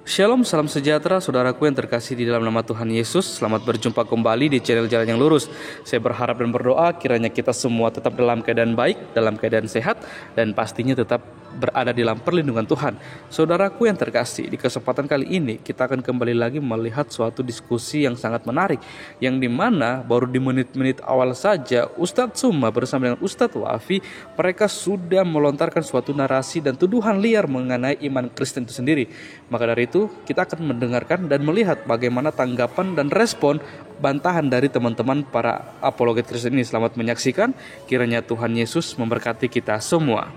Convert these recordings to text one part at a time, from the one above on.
Shalom, salam sejahtera saudaraku yang terkasih di dalam nama Tuhan Yesus. Selamat berjumpa kembali di channel Jalan yang Lurus. Saya berharap dan berdoa kiranya kita semua tetap dalam keadaan baik, dalam keadaan sehat, dan pastinya tetap berada di dalam perlindungan Tuhan. Saudaraku yang terkasih, di kesempatan kali ini kita akan kembali lagi melihat suatu diskusi yang sangat menarik, yang dimana baru di menit-menit awal saja Ustadz Suma bersama dengan Ustadz Wafi, mereka sudah melontarkan suatu narasi dan tuduhan liar mengenai iman Kristen itu sendiri. Maka dari itu kita akan mendengarkan dan melihat bagaimana tanggapan dan respon bantahan dari teman-teman para apologet Kristen ini. Selamat menyaksikan, kiranya Tuhan Yesus memberkati kita semua.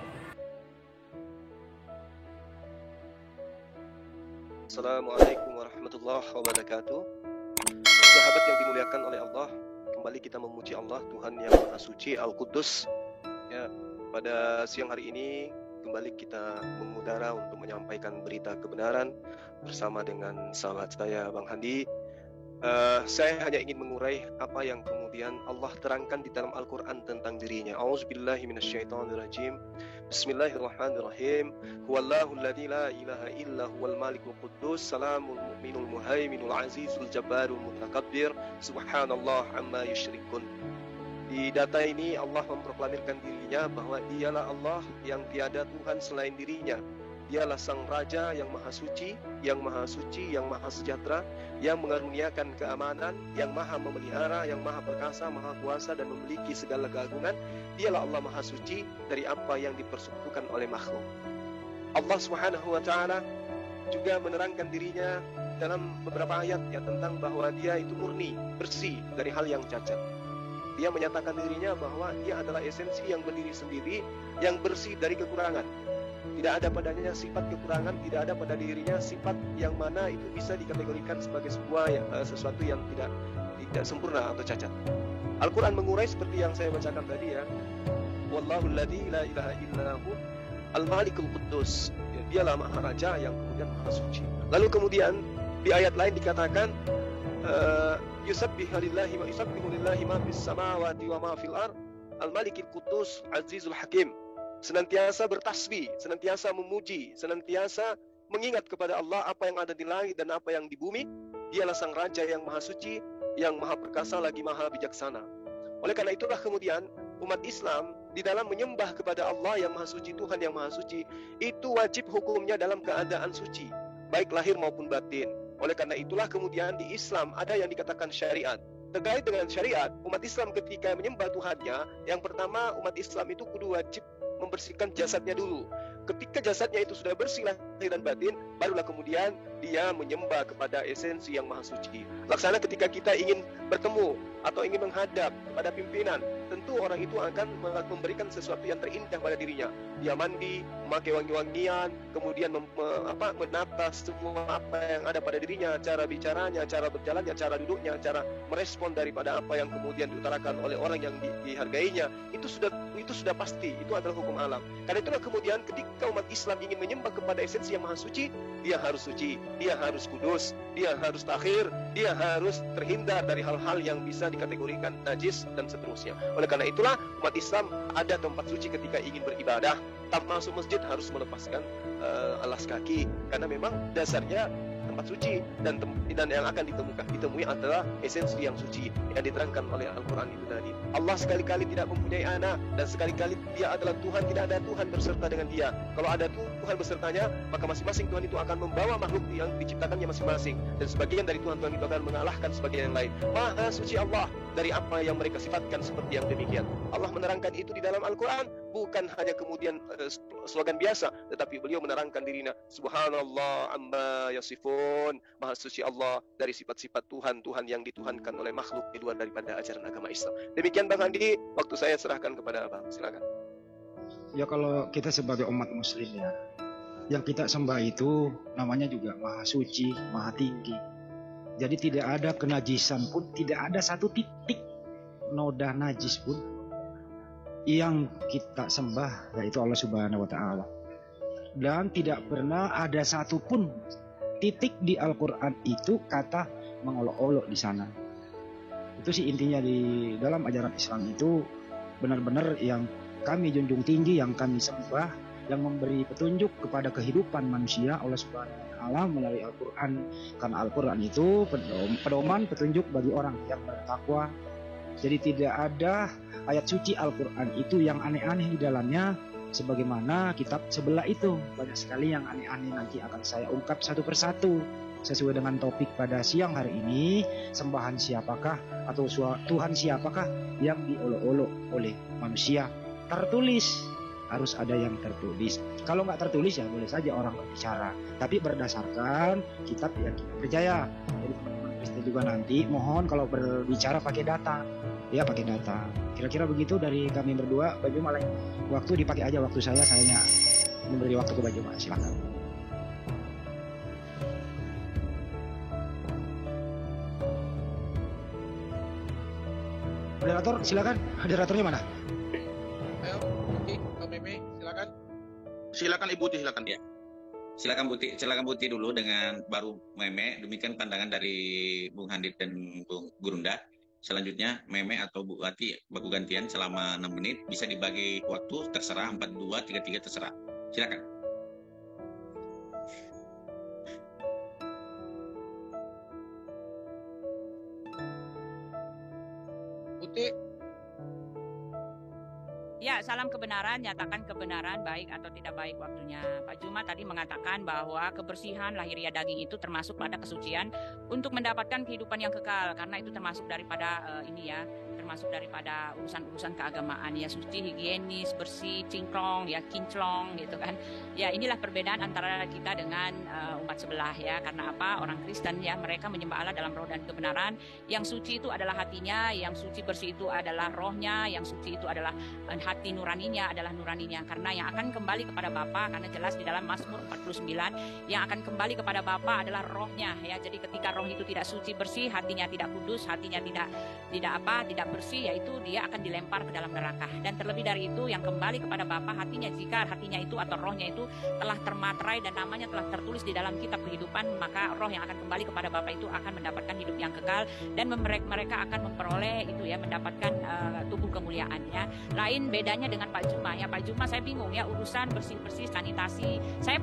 Assalamualaikum warahmatullahi wabarakatuh. Sahabat yang dimuliakan oleh Allah, kembali kita memuji Allah, Tuhan yang Maha Suci, Al-Qudus. Ya, pada siang hari ini kembali kita mengudara untuk menyampaikan berita kebenaran bersama dengan sahabat saya Bang Handi. Saya hanya ingin mengurai apa yang kemudian Allah terangkan di dalam Al-Quran tentang dirinya. A'udzubillahi minasyaitonirrajim. Bismillahirrahmanirrahim. Huwallahu alladzi la ilaha illa huwal malikul quddus salamul mu'minul muhaiminul azizul jabbarul mutakabbir subhanallah amma yusyrikun. Di data ini Allah memproklamirkan dirinya bahwa dialah Allah yang tiada Tuhan selain dirinya. Dialah sang Raja yang maha suci, yang maha suci, yang maha sejahtera, yang mengaruniakan keamanan, yang maha memelihara, yang maha perkasa, maha kuasa dan memiliki segala keagungan. Dialah Allah maha suci dari apa yang dipersekutukan oleh makhluk. Allah Subhanahu wa taala juga menerangkan dirinya dalam beberapa ayat ya tentang bahwa dia itu murni, bersih dari hal yang cacat. Dia menyatakan dirinya bahwa dia adalah esensi yang berdiri sendiri, yang bersih dari kekurangan. Tidak ada padanya sifat kekurangan, tidak ada pada dirinya sifat yang mana itu bisa dikategorikan sebagai sesuatu yang tidak sempurna atau cacat. Al-Quran mengurai seperti yang saya bacakan tadi ya. Wallahu alladzi la ilaha illahu al-malikul quddus. Dialah Maha Raja yang kemudian Maha Suci. Lalu kemudian di ayat lain dikatakan yusabbihu lillahi ma fis samawati wa ma fil ard al-malikul quddus azizul hakim. Senantiasa bertasbih, senantiasa memuji, senantiasa mengingat kepada Allah apa yang ada di langit dan apa yang di bumi. Dialah sang Raja yang maha suci, yang maha perkasa lagi maha bijaksana. Oleh karena itulah kemudian umat Islam di dalam menyembah kepada Allah yang maha suci, Tuhan yang maha suci, itu wajib hukumnya dalam keadaan suci, baik lahir maupun batin. Oleh karena itulah kemudian di Islam ada yang dikatakan syariat. Terkait dengan syariat, umat Islam ketika menyembah Tuhannya, yang pertama umat Islam itu kudu wajib membersihkan jasadnya dulu. Ketika jasadnya itu sudah bersih lahir dan batin, barulah kemudian dia menyembah kepada esensi yang maha suci. Laksana ketika kita ingin bertemu atau ingin menghadap pada pimpinan, tentu orang itu akan memberikan sesuatu yang terindah pada dirinya. Dia mandi, memakai wangi-wangian, kemudian menata semua apa yang ada pada dirinya, cara bicaranya, cara berjalannya, cara duduknya, cara merespon daripada apa yang kemudian diutarakan oleh orang yang dihargainya. Itu sudah pasti, itu adalah hukum alam. Karena itulah kemudian ketika umat Islam ingin menyembah kepada esensi yang maha suci, dia harus suci, dia harus kudus, dia harus takhir, dia harus terhindar dari hal-hal yang bisa dikategorikan najis dan seterusnya. Oleh karena itulah umat Islam ada tempat suci ketika ingin beribadah. Tanpa masuk masjid harus melepaskan alas kaki, karena memang dasarnya tempat suci dan yang akan ditemui adalah esensi yang suci yang diterangkan oleh Al-Quran itu tadi. Allah sekali-kali tidak mempunyai anak, dan sekali-kali dia adalah Tuhan, tidak ada Tuhan berserta dengan dia. Kalau ada Tuhan bersertanya, maka masing-masing Tuhan itu akan membawa makhluk yang diciptakannya masing-masing, dan sebagian dari Tuhan itu akan mengalahkan sebagian yang lain. Maha suci Allah dari apa yang mereka sifatkan seperti yang demikian. Allah menerangkan itu di dalam Al-Quran, bukan hanya kemudian slogan biasa, tetapi beliau menerangkan dirinya subhanallah amma yasifun. Maha suci Allah dari sifat-sifat Tuhan yang dituhankan oleh makhluk di luar daripada ajaran agama Islam. Demikian Bang Andi, waktu saya serahkan kepada Abang, silakan. Ya, kalau kita sebagai umat muslim ya, yang kita sembah itu namanya juga maha suci, maha tinggi. Jadi tidak ada kenajisan pun, tidak ada satu titik noda najis pun yang kita sembah, yaitu Allah Subhanahu wa taala. Dan tidak pernah ada satu pun titik di Al-Quran itu kata mengolok-olok di sana. Itu sih intinya di dalam ajaran Islam itu benar-benar yang kami junjung tinggi, yang kami sembah, yang memberi petunjuk kepada kehidupan manusia, Allah Subhanahu wa taala Ta'ala melalui Al-Quran. Karena Al-Quran itu pedoman petunjuk bagi orang yang bertakwa. Jadi tidak ada ayat suci Al-Quran itu yang aneh-aneh di dalamnya, sebagaimana kitab sebelah itu. Banyak sekali yang aneh-aneh, nanti akan saya ungkap satu persatu sesuai dengan topik pada siang hari ini. Sembahan siapakah atau Tuhan siapakah yang diolok-olok oleh manusia? Tertulis, harus ada yang tertulis. Kalau nggak tertulis ya boleh saja orang berbicara, tapi berdasarkan kitab yang kita percaya. Jadi teman-teman Kristen juga nanti mohon kalau berbicara pakai data, ya pakai data. Kira-kira begitu dari kami berdua. Baju malah waktu dipakai aja waktu saya memberi waktu ke Baju malah, silakan. Moderator silakan. Moderatornya mana? Ayo, Buti, Kak Meme, silakan. Silakan Ibu Buti, silakan. Ya. Silakan Buti dulu dengan baru Meme. Demikian pandangan dari Bung Handit dan Bung Gurunda. Selanjutnya Meme atau Bu Wati baku gantian selama 6 menit, bisa dibagi waktu terserah 42 33 terserah. Silakan. Buti, Ya, salam kebenaran, nyatakan kebenaran baik atau tidak baik waktunya. Pak Juma tadi mengatakan bahwa kebersihan lahiriah daging itu termasuk pada kesucian untuk mendapatkan kehidupan yang kekal, karena itu termasuk daripada termasuk daripada urusan-urusan keagamaan ya, suci, higienis, bersih, cingklong ya, kinclong gitu kan. Ya, inilah perbedaan antara kita dengan umat sebelah ya. Karena apa? Orang Kristen ya, mereka menyembah Allah dalam roh dan kebenaran. Yang suci itu adalah hatinya, yang suci bersih itu adalah rohnya, yang suci itu adalah hati nuraninya, adalah nuraninya. Karena yang akan kembali kepada Bapa, karena jelas di dalam Mazmur 49, yang akan kembali kepada Bapa adalah rohnya ya. Jadi ketika roh itu tidak suci bersih, hatinya tidak kudus, hatinya tidak bersih, yaitu dia akan dilempar ke dalam neraka. Dan terlebih dari itu, yang kembali kepada Bapa, hatinya, jika hatinya itu atau rohnya itu telah termaterai dan namanya telah tertulis di dalam kitab kehidupan, maka roh yang akan kembali kepada Bapa itu akan mendapatkan hidup yang kekal, dan mereka akan memperoleh itu ya, mendapatkan tubuh kemuliaan ya. Lain bedanya dengan Pak Juma ya. Pak Juma saya bingung ya, urusan bersih-bersih, sanitasi. Saya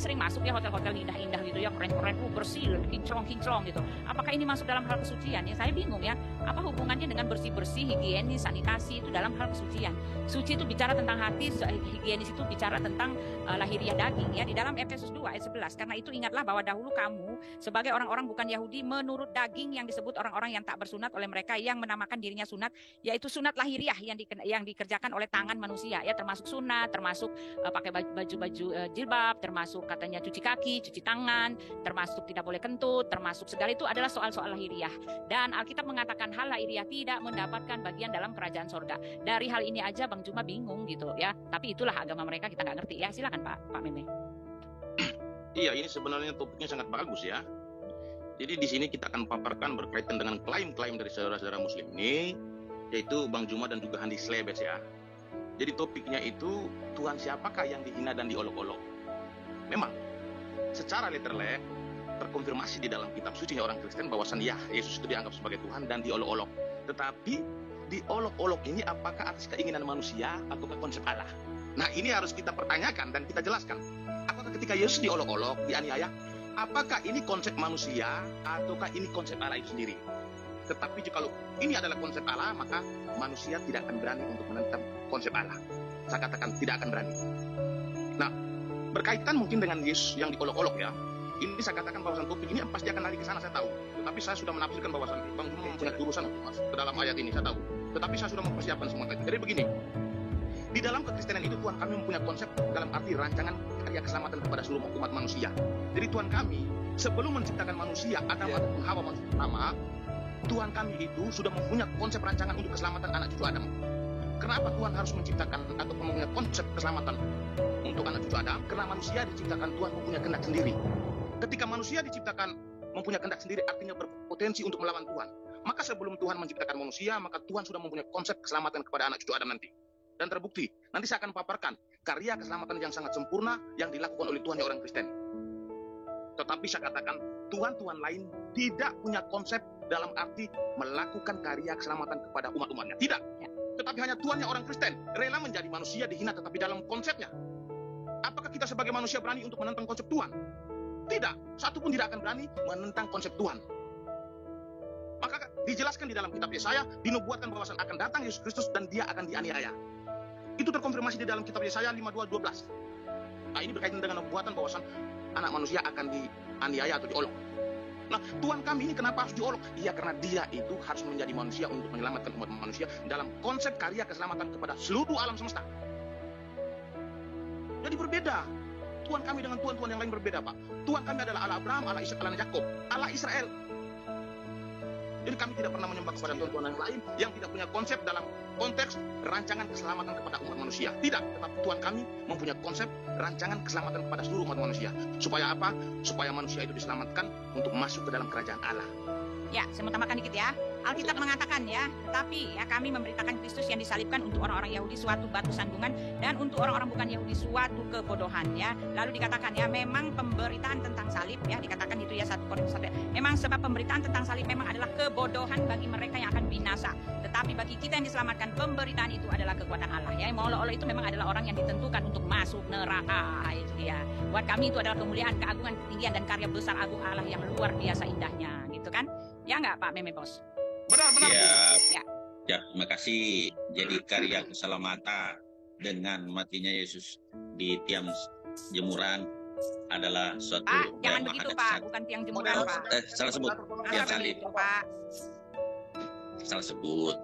sering masuk ya hotel-hotel indah-indah gitu ya, keren-keren, bersih, kinclong-kinclong gitu. Apakah ini masuk dalam hal kesucian ya? Saya bingung ya. Apa hubungannya dengan bersih-bersih, higienis, sanitasi itu dalam hal kesucian? Suci itu bicara tentang hati, higienis itu bicara tentang lahiriah daging ya. Di dalam Efesus 2 ayat 11, karena itu ingatlah bahwa dahulu kamu sebagai orang-orang bukan Yahudi menurut daging yang disebut orang-orang yang tak bersunat oleh mereka yang menamakan dirinya sunat, yaitu sunat lahiriah yang dikerjakan oleh tangan manusia ya, termasuk sunat, termasuk pakai baju jilbab, termasuk katanya cuci kaki, cuci tangan, termasuk tidak boleh kentut, termasuk segala itu adalah soal-soal lahiriah. Dan Alkitab mengatakan hal lahiriah tidak mendapatkan bagian dalam kerajaan sorga. Dari hal ini aja Bang Juma bingung gitu ya. Tapi itulah agama mereka, kita nggak ngerti ya. Silakan Pak Meme. Iya, ini sebenarnya topiknya sangat bagus ya. Jadi di sini kita akan paparkan berkaitan dengan klaim-klaim dari saudara-saudara Muslim ini, yaitu Bang Juma dan juga Handi Slebes ya. Jadi topiknya itu Tuhan siapakah yang dihina dan diolok-olok. Memang secara literal terkonfirmasi di dalam kitab suci orang Kristen bahwasan ya, Yesus itu dianggap sebagai Tuhan dan diolok-olok. Tetapi diolok-olok ini apakah atas keinginan manusia ataukah konsep Allah? Nah, ini harus kita pertanyakan dan kita jelaskan. Apakah ketika Yesus diolok-olok, dianiaya, apakah ini konsep manusia ataukah ini konsep Allah itu sendiri? Tetapi jika ini adalah konsep Allah, maka manusia tidak akan berani untuk menentang konsep Allah. Saya katakan tidak akan berani. Nah, berkaitan mungkin dengan Yesus yang diolok-olok ya, ini saya katakan bahwasan topik ini pasti akan lari ke sana, saya tahu. Tetapi saya sudah menafsirkan bahwasan Bang Juma mempunyai urusan ke dalam ayat ini, saya tahu. Tetapi saya sudah mempersiapkan semua tadi. Jadi begini, di dalam kekristenan itu Tuhan kami mempunyai konsep dalam arti rancangan karya keselamatan kepada seluruh umat manusia. Jadi Tuhan kami sebelum menciptakan manusia, Adam ataupun Hawa manusia pertama, Tuhan kami itu sudah mempunyai konsep rancangan untuk keselamatan anak cucu Adam. Kenapa Tuhan harus menciptakan atau mempunyai konsep keselamatan untuk anak cucu Adam? Karena manusia diciptakan Tuhan mempunyai kehendak sendiri. Ketika manusia diciptakan mempunyai kehendak sendiri, artinya berpotensi untuk melawan Tuhan. Maka sebelum Tuhan menciptakan manusia, maka Tuhan sudah mempunyai konsep keselamatan kepada anak cucu Adam nanti. Dan terbukti, nanti saya akan paparkan karya keselamatan yang sangat sempurna yang dilakukan oleh Tuhan orang Kristen. Tetapi saya katakan, Tuhan-Tuhan lain tidak punya konsep dalam arti melakukan karya keselamatan kepada umat-umatnya. Tidak. Tetapi hanya Tuhan yang orang Kristen rela menjadi manusia dihina tetapi dalam konsepnya. Apakah kita sebagai manusia berani untuk menentang konsep Tuhan? Tidak, satu pun tidak akan berani menentang konsep Tuhan. Maka dijelaskan di dalam kitab Yesaya, dinubuatkan bahwasan akan datang Yesus Kristus dan dia akan dianiaya. Itu terkonfirmasi di dalam kitab Yesaya 52:12. Nah, ini berkaitan dengan nubuatan bahwasan anak manusia akan dianiaya atau diolok. Nah, Tuhan kami ini kenapa harus diolok? Iya, karena dia itu harus menjadi manusia untuk menyelamatkan umat manusia dalam konsep karya keselamatan kepada seluruh alam semesta. Jadi berbeda. Tuhan kami dengan Tuhan-Tuhan yang lain berbeda, Pak. Tuhan kami adalah Allah Abraham, Allah Ishak, Allah Yakub, Allah Israel. Jadi kami tidak pernah menyembah kepada Tuhan-Tuhan yang lain yang tidak punya konsep dalam konteks rancangan keselamatan kepada umat manusia. Tidak, tetapi Tuhan kami mempunyai konsep rancangan keselamatan kepada seluruh umat manusia. Supaya apa? Supaya manusia itu diselamatkan untuk masuk ke dalam kerajaan Allah. Ya, saya mau tambahkan dikit ya. Alkitab mengatakan ya, tetapi ya kami memberitakan Kristus yang disalibkan untuk orang-orang Yahudi suatu batu sandungan dan untuk orang-orang bukan Yahudi suatu kebodohan ya. Lalu dikatakan ya, memang pemberitaan tentang salib ya, dikatakan itu ya 1 Korintus 1. Memang sebab pemberitaan tentang salib memang adalah kebodohan bagi mereka yang akan binasa. Tetapi bagi kita yang diselamatkan, pemberitaan itu adalah kekuatan Allah ya. Maulah itu memang adalah orang yang ditentukan untuk masuk neraka itu dia. Buat kami itu adalah kemuliaan, keagungan, ketinggian dan karya besar agung Allah yang luar biasa indahnya gitu kan. Ya enggak Pak Meme Bos? Benar-benar. Ya. Ya, terima kasih. Jadi karya keselamatan dengan matinya Yesus di tiang jemuran adalah suatu Pak, jangan yang begitu maha Pak, dahsyat. bukan tiang jemuran Pak. Salah sebut. Tiang salib. Begitu, Pak. Salah sebut.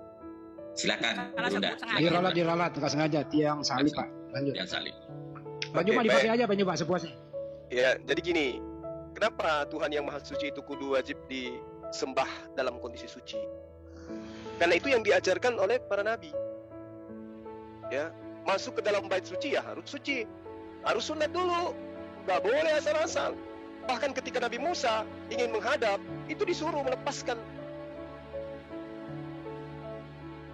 Silakan, Salah Bunda. sebut sengaja. Diralat, nggak sengaja. Tiang salib, Pak. Lanjut. Tiang salib. Baju Pak dipakai aja, baju Pak, sepuasnya. Ya, jadi gini, kenapa Tuhan yang Maha Suci itu kudu wajib disembah dalam kondisi suci? Karena itu yang diajarkan oleh para nabi. Ya, masuk ke dalam bait suci ya harus suci, harus sunat dulu, nggak boleh asal-asal. Bahkan ketika Nabi Musa ingin menghadap, itu disuruh melepaskan.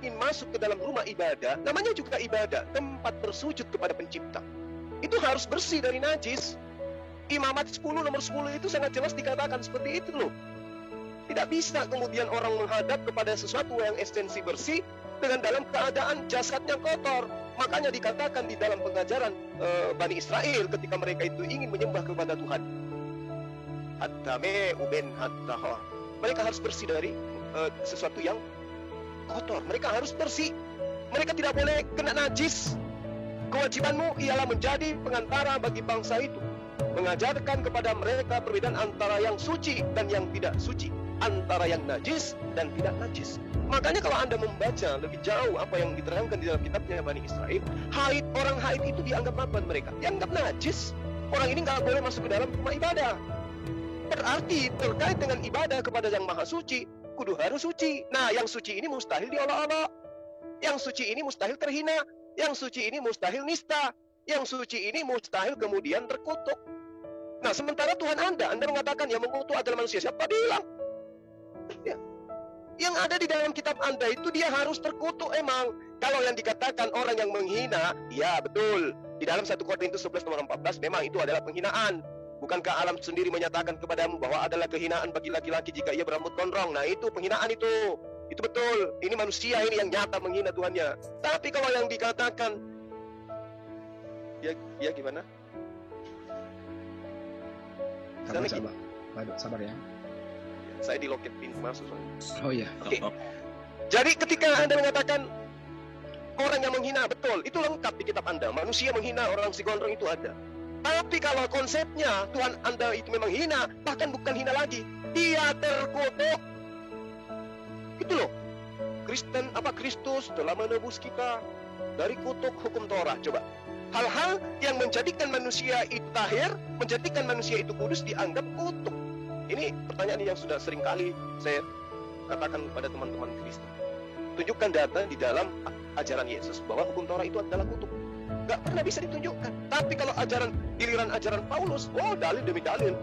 Ingin masuk ke dalam rumah ibadah, namanya juga ibadah, tempat bersujud kepada pencipta. Itu harus bersih dari najis. Imamat 10 nomor 10 itu sangat jelas dikatakan seperti itu loh. Tidak bisa kemudian orang menghadap kepada sesuatu yang esensi bersih dengan dalam keadaan jasadnya kotor. Makanya dikatakan di dalam pengajaran Bani Israel ketika mereka itu ingin menyembah kepada Tuhan. Hattame uben hattaha. Mereka harus bersih dari sesuatu yang kotor. Mereka harus bersih. Mereka tidak boleh kena najis. Kewajibanmu ialah menjadi pengantara bagi bangsa itu. Mengajarkan kepada mereka perbedaan antara yang suci dan yang tidak suci, antara yang najis dan tidak najis. Makanya kalau Anda membaca lebih jauh apa yang diterangkan di dalam kitabnya Bani Israel, orang haid itu dianggap apa mereka? Dianggap najis. Orang ini nggak boleh masuk ke dalam rumah ibadah. Berarti terkait dengan ibadah kepada yang maha suci, kudu harus suci. Nah, yang suci ini mustahil diolok-olok. Yang suci ini mustahil terhina. Yang suci ini mustahil nista. Yang suci ini mustahil kemudian terkutuk. Nah, sementara Tuhan Anda mengatakan yang mengutuk adalah manusia. Siapa bilang? Ya. Yang ada di dalam kitab Anda itu dia harus terkutuk emang. Kalau yang dikatakan orang yang menghina, ya betul. Di dalam 1 Korintus 11 nomor 14 memang itu adalah penghinaan. Bukankah alam sendiri menyatakan kepadamu bahwa adalah kehinaan bagi laki-laki jika ia berambut gondrong? Nah, itu penghinaan itu. Itu betul. Ini manusia ini yang nyata menghina Tuhannya. Tapi kalau yang dikatakan ya gimana? Sabar ya. Saya di loket pintu masuk. Oh iya. Oke. Jadi ketika Anda mengatakan orang yang menghina, betul, itu lengkap di kitab Anda. Manusia menghina orang si gondrong itu ada. Tapi kalau konsepnya Tuhan Anda itu memang hina, bahkan bukan hina lagi, dia terkutuk. Itu loh. Kristus telah menebus kita dari kutuk hukum Torah. Coba. Hal-hal yang menjadikan manusia itu tahir, menjadikan manusia itu kudus dianggap kutuk. Ini pertanyaan yang sudah sering kali saya katakan kepada teman-teman Kristen. Tunjukkan data di dalam ajaran Yesus bahwa hukum Torah itu adalah kutuk. Gak pernah bisa ditunjukkan. Tapi kalau giliran ajaran Paulus, dalil demi dalil,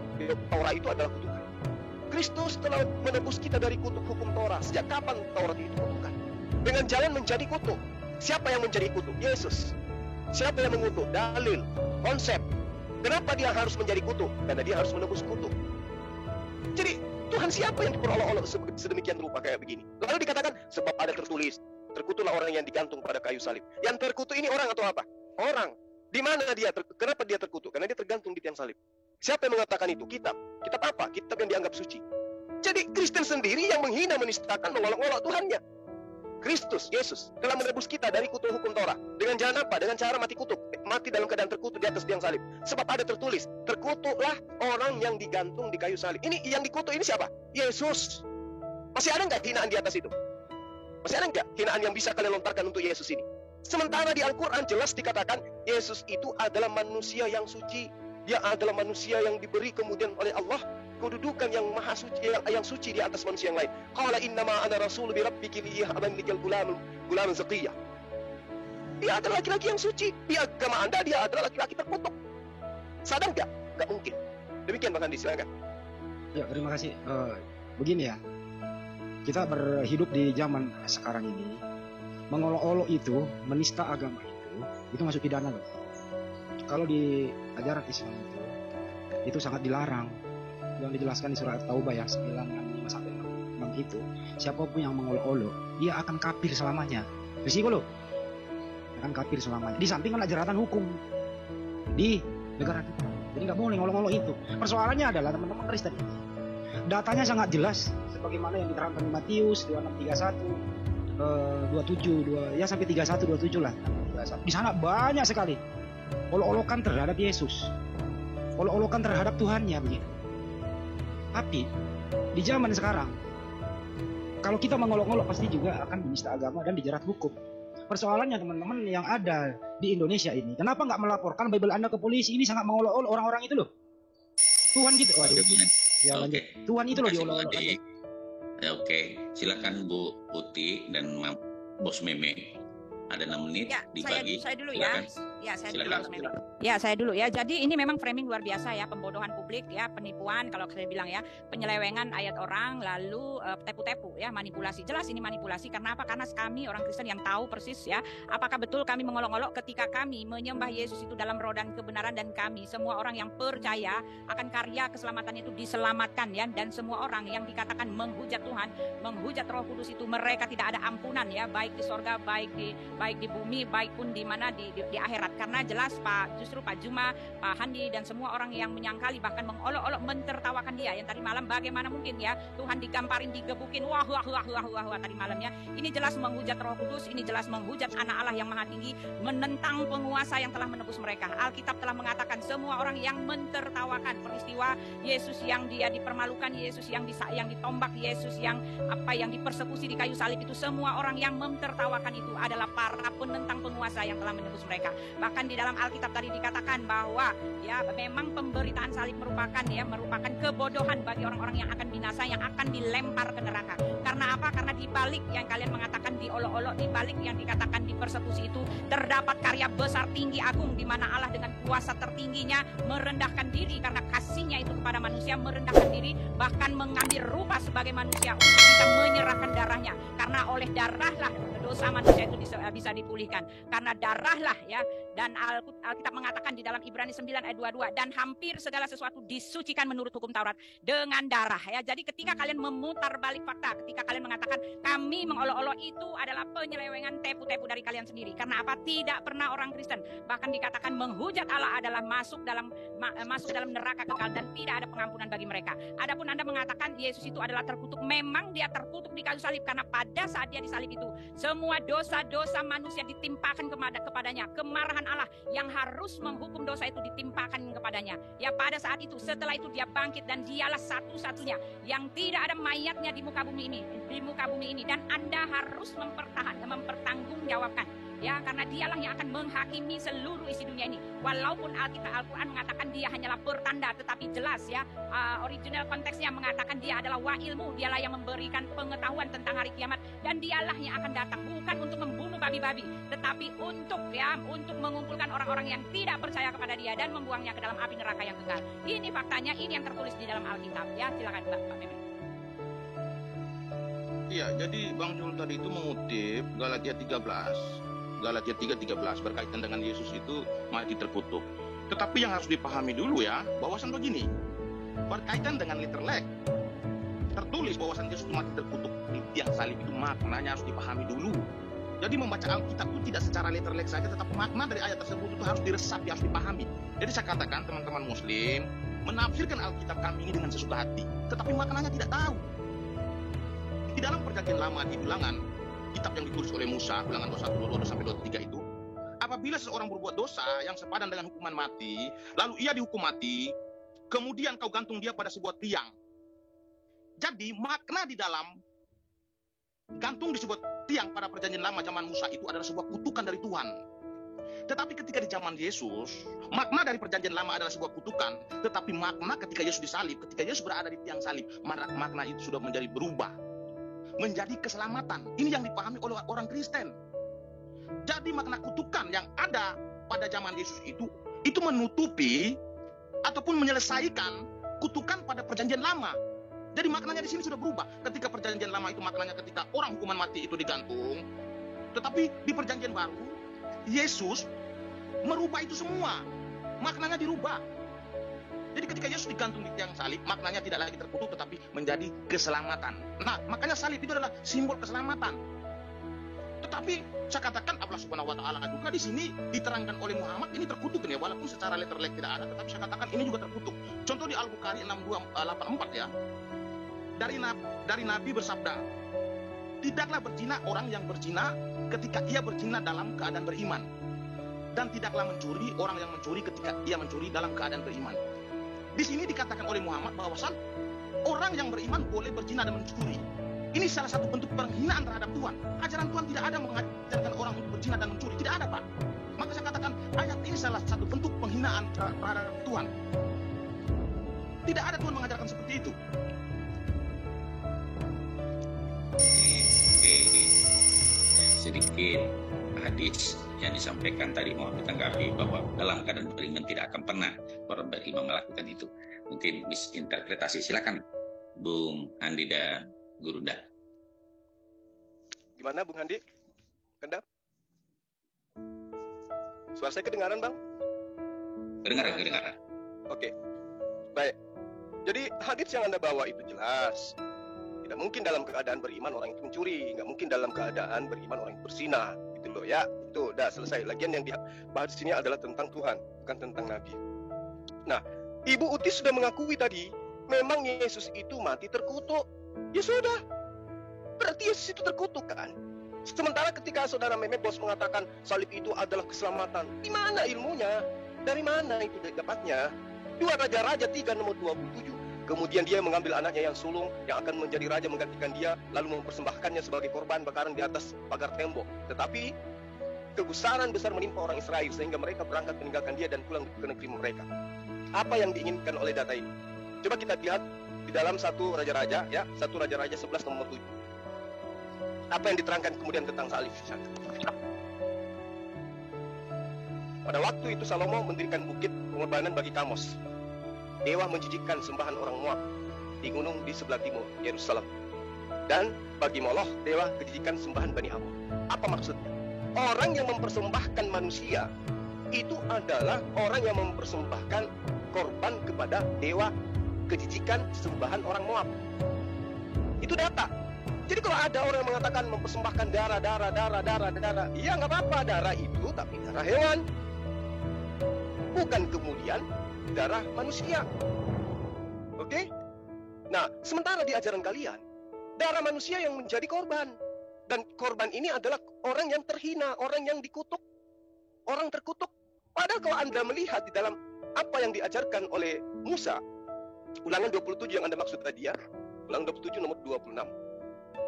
Torah itu adalah kutukan. Kristus telah menebus kita dari kutuk hukum Torah. Sejak kapan Taurat itu kutukan? Dengan jalan menjadi kutuk. Siapa yang menjadi kutuk? Yesus. Siapa yang mengutuk? Dalil, konsep. Kenapa dia harus menjadi kutuk? Karena dia harus menebus kutuk. Jadi Tuhan siapa yang diperolok-olok sedemikian rupa kayak begini? Lalu dikatakan sebab ada tertulis, terkutuklah orang yang digantung pada kayu salib. Yang terkutuk ini orang atau apa? Orang. Di mana dia? Kenapa dia terkutuk? Karena dia tergantung di tiang salib. Siapa yang mengatakan itu? Kitab. Kitab apa? Kitab yang dianggap suci. Jadi Kristen sendiri yang menghina, menistakan, mengolok-olok Tuhannya. Kristus, Yesus, telah menebus kita dari kutuk hukum Torah. Dengan jalan apa? Dengan cara mati kutuk. Mati dalam keadaan terkutuk di atas tiang salib. Sebab ada tertulis, terkutuklah orang yang digantung di kayu salib. Ini yang dikutuk ini siapa? Yesus. Masih ada nggak hinaan di atas itu? Masih ada nggak hinaan yang bisa kalian lontarkan untuk Yesus ini? Sementara di Al-Quran jelas dikatakan, Yesus itu adalah manusia yang suci. Dia adalah manusia yang diberi kemudian oleh Allah kedudukan yang maha suci, yang suci di atas manusia yang lain. Qala innama ana rasul bi rabbiki liyahbanikal gulam zakiyah. Dia adalah laki-laki yang suci. Di agama Anda dia adalah laki-laki terkutuk. Sadar nggak? Nggak mungkin. Demikian Bang Andi, silakan. Ya, terima kasih. Begini ya, kita berhidup di zaman sekarang ini, mengolok-olok itu, menista agama itu masuk pidana loh. Kalau di ajaran Islam itu sangat dilarang. Yang dijelaskan di surat Taubah ya 9:5-6 itu, siapapun yang mengolok-olok, dia akan kafir selamanya. Risiko loh, akan kafir selamanya. Di samping ada jeratan hukum di negara kita. Jadi nggak boleh ngolok-ngolok itu. Persoalannya adalah teman-teman Kristen, datanya sangat jelas sebagaimana yang diterangkan di Matius 26:31, 27, ya sampai 31, 27 lah. Di sana banyak sekali olok-olokan terhadap Yesus, olok-olokan terhadap Tuhannya begitu. Tapi di zaman sekarang, kalau kita mengolok-olok pasti juga akan menista agama dan dijerat hukum. Persoalannya teman-teman yang ada di Indonesia ini, kenapa nggak melaporkan Bible Anda ke polisi? Ini sangat mengolok-olok orang-orang itu loh. Tuhan gitu. Waduh. Ya, Oke. Tuhan itu loh diolok-olok. Oke, silakan Bu Uti dan Bos Meme. Ada 6 menit Ya, dibagi. saya dulu Silakan. ya. Saya Silakan. dulu. Ya, saya dulu ya. Jadi ini memang framing luar biasa ya, pembodohan publik ya, penipuan kalau saya bilang ya, penyelewengan ayat orang, lalu tepu-tepu ya, manipulasi. Jelas ini manipulasi karena apa? Karena kami orang Kristen yang tahu persis ya, apakah betul kami mengolok-olok ketika kami menyembah Yesus itu dalam roh dan kebenaran, dan kami semua orang yang percaya akan karya keselamatan itu diselamatkan ya, dan semua orang yang dikatakan menghujat Tuhan, menghujat Roh Kudus itu, mereka tidak ada ampunan ya, baik di sorga, baik di bumi, baik pun di mana di akhirat. Karena jelas justru Pak Juma, Pak Handi dan semua orang yang menyangkali bahkan mengolok-olok mentertawakan dia yang tadi malam, bagaimana mungkin ya Tuhan digamparin, digebukin, wah tadi malamnya. Ini jelas menghujat Roh Kudus, ini jelas menghujat anak Allah yang maha tinggi, menentang penguasa yang telah menebus mereka. Alkitab telah mengatakan semua orang yang mentertawakan peristiwa Yesus yang dia dipermalukan, Yesus yang ditombak, Yesus yang dipersekusi di kayu salib itu, semua orang yang mentertawakan itu adalah para penentang penguasa yang telah menebus mereka. Bahkan di dalam Alkitab tadi dikatakan bahwa ya memang pemberitaan salib merupakan kebodohan bagi orang-orang yang akan binasa, yang akan dilempar ke neraka. Karena apa? Karena di balik yang kalian mengatakan diolok-olok, di balik yang dikatakan dipersekusi itu terdapat karya besar tinggi agung, di mana Allah dengan kuasa tertingginya merendahkan diri karena kasihnya itu kepada manusia, merendahkan diri bahkan mengambil rupa sebagai manusia untuk bisa menyerahkan darahnya. Karena oleh darahlah dosa manusia itu bisa dipulihkan. Karena darahlah ya, dan Alkitab mengatakan di dalam Ibrani 9 ayat 22, dan hampir segala sesuatu disucikan menurut hukum Taurat dengan darah ya. Jadi ketika kalian memutar balik fakta, ketika kalian mengatakan kami mengolok-olok, itu adalah penyelewengan, tepu-tepu dari kalian sendiri. Karena apa? Tidak pernah orang Kristen bahkan dikatakan menghujat Allah adalah masuk dalam neraka kekal dan tidak ada pengampunan bagi mereka. Adapun Anda mengatakan Yesus itu adalah terkutuk, memang dia terkutuk di kayu salib karena pada saat dia disalib itu semua dosa-dosa manusia ditimpakan kepadanya. Kemarahan Allah yang harus menghukum dosa itu ditimpakan kepadanya. Ya pada saat itu, setelah itu dia bangkit dan dialah satu-satunya yang tidak ada mayatnya di muka bumi ini. Dan Anda harus mempertanggungjawabkan. Ya, karena dialah yang akan menghakimi seluruh isi dunia ini. Walaupun Al-Quran mengatakan dia hanyalah pertanda, tetapi jelas ya, original konteksnya mengatakan dia adalah wa'ilmu, dialah yang memberikan pengetahuan tentang hari kiamat, dan dialah yang akan datang bukan untuk membunuh babi-babi, tetapi untuk mengumpulkan orang-orang yang tidak percaya kepada dia dan membuangnya ke dalam api neraka yang kekal. Ini faktanya, ini yang tertulis di dalam Alkitab. Ya, silakan Pak Meme. Iya, jadi Bang Jul tadi itu mengutip Galatia 3:13 berkaitan dengan Yesus itu mati terkutuk. Tetapi yang harus dipahami dulu ya, bahwasan begini, berkaitan dengan literal tertulis bahwasan Yesus itu mati terkutuk di tiang salib itu, maknanya harus dipahami dulu. Jadi membaca Alkitab itu tidak secara literal saja, tetapi makna dari ayat tersebut itu harus diresapi, harus dipahami. Jadi saya katakan teman-teman Muslim, menafsirkan Alkitab kami ini dengan sesuka hati, tetapi maknanya tidak tahu. Di dalam perjanjian lama di Bilangan, kitab yang ditulis oleh Musa, Bilangan 21, 22 sampai 23 itu, apabila seseorang berbuat dosa yang sepadan dengan hukuman mati, lalu ia dihukum mati, kemudian kau gantung dia pada sebuah tiang. Jadi makna di dalam gantung di sebuah tiang pada perjanjian lama zaman Musa itu adalah sebuah kutukan dari Tuhan. Tetapi ketika di zaman Yesus, makna dari perjanjian lama adalah sebuah kutukan, tetapi makna ketika Yesus disalib, ketika Yesus berada di tiang salib, makna itu sudah menjadi berubah, menjadi keselamatan. Ini yang dipahami oleh orang Kristen. Jadi makna kutukan yang ada pada zaman Yesus itu menutupi ataupun menyelesaikan kutukan pada perjanjian lama. Jadi maknanya di sini sudah berubah. Ketika perjanjian lama itu maknanya ketika orang hukuman mati itu digantung, tetapi di perjanjian baru Yesus merubah itu semua. Maknanya dirubah. Jadi ketika Yesus digantung di tiang salib, maknanya tidak lagi terkutuk tetapi menjadi keselamatan. Nah, makanya salib itu adalah simbol keselamatan. Tetapi saya katakan Allah Subhanahu wa taala juga di sini diterangkan oleh Muhammad ini terkutuk ya, walaupun secara letterlek tidak ada, tetapi saya katakan ini juga terkutuk. Contoh di Al-Bukhari 6284 ya. Dari Nabi bersabda, tidaklah berzina orang yang berzina ketika ia berzina dalam keadaan beriman, dan tidaklah mencuri orang yang mencuri ketika ia mencuri dalam keadaan beriman. Di sini dikatakan oleh Muhammad bahwa orang yang beriman boleh berzina dan mencuri. Ini salah satu bentuk penghinaan terhadap Tuhan. Ajaran Tuhan tidak ada mengajarkan orang untuk berzina dan mencuri, tidak ada, Pak. Maka saya katakan ayat ini salah satu bentuk penghinaan terhadap Tuhan. Tidak ada Tuhan mengajarkan seperti itu. Sedikit hadis yang disampaikan tadi mau ditanggapi bahwa dalam keadaan beriman tidak akan pernah orang beriman melakukan itu. Mungkin misinterpretasi. Silakan Bung Andi dan Gurunda. Gimana Bung Andi? Kendap? Suara saya kedengaran, Bang? Kedengaran. Oke. Baik. Jadi hadis yang Anda bawa itu jelas. Tidak mungkin dalam keadaan beriman orang itu mencuri, nggak mungkin dalam keadaan beriman orang itu berzina, gitu loh ya. Itu udah selesai. Lagian yang dibahas di sini adalah tentang Tuhan, bukan tentang Nabi. Nah, Ibu Uti sudah mengakui tadi, memang Yesus itu mati terkutuk. Ya sudah, berarti Yesus itu terkutuk kan? Sementara ketika saudara Meme Bos mengatakan salib itu adalah keselamatan, di mana ilmunya? Dari mana itu dapatnya? 2 Raja-Raja 3 nomor 27. Kemudian dia mengambil anaknya yang sulung, yang akan menjadi raja menggantikan dia, lalu mempersembahkannya sebagai korban bakaran di atas pagar tembok. Tetapi kegusaran besar menimpa orang Israel sehingga mereka berangkat meninggalkan dia dan pulang ke negeri mereka. Apa yang diinginkan oleh data ini? Coba kita lihat di dalam 1 Raja-Raja ya, 1 Raja-Raja 11 nomor 7. Apa yang diterangkan kemudian tentang salib? Pada waktu itu Salomo mendirikan bukit pengorbanan bagi Kamos, dewa menjijikkan sembahan orang Moab di gunung di sebelah timur Yerusalem, dan bagi Moloch, dewa kejijikan sembahan Bani Amon. Apa maksudnya? Orang yang mempersembahkan manusia itu adalah orang yang mempersembahkan korban kepada dewa kejijikan sembahan orang Moab. Itu data. Jadi kalau ada orang yang mengatakan mempersembahkan darah, iya nggak apa-apa, darah itu tapi darah hewan, bukan kemudian darah manusia. Oke? Nah, sementara di ajaran kalian, darah manusia yang menjadi korban. Dan korban ini adalah orang yang terhina, orang yang dikutuk, orang terkutuk. Padahal kalau Anda melihat di dalam apa yang diajarkan oleh Musa, Ulangan 27 yang Anda maksud tadi ya, Ulangan 27 nomor 26.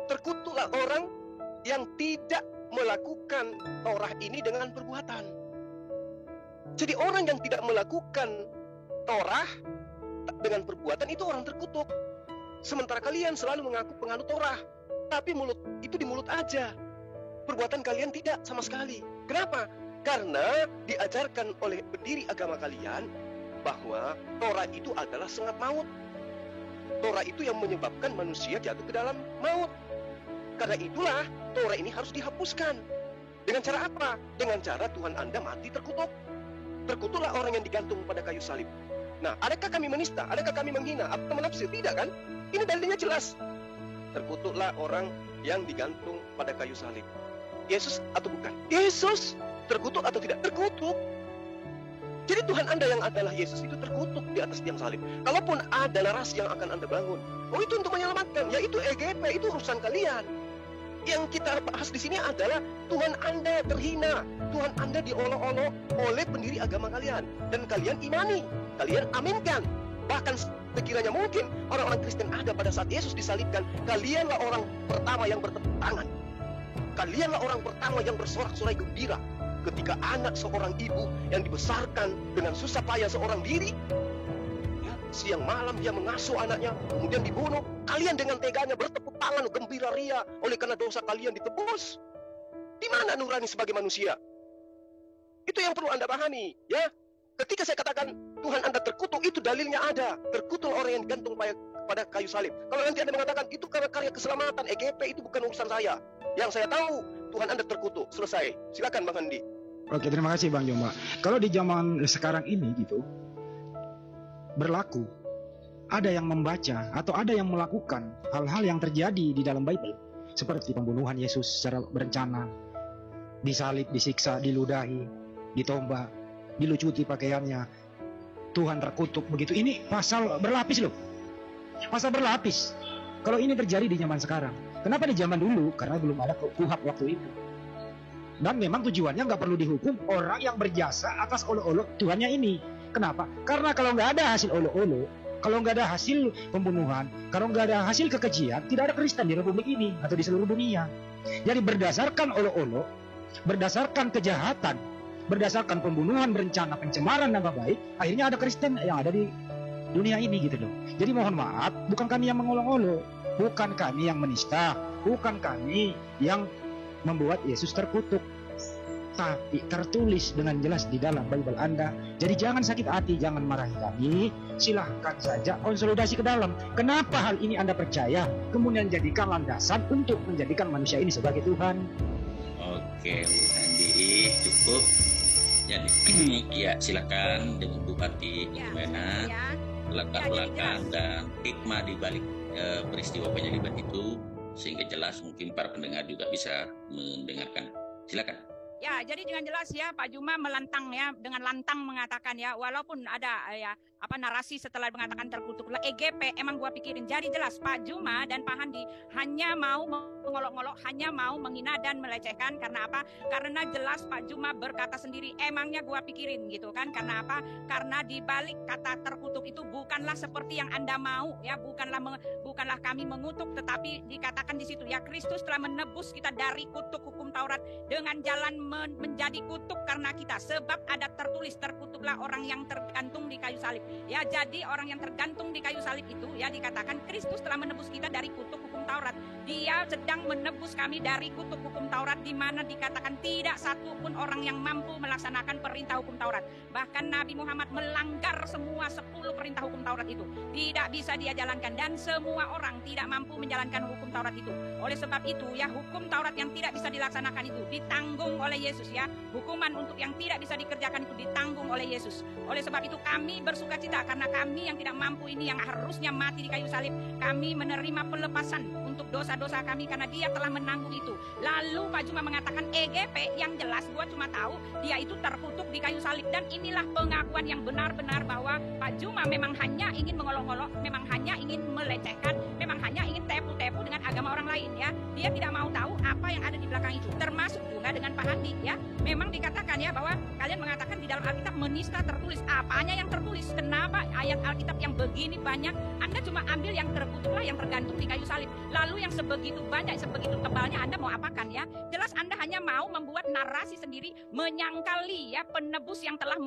Terkutuklah orang yang tidak melakukan Torah ini dengan perbuatan. Jadi orang yang tidak melakukan Torah dengan perbuatan itu orang terkutuk. Sementara kalian selalu mengaku penganut Torah, tapi mulut itu di mulut aja. Perbuatan kalian tidak sama sekali. Kenapa? Karena diajarkan oleh pendiri agama kalian bahwa Torah itu adalah sengat maut. Torah itu yang menyebabkan manusia jatuh ke dalam maut. Karena itulah Torah ini harus dihapuskan. Dengan cara apa? Dengan cara Tuhan Anda mati terkutuk. Terkutuklah orang yang digantung pada kayu salib. Nah, adakah kami menista? Adakah kami menghina? Atau menafsir? Tidak kan? Ini dalilnya jelas. Terkutuklah orang yang digantung pada kayu salib. Yesus atau bukan? Yesus terkutuk atau tidak? Terkutuk. Jadi Tuhan Anda yang adalah Yesus itu terkutuk di atas tiang salib. Kalaupun ada narasi yang akan Anda bangun, oh itu untuk menyelamatkan, yaitu EGP, itu urusan kalian. Yang kita bahas di sini adalah Tuhan Anda terhina, Tuhan Anda diolok-olok oleh pendiri agama kalian, dan kalian imani, kalian aminkan. Bahkan sekiranya mungkin orang-orang Kristen ada pada saat Yesus disalibkan, kalianlah orang pertama yang bertepuk tangan. Kalianlah orang pertama yang bersorak-sorai gembira ketika anak seorang ibu yang dibesarkan dengan susah payah seorang diri, ya, siang malam dia mengasuh anaknya, kemudian dibunuh. Kalian dengan teganya bertepuk tangan, gembira ria oleh karena dosa kalian ditebus. Di mana nurani sebagai manusia? Itu yang perlu Anda pahami, ya. Ketika saya katakan Tuhan Anda terkutuk, itu dalilnya ada. Terkutuk orang yang digantung pada kayu salib. Kalau nanti Anda mengatakan itu karena karya keselamatan, EGP, itu bukan urusan saya. Yang saya tahu, Tuhan Anda terkutuk. Selesai. Silakan Bang Andi. Oke, terima kasih Bang Joma. Kalau di zaman sekarang ini gitu, berlaku, ada yang membaca atau ada yang melakukan hal-hal yang terjadi di dalam Bible, seperti pembunuhan Yesus secara berencana, disalib, disiksa, diludahi, ditombak, dilucuti pakaiannya, Tuhan terkutuk begitu. Ini pasal berlapis loh, pasal berlapis. Kalau ini terjadi di zaman sekarang, kenapa di zaman dulu? Karena belum ada KUHP waktu itu. Dan memang tujuannya nggak perlu dihukum orang yang berjasa atas olok-olok Tuhannya ini. Kenapa? Karena kalau nggak ada hasil olok-olok, kalau nggak ada hasil pembunuhan, kalau nggak ada hasil kekejian, tidak ada Kristen di Republik ini atau di seluruh dunia. Jadi berdasarkan olok-olok, berdasarkan kejahatan, berdasarkan pembunuhan berencana, pencemaran nama baik, akhirnya ada Kristen yang ada di dunia ini gitu loh. Jadi mohon maaf, bukan kami yang mengolok-olok, bukan kami yang menista, bukan kami yang membuat Yesus terkutuk, tapi tertulis dengan jelas di dalam Bible Anda. Jadi jangan sakit hati, jangan marahi kami, silahkan saja konsolidasi ke dalam. Kenapa hal ini Anda percaya, kemudian jadikan landasan untuk menjadikan manusia ini sebagai Tuhan. Oke, Bu Andi, cukup. Jadi ya silakan dengan Bupati gimana latar belakang dan hikmah di balik peristiwa penyaliban itu, sehingga jelas mungkin para pendengar juga bisa mendengarkan. Silakan. Ya, jadi dengan jelas ya Pak Juma melantang ya, dengan lantang mengatakan ya, walaupun ada ya narasi setelah mengatakan terkutuklah EGP, emang gua pikirin. Jadi jelas Pak Juma dan Pak Handi hanya mau mengolok-olok, hanya mau menghina dan melecehkan. Karena apa? Karena jelas Pak Juma berkata sendiri, emangnya gua pikirin gitu kan. Karena apa? Karena di balik kata terkutuk itu bukanlah seperti yang Anda mau ya, bukanlah kami mengutuk, tetapi dikatakan di situ ya, Kristus telah menebus kita dari kutuk hukum Taurat dengan jalan menjadi kutuk karena kita. Sebab ada tertulis, terkutuklah orang yang tergantung di kayu salib. Ya, jadi orang yang tergantung di kayu salib itu ya dikatakan Kristus telah menebus kita dari kutuk hukum Taurat. Dia sedang menebus kami dari kutuk hukum Taurat, di mana dikatakan tidak satu pun orang yang mampu melaksanakan perintah hukum Taurat. Bahkan Nabi Muhammad melanggar semua 10 perintah hukum Taurat itu. Tidak bisa dia jalankan, dan semua orang tidak mampu menjalankan hukum Taurat itu. Oleh sebab itu ya, hukum Taurat yang tidak bisa dilaksanakan itu ditanggung oleh Yesus ya. Hukuman untuk yang tidak bisa dikerjakan itu ditanggung oleh Yesus. Oleh sebab itu kami bersukacita karena kami yang tidak mampu ini, yang harusnya mati di kayu salib, kami menerima pelepasan untuk dosa-dosa kami karena dia telah menanggung itu. Lalu Pak Juma mengatakan EGP, yang jelas gua cuma tahu dia itu terkutuk di kayu salib. Dan inilah pengakuan yang benar-benar bahwa Pak Juma memang hanya ingin mengolok-olok, memang hanya ingin melecehkan, memang hanya ingin tepu-tepu dengan agama orang lain ya. Dia tidak mau tahu apa yang ada di belakang itu, termasuk juga dengan Pak Handi ya. Memang dikatakan ya bahwa kalian mengatakan di dalam Alkitab menista tertulis. Apanya yang tertulis? Kenapa ayat Alkitab yang begini banyak Anda cuma ambil yang terkutuklah, yang tergantung di kayu salib? Lalu yang sebegitu banyak, sebegitu tebalnya Anda mau apakan ya? Jelas Anda hanya mau membuat narasi sendiri, menyangkali ya penebus yang telah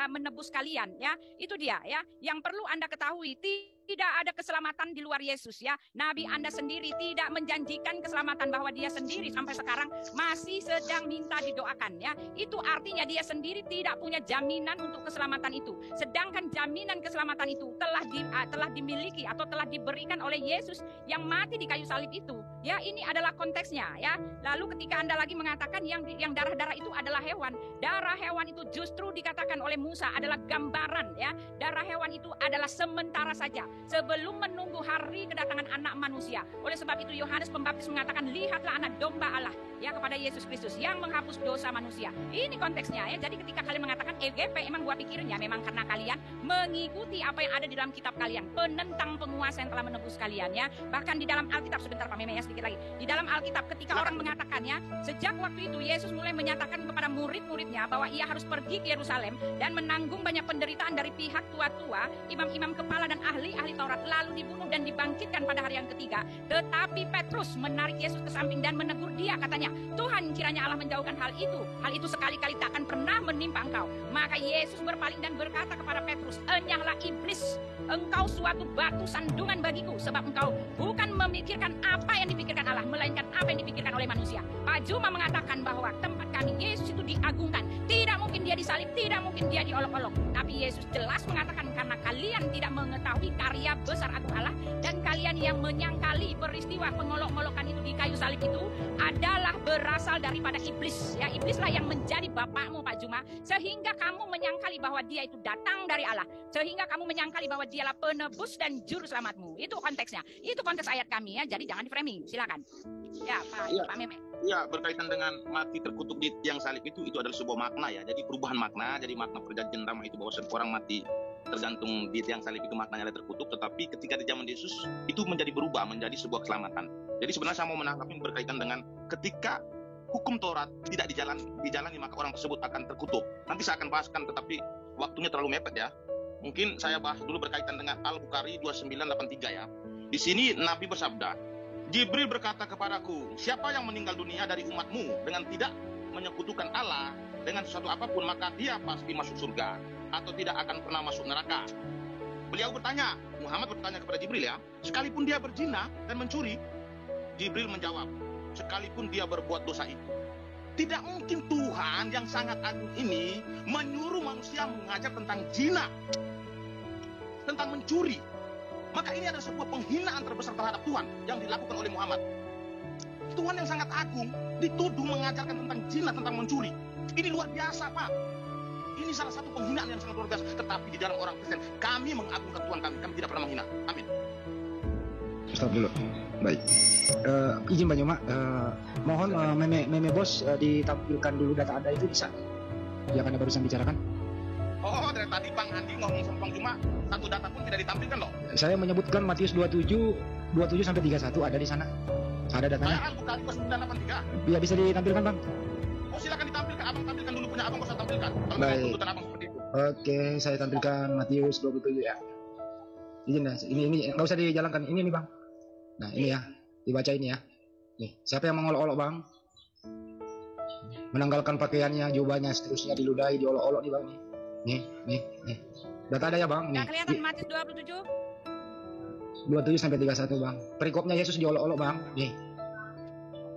menebus kalian ya. Itu dia ya. Yang perlu Anda ketahui, tidak ada keselamatan di luar Yesus ya. Nabi Anda sendiri tidak menjanjikan keselamatan, bahwa dia sendiri sampai sekarang masih sedang minta didoakan ya. Itu artinya dia sendiri tidak punya jaminan untuk keselamatan itu. Sedangkan jaminan keselamatan itu telah dimiliki atau telah diberikan oleh Yesus yang mati di kayu salib itu. Ya, ini adalah konteksnya ya. Lalu ketika Anda lagi mengatakan yang darah-darah itu adalah hewan. Darah hewan itu justru dikatakan oleh Musa adalah gambaran ya. Darah hewan itu adalah sementara saja. Sebelum menunggu hari kedatangan anak anak manusia. Oleh sebab itu Yohanes Pembaptis mengatakan, lihatlah anak domba Allah, ya, kepada Yesus Kristus yang menghapus dosa manusia. Ini konteksnya ya. Jadi ketika kalian mengatakan EGP, emang gua pikirin ya memang karena kalian mengikuti apa yang ada di dalam kitab kalian, penentang penguasa yang telah menebus kalian ya. Bahkan di dalam Alkitab, sebentar Pak Meme ya, sedikit lagi. Di dalam Alkitab ketika orang mengatakannya, sejak waktu itu Yesus mulai menyatakan kepada murid-muridnya bahwa ia harus pergi ke Yerusalem dan menanggung banyak penderitaan dari pihak tua-tua, imam-imam kepala dan ahli-ahli Taurat, lalu dibunuh dan dibangkitkan pada hari yang ketiga. Tetapi Petrus menarik Yesus ke samping dan menegur dia, katanya, Tuhan, kiranya Allah menjauhkan hal itu. Hal itu sekali-kali tak akan pernah menimpa engkau. Maka Yesus berpaling dan berkata kepada Petrus, enyahlah iblis, engkau suatu batu sandungan bagiku, sebab engkau bukan memikirkan apa yang dipikirkan Allah, melainkan apa yang dipikirkan oleh manusia. Pak Juma mengatakan bahwa tempat kami Yesus itu diagungkan. Tidak mungkin dia disalib, tidak mungkin dia diolok-olok. Tapi Yesus jelas mengatakan, karena kalian tidak mengetahui karya besar agung Allah, dan kalian yang menyangkali peristiwa pengolok-olokan itu di kayu salib itu adalah berasal daripada iblis. Ya, iblislah yang menjadi bapakmu Pak Juma, sehingga kamu menyangkali bahwa dia itu datang dari Allah, sehingga kamu menyangkali bahwa dialah penebus dan juru selamatmu. Itu konteksnya. Itu konteks ayat kami ya. Jadi jangan di-framing. Silakan. Ya, Pak Meme. Ya, berkaitan dengan mati terkutuk di tiang salib itu adalah sebuah makna ya. Jadi perubahan makna, jadi makna perjanjian lama itu bahwa seorang mati tergantung di tiang salib itu maknanya adalah terkutuk, tetapi ketika di zaman Yesus itu menjadi berubah menjadi sebuah keselamatan. Jadi sebenarnya saya mau menanggapi berkaitan dengan ketika hukum Taurat tidak dijalani maka orang tersebut akan terkutuk. Nanti saya akan bahaskan, tetapi waktunya terlalu mepet ya. Mungkin saya bahas dulu berkaitan dengan Al-Bukhari 2983 ya. Di sini Nabi bersabda, Jibril berkata kepadaku, siapa yang meninggal dunia dari umatmu dengan tidak menyekutukan Allah dengan sesuatu apapun, maka dia pasti masuk surga atau tidak akan pernah masuk neraka. Beliau bertanya, Muhammad bertanya kepada Jibril ya, sekalipun dia berzina dan mencuri. Jibril menjawab, sekalipun dia berbuat dosa itu. Tidak mungkin Tuhan yang sangat agung ini menyuruh manusia mengajar tentang zina, tentang mencuri. Maka ini adalah sebuah penghinaan terbesar terhadap Tuhan yang dilakukan oleh Muhammad. Tuhan yang sangat agung dituduh mengajarkan tentang zina, tentang mencuri. Ini luar biasa Pak. Ini salah satu penghinaan yang sangat luar biasa. Tetapi di dalam orang Kristen, kami mengagungkan Tuhan kami tidak pernah menghina. Amin. Stop dulu. Baik. Izin Pak Juma, mohon meme bos ditampilkan dulu data Anda itu bisa? Yang Anda barusan bicarakan. Oh, dari tadi Bang Andi ngomong sama Bang Juma, satu data pun tidak ditampilkan loh. Saya menyebutkan Matius 27 sampai 31 ada di sana. Ada datanya. Saya Al-Bukhari 2983. Ya, bisa ditampilkan Bang. Oh, silakan ditampilkan. Abang tampilkan dulu punya abang, bisa tampilkan. Kalau Baik. memang tuntutan abang seperti itu. Oke, saya tampilkan Matius 27 ya. Izin dah. Ini nggak usah dijalankan. Ini nih Bang. Nah, ini ya. Dibaca ini ya. Nih, siapa yang mengolok-olok Bang? Menanggalkan pakaiannya, jubahnya, seterusnya diludahi, diolok-olok nih Bang nih. Nih. Data ada ya Bang? Nih. Nah, kelihatan Matius 27. 27 sampai 31 Bang. Perikopnya Yesus diolok-olok Bang. Nih.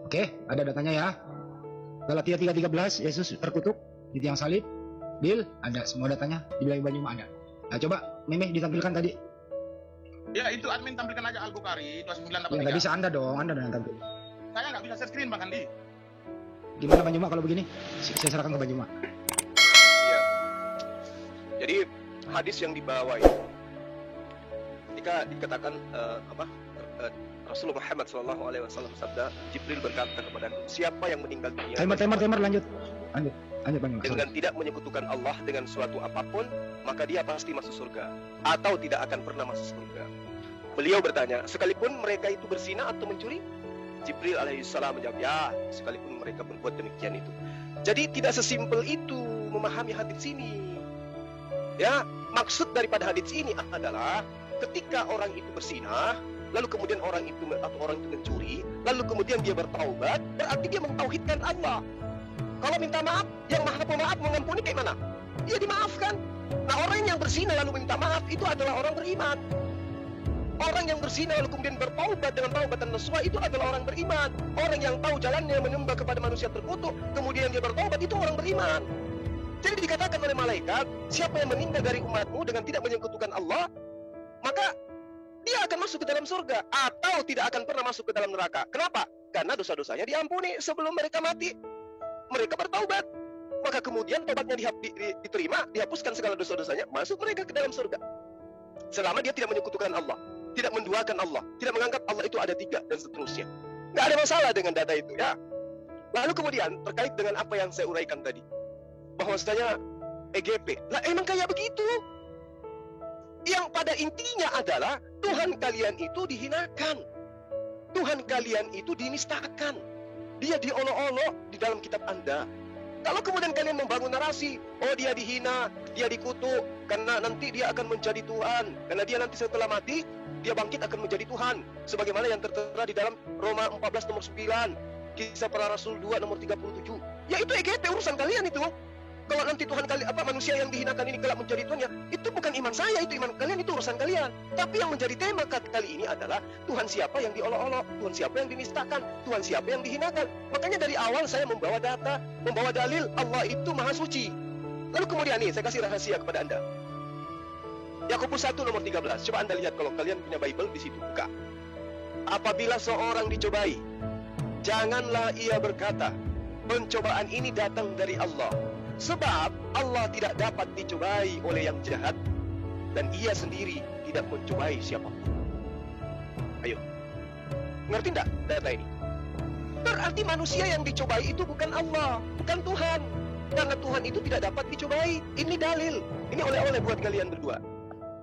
Oke, ada datanya ya. Galatia 3:13 Yesus terkutuk di tiang salib. Bil, ada semua datanya. Di belakang Banyuma ada. Nah, coba Meme ditampilkan tadi. Ya, itu admin tampilkan aja Al-Bukhari 2983. Ya nggak bisa Anda dong, Anda yang tampil. Saya nggak bisa share screen Bang Andi. Gimana Banyuma kalau begini? Saya serahkan ke Banyuma. Iya. Jadi hadis yang dibawa itu ketika dikatakan Rasulullah Muhammad SAW sabda, Jibril berkata kepadaku, siapa yang meninggal dunia Timer lanjut Banyuma. dengan tidak menyekutukan Allah dengan suatu apapun, maka dia pasti masuk surga atau tidak akan pernah masuk surga. Beliau bertanya, sekalipun mereka itu berzina atau mencuri? Jibril alaihissalam menjawab, ya, sekalipun mereka berbuat demikian itu. Jadi tidak sesimpel itu memahami hadis ini. Ya, maksud daripada hadis ini adalah ketika orang itu berzina, lalu kemudian orang itu mencuri, lalu kemudian dia bertaubat, berarti dia mentauhidkan Allah. Kalau minta maaf, yang maha pemaaf mengampuni kayak mana? Dia dimaafkan. Nah, orang yang berzina lalu minta maaf itu adalah orang beriman. Orang yang berzina lalu kemudian bertaubat dengan taubatan nasuha itu adalah orang beriman. Orang yang tahu jalannya menyembah kepada manusia terkutuk, kemudian dia bertaubat, itu orang beriman. Jadi dikatakan oleh malaikat, siapa yang meninggal dari umatmu dengan tidak menyekutukan Allah, maka dia akan masuk ke dalam surga atau tidak akan pernah masuk ke dalam neraka. Kenapa? Karena dosa-dosanya diampuni sebelum mereka mati. Mereka bertaubat, maka kemudian taubatnya diterima, dihapuskan segala dosa-dosanya, masuk mereka ke dalam surga selama dia tidak menyekutukan Allah. tidak menduakan Allah, tidak menganggap Allah itu ada 3 dan seterusnya. Nggak ada masalah dengan data itu ya. Lalu kemudian terkait dengan apa yang saya uraikan tadi, bahwasanya EGP, lah emang kayak begitu. Yang pada intinya adalah Tuhan kalian itu dihinakan, Tuhan kalian itu dinistakan, dia diolok-olok di dalam kitab Anda. Kalau kemudian kalian membangun narasi, oh dia dihina, dia dikutuk, karena nanti dia akan menjadi Tuhan, karena dia nanti setelah mati, dia bangkit akan menjadi Tuhan, sebagaimana yang tertera di dalam Roma 14 nomor 9, Kisah Para Rasul 2 nomor 37. Ya itu EGP, urusan kalian itu. Kalau nanti Tuhan kalian, manusia yang dihinakan ini kelak menjadi Tuhan, ya itu bukan iman saya, itu iman kalian, itu urusan kalian. Tapi yang menjadi tema kali ini adalah Tuhan siapa yang diolok-olok, Tuhan siapa yang dinistakan, Tuhan siapa yang dihinakan. Makanya dari awal saya membawa data, membawa dalil Allah itu maha suci. Lalu kemudian nih saya kasih rahasia kepada Anda. Yakobus 1 nomor 13. Coba Anda lihat kalau kalian punya Bible di situ, buka. Apabila seorang dicobai, janganlah ia berkata, pencobaan ini datang dari Allah. Sebab Allah tidak dapat dicobai oleh yang jahat, dan ia sendiri tidak mencobai siapapun. Ayo, ngerti enggak data ini? Berarti manusia yang dicobai itu bukan Allah, bukan Tuhan. Karena Tuhan itu tidak dapat dicobai. Ini dalil, ini oleh-oleh buat kalian berdua.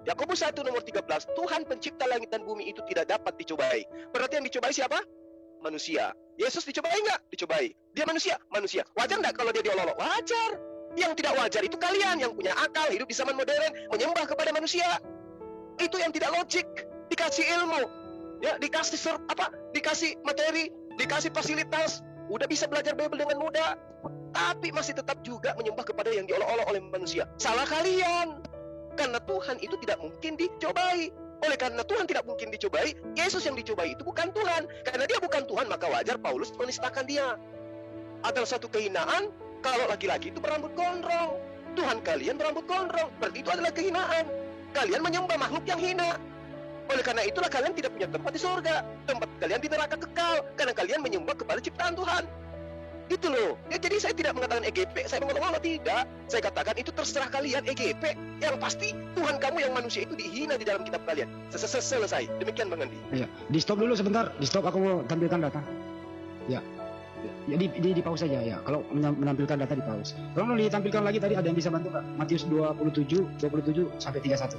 Yakobus 1 nomor 13, Tuhan pencipta langit dan bumi itu tidak dapat dicobai. Berarti yang dicobai siapa? Manusia. Yesus dicobai enggak? Dicobai. Dia manusia? Manusia. Wajar enggak kalau dia diolok-olok? Wajar. Yang tidak wajar itu kalian yang punya akal, hidup di zaman modern, menyembah kepada manusia. Itu yang tidak logik. Dikasih ilmu, ya, dikasih materi, dikasih fasilitas, udah bisa belajar Bible dengan mudah, tapi masih tetap juga menyembah kepada yang diolok-olok oleh manusia. Salah kalian. Karena Tuhan itu tidak mungkin dicobai. Oleh karena Tuhan tidak mungkin dicobai, Yesus yang dicobai itu bukan Tuhan. Karena dia bukan Tuhan, maka wajar Paulus menistakan dia. Ada satu kehinaan kalau laki-laki itu berambut gondrong. Tuhan kalian berambut gondrong, berarti itu adalah kehinaan. Kalian menyembah makhluk yang hina. Oleh karena itulah kalian tidak punya tempat di surga. Tempat kalian di neraka kekal, karena kalian menyembah kepada ciptaan Tuhan. Gitu loh. Ya, jadi saya tidak mengatakan EGP, saya mengolok-olok, tidak. Saya katakan itu terserah kalian EGP. Yang pasti Tuhan kamu yang manusia itu dihina di dalam kitab kalian. Selesai. Demikian Bang Andi. Ya, di stop dulu sebentar. Di stop, aku mau tampilkan data. Ya. Ya di pause saja ya. Kalau menampilkan data di pause. Kalau mau ditampilkan lagi tadi ada yang bisa bantu Kak? Matius 27 sampai 31.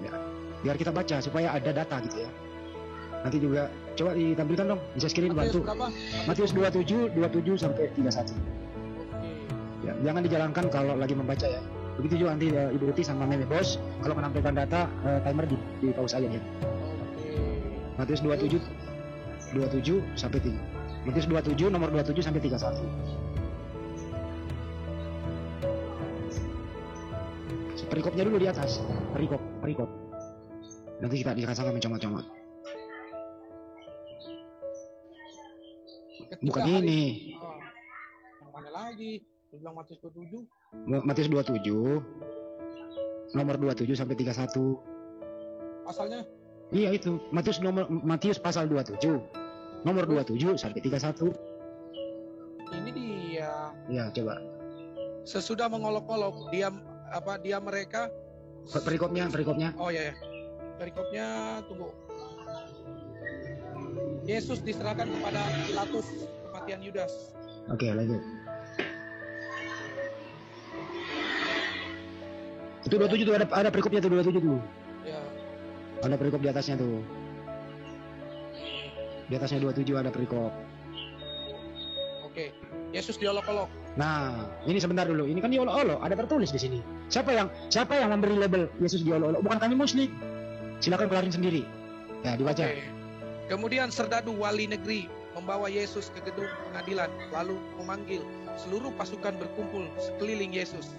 Ya. Biar kita baca supaya ada data gitu ya. Nanti juga coba ditampilkan dong, bisa screen bantu. Matius 27 sampai 31. Ya, jangan dijalankan kalau lagi membaca ya. Begitu juga nanti Ibu Uti sama Meme Bos kalau menampilkan data timer di pause aja ya. Matius 27 sampai 3. Matius 27 nomor 27 sampai 31. Perikopnya dulu di atas. Perikop. Nanti kita akan sampai mencomot-comot. Bukan ini. Mana lagi? Bilang Matius 27. Matius 27 nomor 27 sampai 31. Pasalnya? Iya itu. Matius pasal 27. Nomor 27 sampai 31. Ini dia. Ya, coba. Sesudah mengolok-olok dia mereka Perikopnya. Oh ya. Perikopnya tunggu. Yesus diserahkan kepada Pilatus, kematian Yudas. Oke, lanjut. Itu 27 tuh ada perikopnya tuh 27 tuh. Ya. Ada perikop di atasnya tuh. Di atasnya 27 ada perikop. Oke. Yesus diolok-olok. Nah, ini sebentar dulu. Ini kan diolok-olok, ada tertulis di sini. Siapa yang memberi label Yesus diolok-olok? Bukan kami muslim. Silakan kelarin sendiri. Ya, dibaca. Oke. Kemudian serdadu wali negeri membawa Yesus ke gedung pengadilan, lalu memanggil seluruh pasukan berkumpul sekeliling Yesus.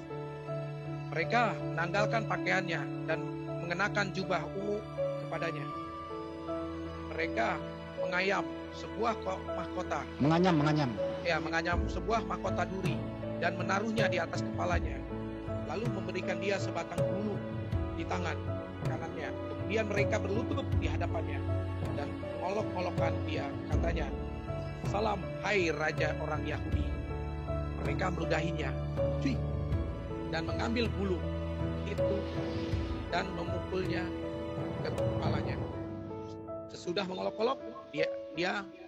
Mereka menanggalkan pakaiannya dan mengenakan jubah ungu kepadanya. Mereka mengayam sebuah mahkota. Menganyam. Ya, menganyam sebuah mahkota duri dan menaruhnya di atas kepalanya. Lalu memberikan dia sebatang bulu di tangan kanannya. Kemudian mereka berlutut di hadapannya dan mengolok-olokkan dia, katanya, "Salam, hai Raja orang Yahudi." Mereka meludahinya, dan mengambil bulu itu dan memukulnya ke kepalanya. Sesudah mengolok-olok,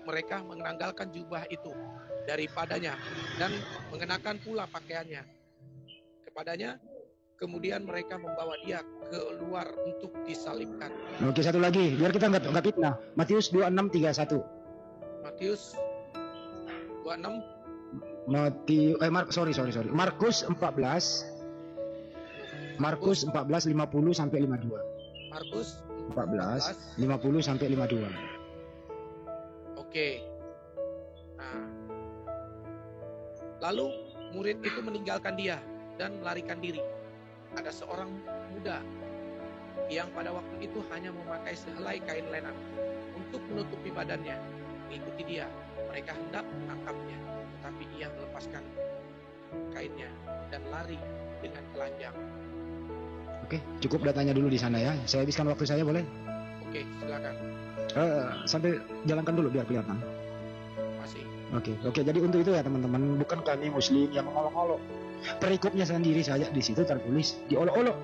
mereka menanggalkan jubah itu daripadanya dan mengenakan pula pakaiannya kepadanya. Kemudian mereka membawa dia keluar untuk disalibkan. Oke, satu lagi, biar kita nggak fitnah. Matius 26:31. Matius 26. Markus 14. Markus 14 50 sampai 52. Markus 14 50 sampai 52. Oke. Nah, lalu murid itu meninggalkan dia dan melarikan diri. Ada seorang muda yang pada waktu itu hanya memakai sehelai kain lenan untuk menutupi badannya. Mengikuti dia, mereka hendak menangkapnya, tetapi ia melepaskan kainnya dan lari dengan telanjang. Oke, cukup datanya dulu di sana ya. Saya habiskan waktu saya, boleh? Oke, silakan. Sampai jalankan dulu biar kelihatan. Masih. Oke. Jadi untuk itu ya teman-teman, bukan kami Muslim yang mengolok-olok. Perikopnya sendiri saja di situ tertulis diolok-olok.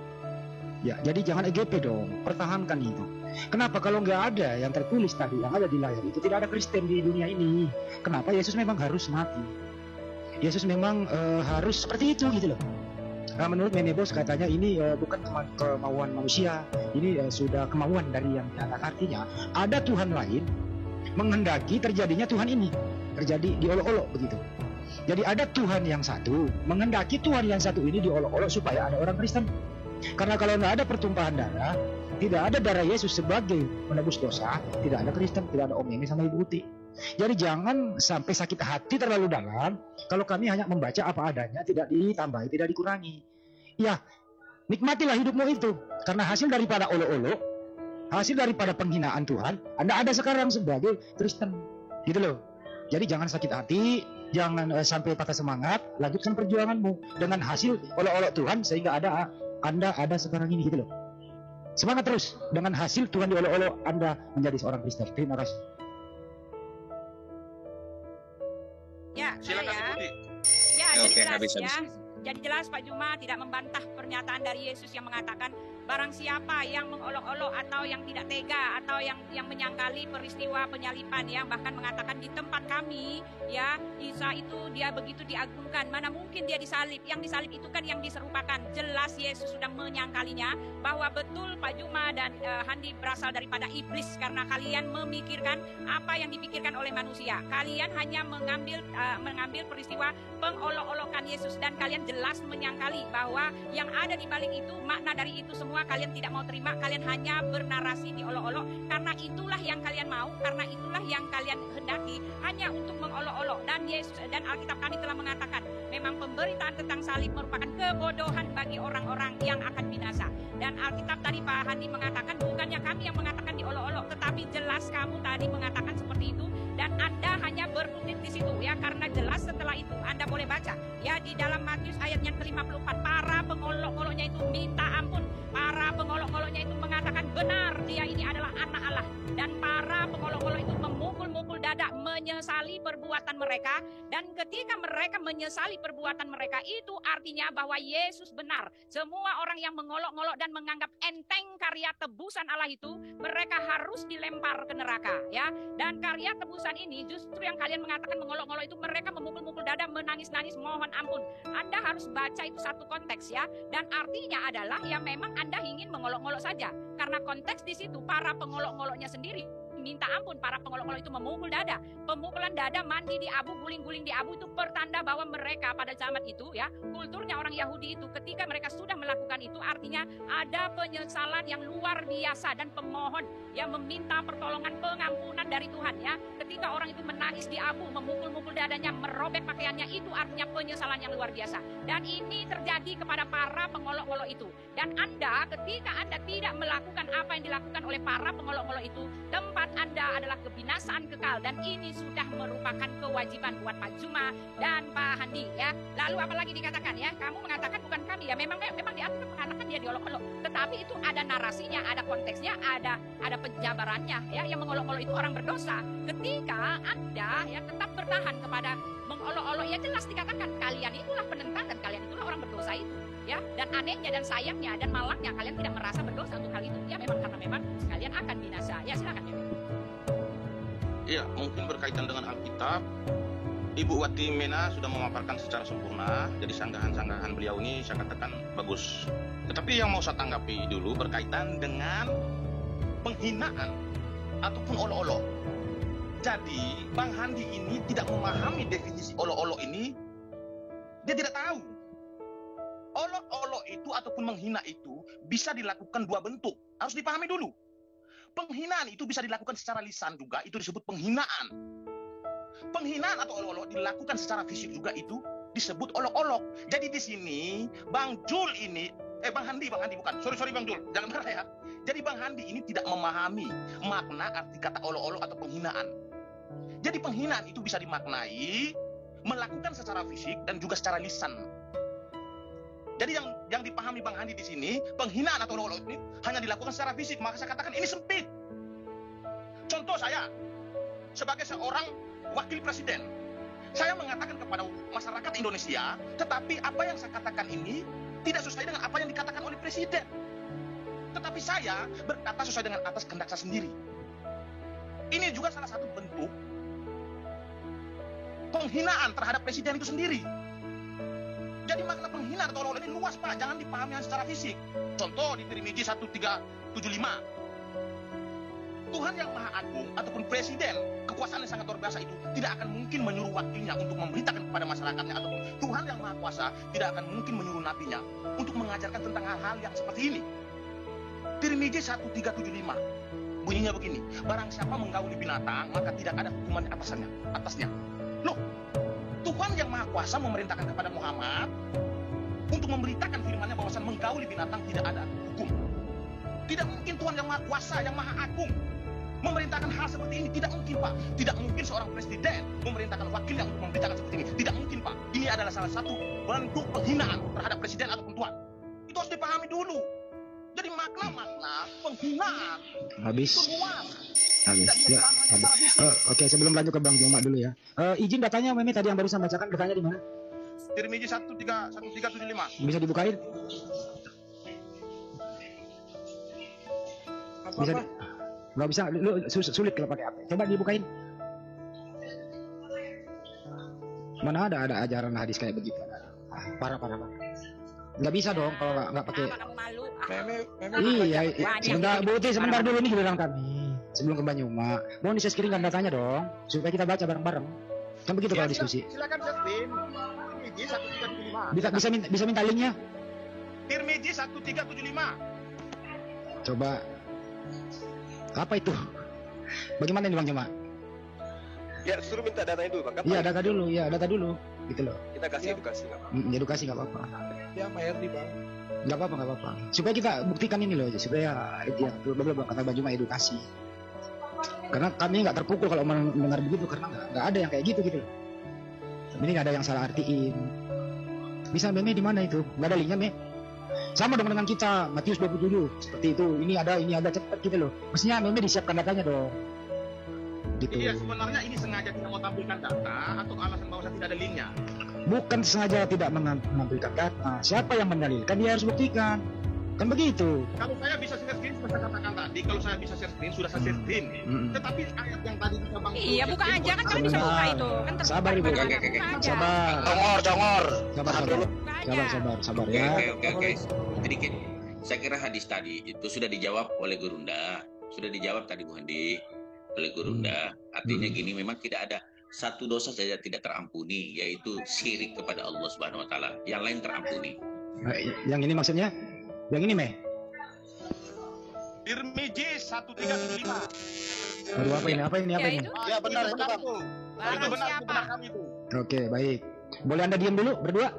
Ya, jadi jangan EGP dong. Pertahankan itu. Kenapa kalau nggak ada yang tertulis tadi yang ada di layar itu, tidak ada Kristen di dunia ini? Kenapa Yesus memang harus mati? Yesus memang harus seperti itu gitu loh. Menurut Menebos katanya ini bukan kemauan manusia, ini sudah kemauan dari yang di atas. Artinya ada Tuhan lain menghendaki terjadinya Tuhan ini terjadi diolok-olok begitu. Jadi ada Tuhan yang satu menghendaki Tuhan yang satu ini diolok-olok supaya ada orang Kristen. Karena kalau nggak ada pertumpahan darah, tidak ada darah Yesus sebagai menebus dosa, tidak ada Kristen, tidak ada Om Yemi sama Ibu Uti. Jadi jangan sampai sakit hati terlalu dalam kalau kami hanya membaca apa adanya, tidak ditambahi, tidak dikurangi. Ya, nikmatilah hidupmu itu. Karena hasil daripada olok-olok, hasil daripada penghinaan Tuhan, Anda ada sekarang sebagai Kristen. Gitu loh. Jadi jangan sakit hati, jangan sampai patah semangat, lanjutkan perjuanganmu dengan hasil olok-olok Tuhan sehingga Anda ada sekarang ini gitu loh. Semangat terus dengan hasil Tuhan diolok-olok Anda menjadi seorang Kristen. Terima kasih. Ya, Silakan saya. Ibu Uti. Ya, Oke, jadi jelas habis. ya. Jadi jelas Pak Juma tidak membantah pernyataan dari Yesus yang mengatakan barang siapa yang mengolok-olok atau yang tidak tega atau yang menyangkali peristiwa penyaliban, ya, bahkan mengatakan di tempat kami ya Isa itu dia begitu diagungkan, mana mungkin dia disalib. Yang disalib itu kan yang diserupakan. Jelas Yesus sudah menyangkalinya bahwa betul Pak Juma dan Handi berasal daripada iblis karena kalian memikirkan apa yang dipikirkan oleh manusia. Kalian hanya mengambil peristiwa pengolok-olokan Yesus dan kalian jelas menyangkali bahwa yang ada di balik itu, makna dari itu semua kalian tidak mau terima. Kalian hanya bernarasi diolok-olok karena itulah yang kalian mau, karena itulah yang kalian hendaki, hanya untuk mengolok-olok. Dan Yesus dan Alkitab kami telah mengatakan memang pemberitaan tentang salib merupakan kebodohan bagi orang-orang yang akan binasa. Dan Alkitab tadi Pak Handi mengatakan bukannya kami yang mengatakan diolok-olok, tetapi jelas kamu tadi mengatakan seperti itu dan Anda hanya berkutik di situ ya, karena jelas setelah itu Anda boleh baca ya di dalam Matius ayat yang ke-54, para pengolok-oloknya itu minta ampun. Para pengolok-oloknya itu mengatakan benar dia ini adalah anak Allah, dan para pengolok-olok itu memukul-mukul dada menyesali perbuatan mereka. Dan ketika mereka menyesali perbuatan mereka itu artinya bahwa Yesus benar. Semua orang yang mengolok-olok dan menganggap enteng karya tebusan Allah itu, mereka harus dilempar ke neraka ya. Dan karya tebusan ini justru yang kalian mengatakan mengolok-olok itu, mereka memukul-mukul dada menangis-nangis mohon ampun. Anda harus baca itu satu konteks ya, dan artinya adalah ya memang Anda ingin mengolok-olok saja, karena konteks di situ para pengolok-oloknya sendiri minta ampun. Para pengolok-olok itu memukul dada. Pemukulan dada, mandi di abu, guling-guling di abu itu pertanda bahwa mereka pada zaman itu ya, kulturnya orang Yahudi itu ketika mereka sudah melakukan itu artinya ada penyesalan yang luar biasa dan pemohon yang meminta pertolongan pengampunan dari Tuhan ya. Ketika orang itu menangis di abu, memukul-mukul dadanya, merobek pakaiannya, itu artinya penyesalan yang luar biasa. Dan ini terjadi kepada para pengolok-olok itu. Dan Anda ketika Anda tidak melakukan apa yang dilakukan oleh para pengolok-olok itu, tempat Anda adalah kebinasaan kekal, dan ini sudah merupakan kewajiban buat Pak Juma dan Pak Handi ya. Lalu apalagi dikatakan ya, kamu mengatakan bukan kami ya, memang di Alkitab mengatakan dia diolok-olok, tetapi itu ada narasinya, ada konteksnya, ada penjabarannya ya. Yang mengolok-olok itu orang berdosa. Ketika Anda ya tetap bertahan kepada mengolok-olok, ya jelas dikatakan kalian itulah penentang dan kalian itulah orang berdosa itu. Ya, dan anehnya dan sayangnya dan malangnya kalian tidak merasa berdosa untuk hal itu. Ya memang karena memang kalian akan binasa. Ya silakan Meme. Iya, mungkin berkaitan dengan Alkitab, Ibu Wati Mena sudah memaparkan secara sempurna. Jadi sanggahan-sanggahan beliau ini saya katakan bagus. Tetapi yang mau saya tanggapi dulu berkaitan dengan penghinaan ataupun olo-olo. Jadi Bang Handi ini tidak memahami definisi olo-olo ini. Dia tidak tahu. Olo-olo itu ataupun menghina itu bisa dilakukan dua bentuk. Harus dipahami dulu. Penghinaan itu bisa dilakukan secara lisan juga, itu disebut penghinaan. Penghinaan atau olok-olok dilakukan secara fisik juga, itu disebut olok-olok. Jadi di sini Bang Jul ini, Bang Handi bukan. Sorry Bang Jul, jangan marah ya. Jadi Bang Handi ini tidak memahami makna arti kata olok-olok atau penghinaan. Jadi penghinaan itu bisa dimaknai melakukan secara fisik dan juga secara lisan. Jadi yang dipahami Bang Handi di sini, penghinaan atau olok-olok ini hanya dilakukan secara fisik. Maka saya katakan ini sempit. Contoh saya, sebagai seorang wakil presiden, saya mengatakan kepada masyarakat Indonesia, tetapi apa yang saya katakan ini tidak sesuai dengan apa yang dikatakan oleh presiden. Tetapi saya berkata sesuai dengan atas kehendak saya sendiri. Ini juga salah satu bentuk penghinaan terhadap presiden itu sendiri. Jadi makna penghinaan atau olok-olok ini luas Pak, jangan dipahami secara fisik. Contoh di Tirmidzi 1375. Tuhan yang Maha Agung ataupun presiden, kekuasaan yang sangat luar biasa itu tidak akan mungkin menyuruh wakilnya untuk memberitakan kepada masyarakatnya, ataupun Tuhan yang Maha Kuasa tidak akan mungkin menyuruh nabinya untuk mengajarkan tentang hal-hal yang seperti ini. Tirmidzi 1375 bunyinya begini, barang siapa menggauli binatang maka tidak ada hukuman atasnya. Loh, Tuhan yang Maha Kuasa memerintahkan kepada Muhammad untuk memberitakan firman-Nya bahwasan menggauli binatang tidak ada hukum. Tidak mungkin Tuhan yang Maha Kuasa, yang Maha Agung memerintahkan hal seperti ini. Tidak mungkin Pak. Tidak mungkin seorang presiden memerintahkan wakilnya untuk memberitakan seperti ini. Tidak mungkin Pak. Ini adalah salah satu bentuk penghinaan terhadap presiden ataupun Tuhan. Itu harus dipahami dulu. Jadi makna-makna penghinaan Habis. itu luas. Habis. Ya, habis. Oke, sebelum lanjut ke Bang Joma dulu ya. Izin datanya Meme tadi yang baru saya bacakan, datanya di mana? Tirmidzi 1375. Bisa dibukain? Bisa nggak bisa, lu sulit kalau pakai HP. Coba dibukain. Mana ada ajaran hadis kayak begitu? Parah. Nggak bisa dong kalau nggak pakai. Malu. Iya, sebentar dulu ini giliran kami. Sebelum ke Banyuma, mohon di-share screen datanya dong, supaya kita baca bareng-bareng. Kan begitu kalau diskusi. Silakan share Tirmidzi 1375. Bisa minta linknya? Tirmidzi 1375. Coba. Apa itu? Bagaimana ini Bang Joma? Ya, suruh minta datanya dulu Bang. Iya, data dulu. Gitu loh. Kita kasih edukasi nggak apa-apa. Edukasi nggak apa-apa. Ya, Pak Herdi Bang. Nggak apa-apa. Supaya kita buktikan ini loh, supaya ya bla kata Bang Joma edukasi. Karena kami nggak terpukul kalau mendengar begitu, karena nggak ada yang kayak gitu loh. Ini nggak ada yang salah artiin. Bisa Meme di mana itu? Nggak ada linknya Me? Sama dong dengan kita, Matius 27 seperti itu. Ini ada cepat gitu loh. Mestinya Meme disiapkan datanya dong. Gitu. Iya, sebenarnya ini sengaja tidak mau tampilkan data atau alasan bahwa tidak ada linknya? Bukan sengaja tidak menampilkan data. Siapa yang mendalilkan dia harus buktikan. Kan begitu. Kalau saya bisa share screen sudah saya katakan tadi, kalau saya bisa share screen sudah saya share screen. Tetapi ayat yang tadi bisa Bang. Iya, buka aja kan kalian bisa buka itu. Kan Sabar Ibu. Sabar. Congor. Sabar ya. Oke. Sedikit. Saya kira hadis tadi itu sudah dijawab oleh Gurunda. Sudah dijawab tadi Bu Handi oleh Gurunda. Artinya gini, memang tidak ada satu dosa saja tidak terampuni, yaitu syirik kepada Allah Subhanahu wa taala. Yang lain terampuni. Yang ini maksudnya? Yang ini Me? Tirmidzi 1375. Aduh, apa ini? Ya benar itu Bang. Itu benar kami itu. Oke, baik. Boleh Anda diam dulu berdua?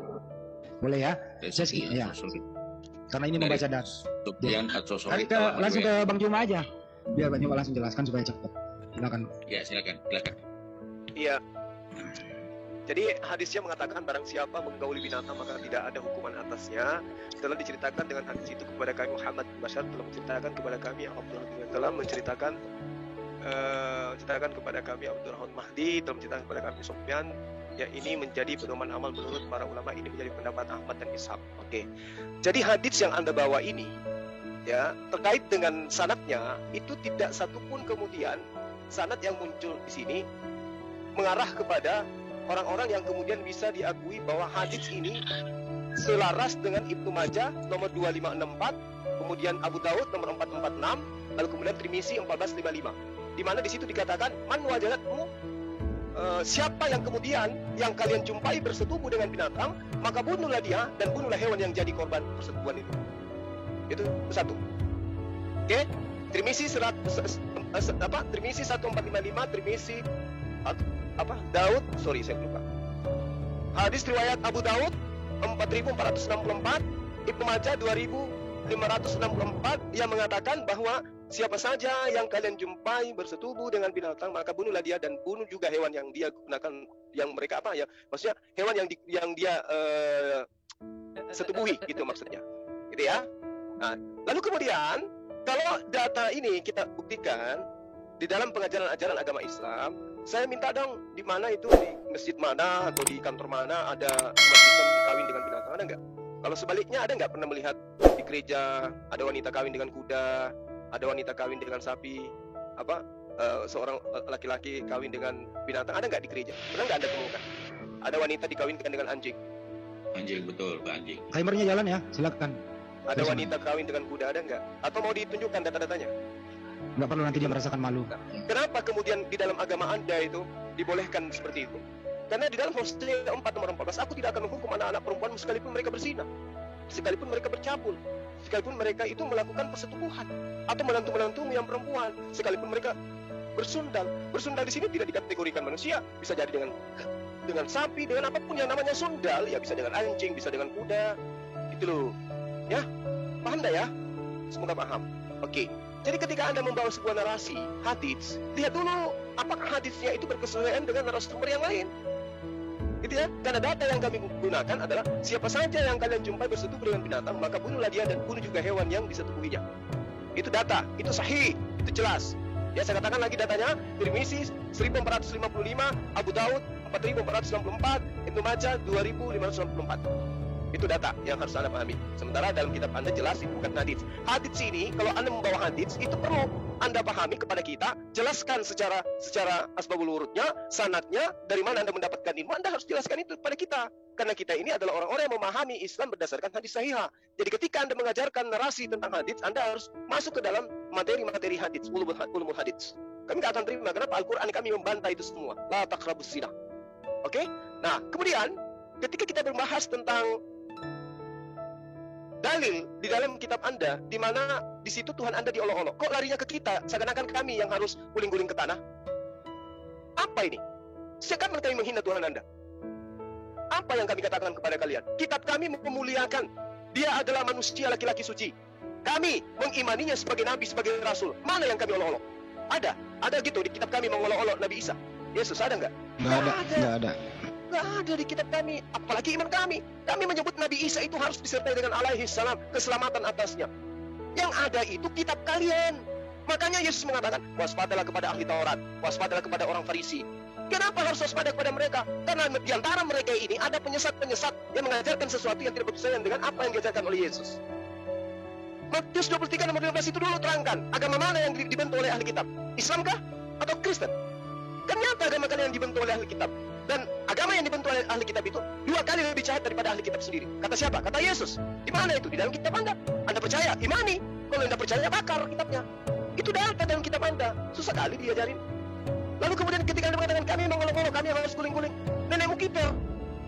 Boleh ya? Ya. Karena ini membaca data. Langsung ke Bang Juma aja. Biar Bang Juma langsung jelaskan supaya cepat. Silakan. Ya, silakan. Iya. Jadi hadisnya mengatakan barang siapa menggauli binatang maka tidak ada hukuman atasnya. Telah diceritakan dengan hadis itu kepada kami Muhammad bin Bashar, telah menceritakan kepada kami Abdullah bin telah menceritakan kepada kami Abdurrahman Mahdi, telah menceritakan kepada kami Sufyan Ya, ini menjadi pedoman amal menurut para ulama, ini menjadi pendapat Ahmad dan Ishaq. Oke. Jadi hadits yang Anda bawa ini, ya, terkait dengan sanadnya, itu tidak satupun kemudian sanad yang muncul di sini mengarah kepada orang-orang yang kemudian bisa diakui bahwa hadits ini selaras dengan Ibnu Majah nomor 2564, kemudian Abu Daud nomor 446, lalu kemudian Tirmizi 1455. Di mana di situ dikatakan man wajadatmu, siapa yang kemudian yang kalian jumpai bersetubuh dengan binatang, maka bunuhlah dia dan bunuhlah hewan yang jadi korban persetubuhan itu. Itu satu. Oke, Tirmizi Tirmizi 1455, Tirmizi Daud, saya lupa. Hadis riwayat Abu Daud 4464, Ibnu Majah 2564 yang mengatakan bahwa siapa saja yang kalian jumpai bersetubuh dengan binatang, maka bunuhlah dia dan bunuh juga hewan yang dia gunakan, yang mereka maksudnya hewan yang dia setubuhi, gitu maksudnya, gitu ya. Nah, lalu kemudian kalau data ini kita buktikan di dalam pengajaran ajaran agama Islam, saya minta dong di mana itu, di masjid mana atau di kantor mana ada umat Islam kawin dengan binatang, ada nggak? Kalau sebaliknya ada nggak pernah melihat di gereja ada wanita kawin dengan kuda, ada wanita kawin dengan sapi, seorang laki-laki kawin dengan binatang, ada nggak di gereja? Pernah nggak Anda temukan? Ada wanita dikawinkan dengan anjing. Anjing, betul, Pak anjing. Timernya jalan ya, silakan. Ada wanita kawin dengan kuda, ada nggak? Atau mau ditunjukkan data-datanya? Nggak perlu, nanti dia merasakan malu. Kenapa kemudian di dalam agama Anda itu dibolehkan seperti itu? Karena di dalam Hosea 4 nomor 14, aku tidak akan menghukum anak-anak perempuan sekalipun mereka berzina, sekalipun mereka bercabul, sekalipun mereka itu melakukan persetubuhan, atau menantu-menantumu yang perempuan, sekalipun mereka bersundal. Bersundal di sini tidak dikategorikan manusia, bisa jadi dengan sapi, dengan apapun yang namanya sundal, ya bisa dengan anjing, bisa dengan kuda, gitu loh. Ya, paham dah ya? Semoga paham. Oke. Jadi ketika Anda membawa sebuah narasi hadits, lihat dulu apakah haditsnya itu berkesesuaian dengan narasumber yang lain. Gitu ya. Karena data yang kami gunakan adalah siapa saja yang kalian jumpai bersetubuh dengan binatang, maka bunuhlah dia dan bunuh juga hewan yang disetubuhinya. Itu data, itu sahih, itu jelas. Ya, saya katakan lagi datanya, Tirmizi 1455, Abu Daud 4494, Ibnu Majah 2594. Itu data yang harus Anda pahami. Sementara dalam kitab Anda jelas itu bukan hadits. Hadits ini, kalau Anda membawa hadits, itu perlu Anda pahami kepada kita, jelaskan secara asbabul wurudnya, sanadnya, dari mana Anda mendapatkan ilmu, Anda harus jelaskan itu kepada kita. Karena kita ini adalah orang-orang yang memahami Islam berdasarkan hadis sahihah. Jadi ketika Anda mengajarkan narasi tentang hadits, Anda harus masuk ke dalam materi-materi hadits, ulumul hadits. Kami nggak akan terima, kenapa? Al-Quran kami membantah itu semua. La taqrabus zina. Oke? Nah, kemudian ketika kita membahas tentang dalil di dalam kitab Anda, di mana di situ Tuhan Anda diolok-olok, kok larinya ke kita, seakan-akan kami yang harus guling-guling ke tanah? Apa ini? Sejak kapan kami menghina Tuhan Anda? Apa yang kami katakan kepada kalian? Kitab kami memuliakan, dia adalah manusia laki-laki suci. Kami mengimaninya sebagai nabi, sebagai rasul. Mana yang kami olok-olok? Ada gitu di kitab kami mengolok-olok Nabi Isa. Yesus ada nggak? Nggak ada. Nggak ada di kitab kami, apalagi iman kami. Kami menyebut Nabi Isa itu harus disertai dengan alaihi salam, keselamatan atasnya. Yang ada itu kitab kalian. Makanya Yesus mengatakan, waspadalah kepada ahli Taurat, waspadalah kepada orang Farisi. Kenapa harus waspada kepada mereka? Karena di antara mereka ini ada penyesat-penyesat yang mengajarkan sesuatu yang tidak bersesuaian dengan apa yang diajarkan oleh Yesus. Matius 23 nomor 15 itu dulu terangkan, agama mana yang dibentuk oleh ahli kitab? Islamkah atau Kristen? Kan nyata agama kalian yang dibentuk oleh ahli kitab. Dan agama yang dibentuk oleh ahli kitab itu 2 kali lebih jahat daripada ahli kitab sendiri. Kata siapa? Kata Yesus. Di mana itu? Di dalam kitab Anda. Anda percaya? Imani. Kalau Anda percaya, bakar kitabnya. Itu data dalam kitab Anda. Susah kali diajarin. Lalu kemudian ketika Anda mengatakan kami mengolok-olok, kami harus guling-guling, nenekmu kiper.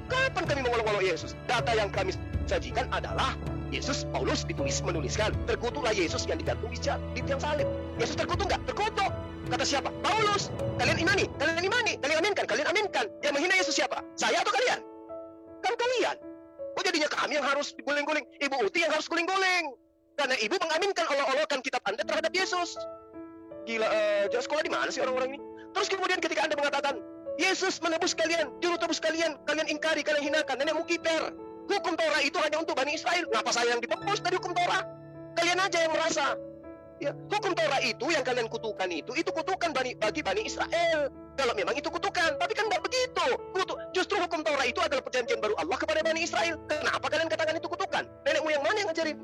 Kapan kami mengolok-olok Yesus? Data yang kami sajikan adalah Yesus, Paulus menuliskan, terkutuklah Yesus yang digantung di tiang salib. Yesus terkutuk nggak? Terkutuk. Kata siapa? Paulus. Kalian imani, kalian aminkan. Yang menghina Yesus siapa? Saya atau kalian? Kan kalian. Oh, jadinya kami yang harus guling-guling, Ibu Uti yang harus guling-guling. Karena ibu mengaminkan olok-olokan kitab Anda terhadap Yesus. Gila, sekolah di mana sih orang-orang ini? Terus kemudian ketika Anda mengatakan, Yesus menebus kalian, juru tebus kalian ingkari, kalian hinakan, nenekmu kiper. Hukum Torah itu hanya untuk Bani Israel. Kenapa saya yang ditebus dari hukum Torah? Kalian aja yang merasa. Ya, hukum Torah itu yang kalian kutukan itu kutukan bagi Bani Israel. Kalau memang itu kutukan, tapi kan nggak begitu. Justru hukum Taurat itu adalah perjanjian baru Allah kepada Bani Israel. Kenapa kalian katakan itu kutukan? Nenek moyang mana yang ngajarin?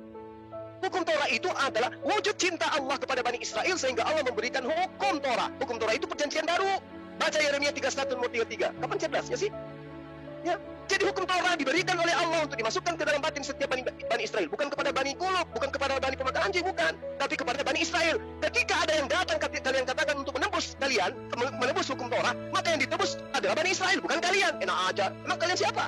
Hukum Taurat itu adalah wujud cinta Allah kepada Bani Israel sehingga Allah memberikan hukum Taurat. Hukum Taurat itu perjanjian baru. Baca Yeremia 31 nomor 33. Kapan cerdasnya sih? Ya, jadi hukum Taurat diberikan oleh Allah untuk dimasukkan ke dalam batin setiap Bani Israel, bukan kepada Bani Kulub, bukan kepada Bani pemakan anjing, bukan, tapi kepada Bani Israel. Ketika ada yang datang kalian katakan untuk menembus kalian, menembus hukum Taurat, maka yang ditebus adalah Bani Israel, bukan kalian. Enak aja. Emang kalian siapa?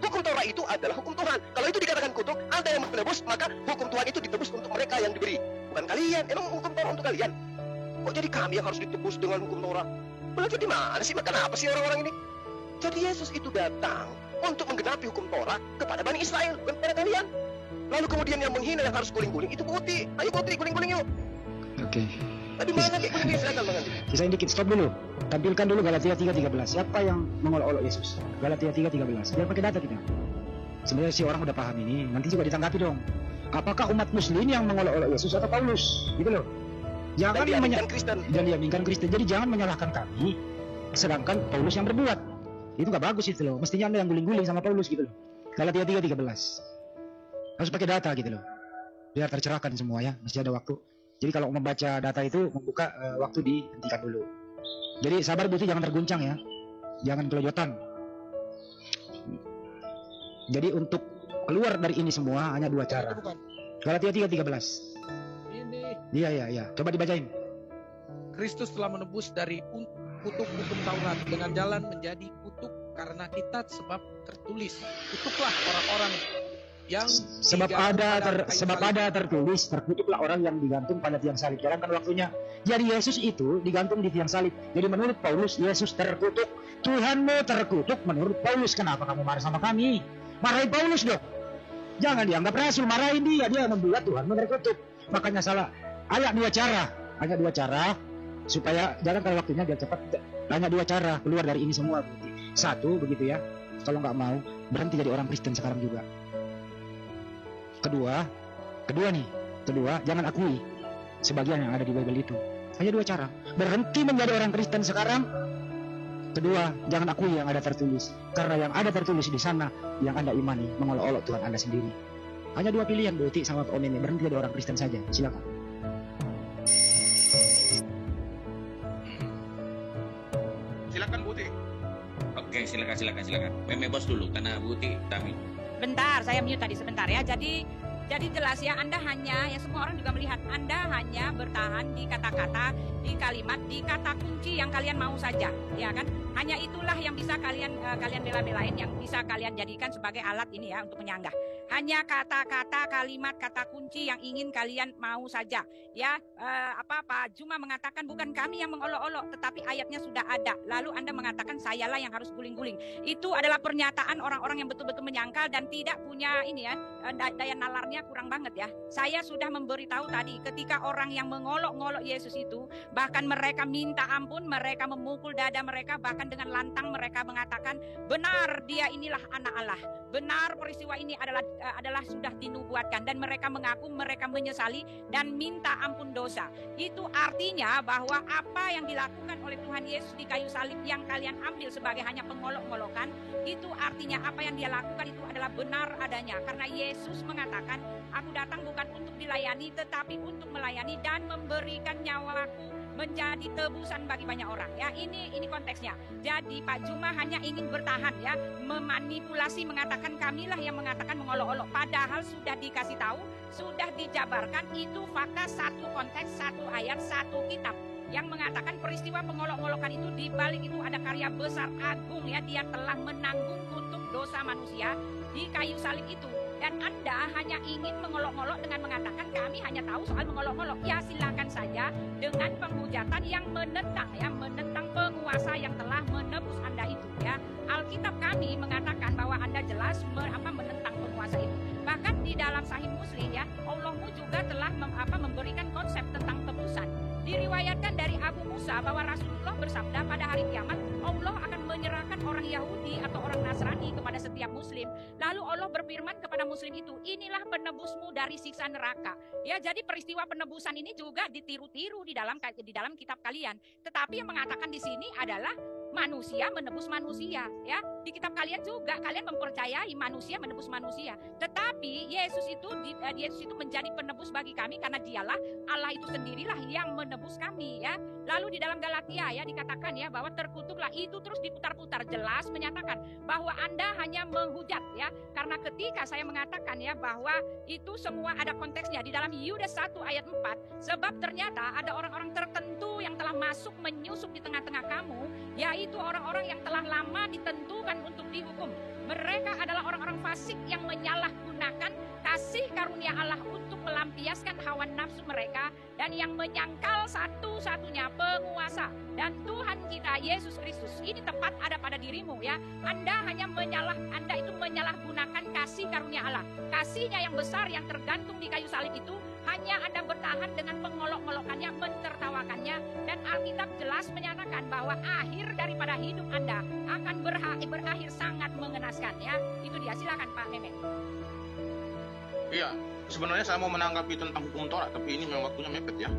Hukum Taurat itu adalah hukum Tuhan. Kalau itu dikatakan kutuk, ada yang menebus, maka hukum Tuhan itu ditebus untuk mereka yang diberi, bukan kalian. Emang hukum Taurat untuk kalian? Kok jadi kami yang harus ditebus dengan hukum Taurat? Belajar di mana sih? Kenapa sih orang-orang ini? Jadi Yesus itu datang untuk menggenapi hukum Taurat kepada Bani Israel, bukan kepada kalian. Lalu kemudian yang menghina yang harus guling-guling itu putih. Ayo putih, guling-guling yuk. Oke. Tadi mana kayak guling-guling, silakan Bang Andi. Sisain dikit, stop dulu. Tampilkan dulu Galatia 3:13. Siapa yang mengolok-olok Yesus? Galatia 3:13. Biar pakai data kita. Sebenarnya si orang udah paham ini. Nanti juga ditanggapi dong. Apakah umat muslim yang mengolok-olok Yesus atau Paulus? Gitu loh. Jangan diaminkan Kristen. Dan diaminkan Kristen. Jadi jangan menyalahkan kami, sedangkan Paulus yang berbuat. Itu gak bagus itu loh. Mestinya Anda yang guling-guling sama Paulus gitu loh. Galatia 3:13. Harus pakai data gitu loh. Biar tercerahkan semua ya. Masih ada waktu. Jadi kalau membaca data itu membuka waktu dihentikan dulu. Jadi sabar Buti, jangan terguncang ya. Jangan kelojotan. Jadi untuk keluar dari ini semua hanya dua cara. Galatia 3:13. Ini. Iya. Coba dibacain. Kristus telah menebus dari kutuk hukum Taurat dengan jalan menjadi kutuk karena kita sebab tertulis. Kutuklah orang-orang yang sebab ada tertulis, terkutuklah orang yang digantung pada tiang salib. Jalankan waktunya. Jadi Yesus itu digantung di tiang salib. Jadi menurut Paulus Yesus terkutuk. Tuhanmu terkutuk menurut Paulus. Kenapa kamu marah sama kami? Marahin Paulus dong. Jangan dianggap rasul, marahin dia. Dia membuat Tuhanmu terkutuk. Makanya salah. Hanya dua cara supaya jangan kalau waktunya biar cepat. Hanya dua cara keluar dari ini semua. Satu begitu ya. Kalau nggak mau berhenti jadi orang Kristen sekarang juga. Kedua, jangan akui sebagian yang ada di Bible itu. Hanya dua cara. Berhenti menjadi orang Kristen sekarang. Kedua, jangan akui yang ada tertulis. Karena yang ada tertulis di sana, yang Anda imani, mengolok-olok Tuhan Anda sendiri. Hanya dua pilihan, Buti sama Om ini. Berhenti jadi orang Kristen saja. Silakan. Silakan Buti. Oke, silakan. Meme bos dulu, karena Buti kami. Bentar, saya mute tadi sebentar ya. Jadi jelas ya, Anda hanya, ya semua orang juga melihat, Anda hanya bertahan di kata-kata, di kalimat, di kata kunci yang kalian mau saja, ya kan? Hanya itulah yang bisa kalian bela-belain, yang bisa kalian jadikan sebagai alat ini ya untuk menyanggah. Hanya kata-kata, kalimat, kata kunci yang ingin kalian mau saja, ya. Pak Juma mengatakan bukan kami yang mengolok-olok, tetapi ayatnya sudah ada. Lalu Anda mengatakan sayalah yang harus guling-guling. Itu adalah pernyataan orang-orang yang betul-betul menyangkal dan tidak punya ini ya, daya nalarnya kurang banget ya. Saya sudah memberitahu tadi, ketika orang yang mengolok-ngolok Yesus itu, bahkan mereka minta ampun, mereka memukul dada mereka, bahkan dengan lantang mereka mengatakan, benar dia inilah anak Allah. Benar peristiwa ini adalah sudah dinubuatkan, dan mereka mengaku, mereka menyesali dan minta ampun dosa. Itu artinya bahwa apa yang dilakukan oleh Tuhan Yesus di kayu salib yang kalian ambil sebagai hanya pengolok-ngolokan, itu artinya apa yang dia lakukan itu adalah benar adanya. Karena Yesus mengatakan, aku datang bukan untuk dilayani tetapi untuk melayani dan memberikan nyawaku menjadi tebusan bagi banyak orang ya. Ini konteksnya. Jadi Pak Juma hanya ingin bertahan ya, memanipulasi, mengatakan kamilah yang mengatakan mengolok-olok, padahal sudah dikasih tahu, sudah dijabarkan, itu fakta, satu konteks, satu ayat, satu kitab yang mengatakan peristiwa pengolok-ngolokan itu, di balik itu ada karya besar agung ya, dia telah menanggung kutuk dosa manusia di kayu salib itu. Dan Anda hanya ingin mengolok-ngolok dengan mengatakan kami hanya tahu soal mengolok-ngolok. Ya silakan saja dengan penghujatan yang menentang penguasa yang telah menebus Anda itu ya. Alkitab kami mengatakan bahwa Anda jelas menentang penguasa itu. Bahkan di dalam Sahih Muslim ya, Allahmu juga telah memberikan konsep tentang tebusan. Diriwayatkan dari Abu Musa bahwa Rasulullah bersabda pada hari kiamat Allah akan menyerahkan orang orang Yahudi atau orang Nasrani kepada setiap Muslim. Lalu Allah berfirman kepada Muslim itu, inilah penebusmu dari siksa neraka. Ya, jadi peristiwa penebusan ini juga ditiru-tiru di dalam kitab kalian. Tetapi yang mengatakan di sini adalah manusia menebus manusia, ya. Di kitab kalian juga kalian mempercayai manusia menebus manusia. Tetapi Yesus itu menjadi penebus bagi kami karena dialah Allah itu sendirilah yang menebus kami, ya. Lalu di dalam Galatia ya dikatakan ya bahwa terkutuklah, itu terus diputar-putar, jelas menyatakan bahwa Anda hanya menghujat, ya. Karena ketika saya mengatakan ya bahwa itu semua ada konteksnya di dalam Yudas 1 ayat 4, sebab ternyata ada orang-orang tertentu yang telah masuk menyusup di tengah-tengah kamu, yaitu orang-orang yang telah lama ditentukan untuk dihukum. Mereka adalah orang-orang fasik yang menyalahgunakan kasih karunia Allah untuk melampiaskan hawa nafsu mereka, dan yang menyangkal satu-satunya penguasa dan Tuhan kita Yesus Kristus. Ini tepat ada pada dirimu, ya. Anda itu menyalahgunakan kasih karunia Allah. Kasihnya yang besar yang tergantung di kayu salib itu hanya Anda bertahan dengan mengolok-ngolokkannya, mentertawakannya, dan Alkitab jelas menyatakan bahwa akhir daripada hidup Anda akan berakhir sangat mengenaskan, ya. Itu dia, silakan Pak Mehmet. Iya, sebenarnya saya mau menanggapi tentang hukum Taurat, tapi ini memang waktunya mepet ya.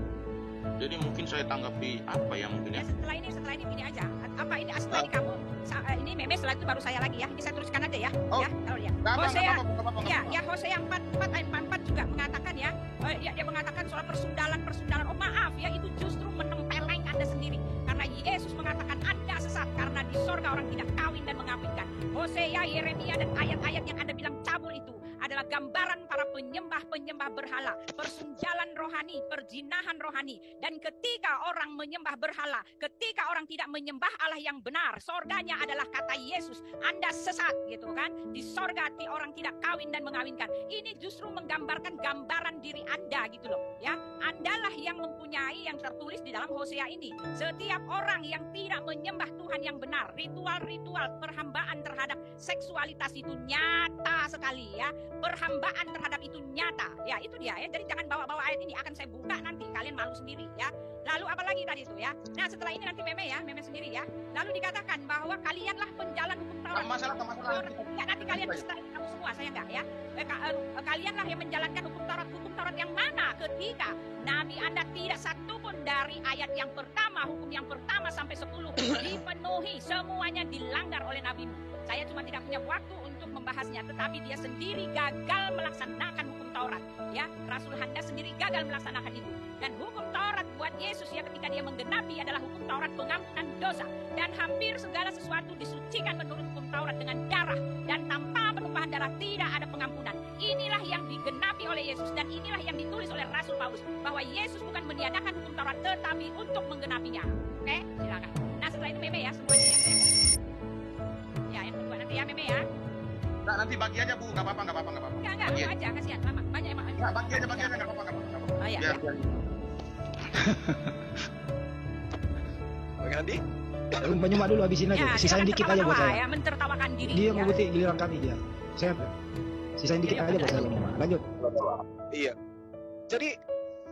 Jadi mungkin saya tanggapi apa ya mungkin ya. Setelah ini ini aja. Apa ini setelah ini kamu ini Meme, setelah itu baru saya lagi ya. Ini saya teruskan aja ya. Ya, kalau dia. Hosea 4 ayat 4 juga mengatakan ya. Dia mengatakan soal persundalan. Oh maaf ya, itu justru menempeleng Anda sendiri. Karena Yesus mengatakan Anda sesat karena di sorga orang tidak kawin dan mengawinkan. Hosea, Yeremia dan ayat-ayat yang Anda bilang cabul itu adalah gambaran para penyembah berhala, persundalan rohani, perzinahan rohani. Dan ketika orang menyembah berhala, ketika orang tidak menyembah Allah yang benar, sorganya adalah kata Yesus, Anda sesat, gitu kan. Di sorga orang tidak kawin dan mengawinkan. Ini justru menggambarkan gambaran diri Anda gitu loh, ya. Andalah yang mempunyai yang tertulis di dalam Hosea ini. Setiap orang yang tidak menyembah Tuhan yang benar, ritual-ritual perhambaan terhadap seksualitas itu nyata sekali, ya. Perhambaan terhadap itu nyata, ya. Itu dia, ya. Jadi jangan bawa-bawa ayat ini, akan saya buka nanti, kalian malu sendiri, ya. Lalu apa lagi tadi itu, ya. Nah, setelah ini nanti Meme sendiri, ya. Lalu dikatakan bahwa kalianlah penjalan hukum Taurat. Masalah. Ya, nanti kalian kamu semua, saya enggak, ya. Kalianlah yang menjalankan hukum Taurat yang mana ketika Nabi Anda tidak satu pun dari ayat yang pertama, hukum yang pertama sampai 10 dipenuhi, semuanya dilanggar oleh nabimu. Saya cuma tidak punya waktu untuk membahasnya, tetapi dia sendiri gagal melaksanakan hukum Taurat, ya. Rasul Handa sendiri gagal melaksanakan itu. Dan hukum Taurat buat Yesus ya ketika dia menggenapi adalah hukum Taurat pengampunan dosa, dan hampir segala sesuatu disucikan menurut hukum Taurat dengan darah, dan tanpa penumpahan darah tidak ada pengampunan. Inilah yang digenapi oleh Yesus, dan inilah yang ditulis oleh Rasul Paulus bahwa Yesus bukan meniadakan hukum Taurat tetapi untuk menggenapinya. Oke, silakan. Nah, setelah itu Meme ya semuanya ya. Ya, yang kedua nanti ya Meme ya. Nah, nanti bagi aja Bu, nggak apa-apa. Enggak aja, kasihan lama. Banyak emang. Nggak, bagi aja, nggak apa-apa. Oh iya. Biar. Oke, Andi. Menyimak dulu, habisin aja. Sisain dikit aja buat saya. Ya, mentertawakan diri. Dia mengikuti giliran kami dia. Saya sisain dikit aja buat saya. Lanjut. Iya. Jadi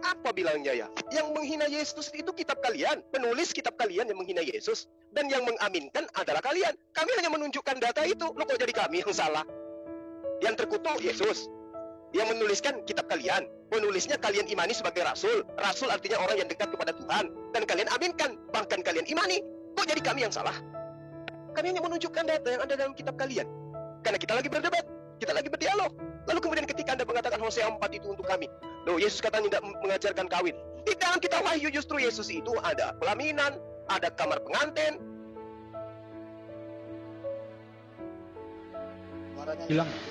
apa bilangnya ya? Yang menghina Yesus itu kitab kalian, penulis kitab kalian yang menghina Yesus, dan yang mengaminkan adalah kalian. Kami hanya menunjukkan data itu. Lo kok jadi kami yang salah? Yang terkutuk Yesus, yang menuliskan kitab kalian, penulisnya kalian imani sebagai rasul. Rasul artinya orang yang dekat kepada Tuhan, dan kalian aminkan, bahkan kalian imani. Kok jadi kami yang salah? Kami hanya menunjukkan data yang ada dalam kitab kalian. Karena kita lagi berdebat, kita lagi berdialog. Lalu kemudian ketika Anda mengatakan Hosea 4 itu untuk kami, loh Yesus katanya tidak mengajarkan kawin. Di dalam kitab Wahyu justru Yesus itu ada pelaminan, ada kamar pengantin.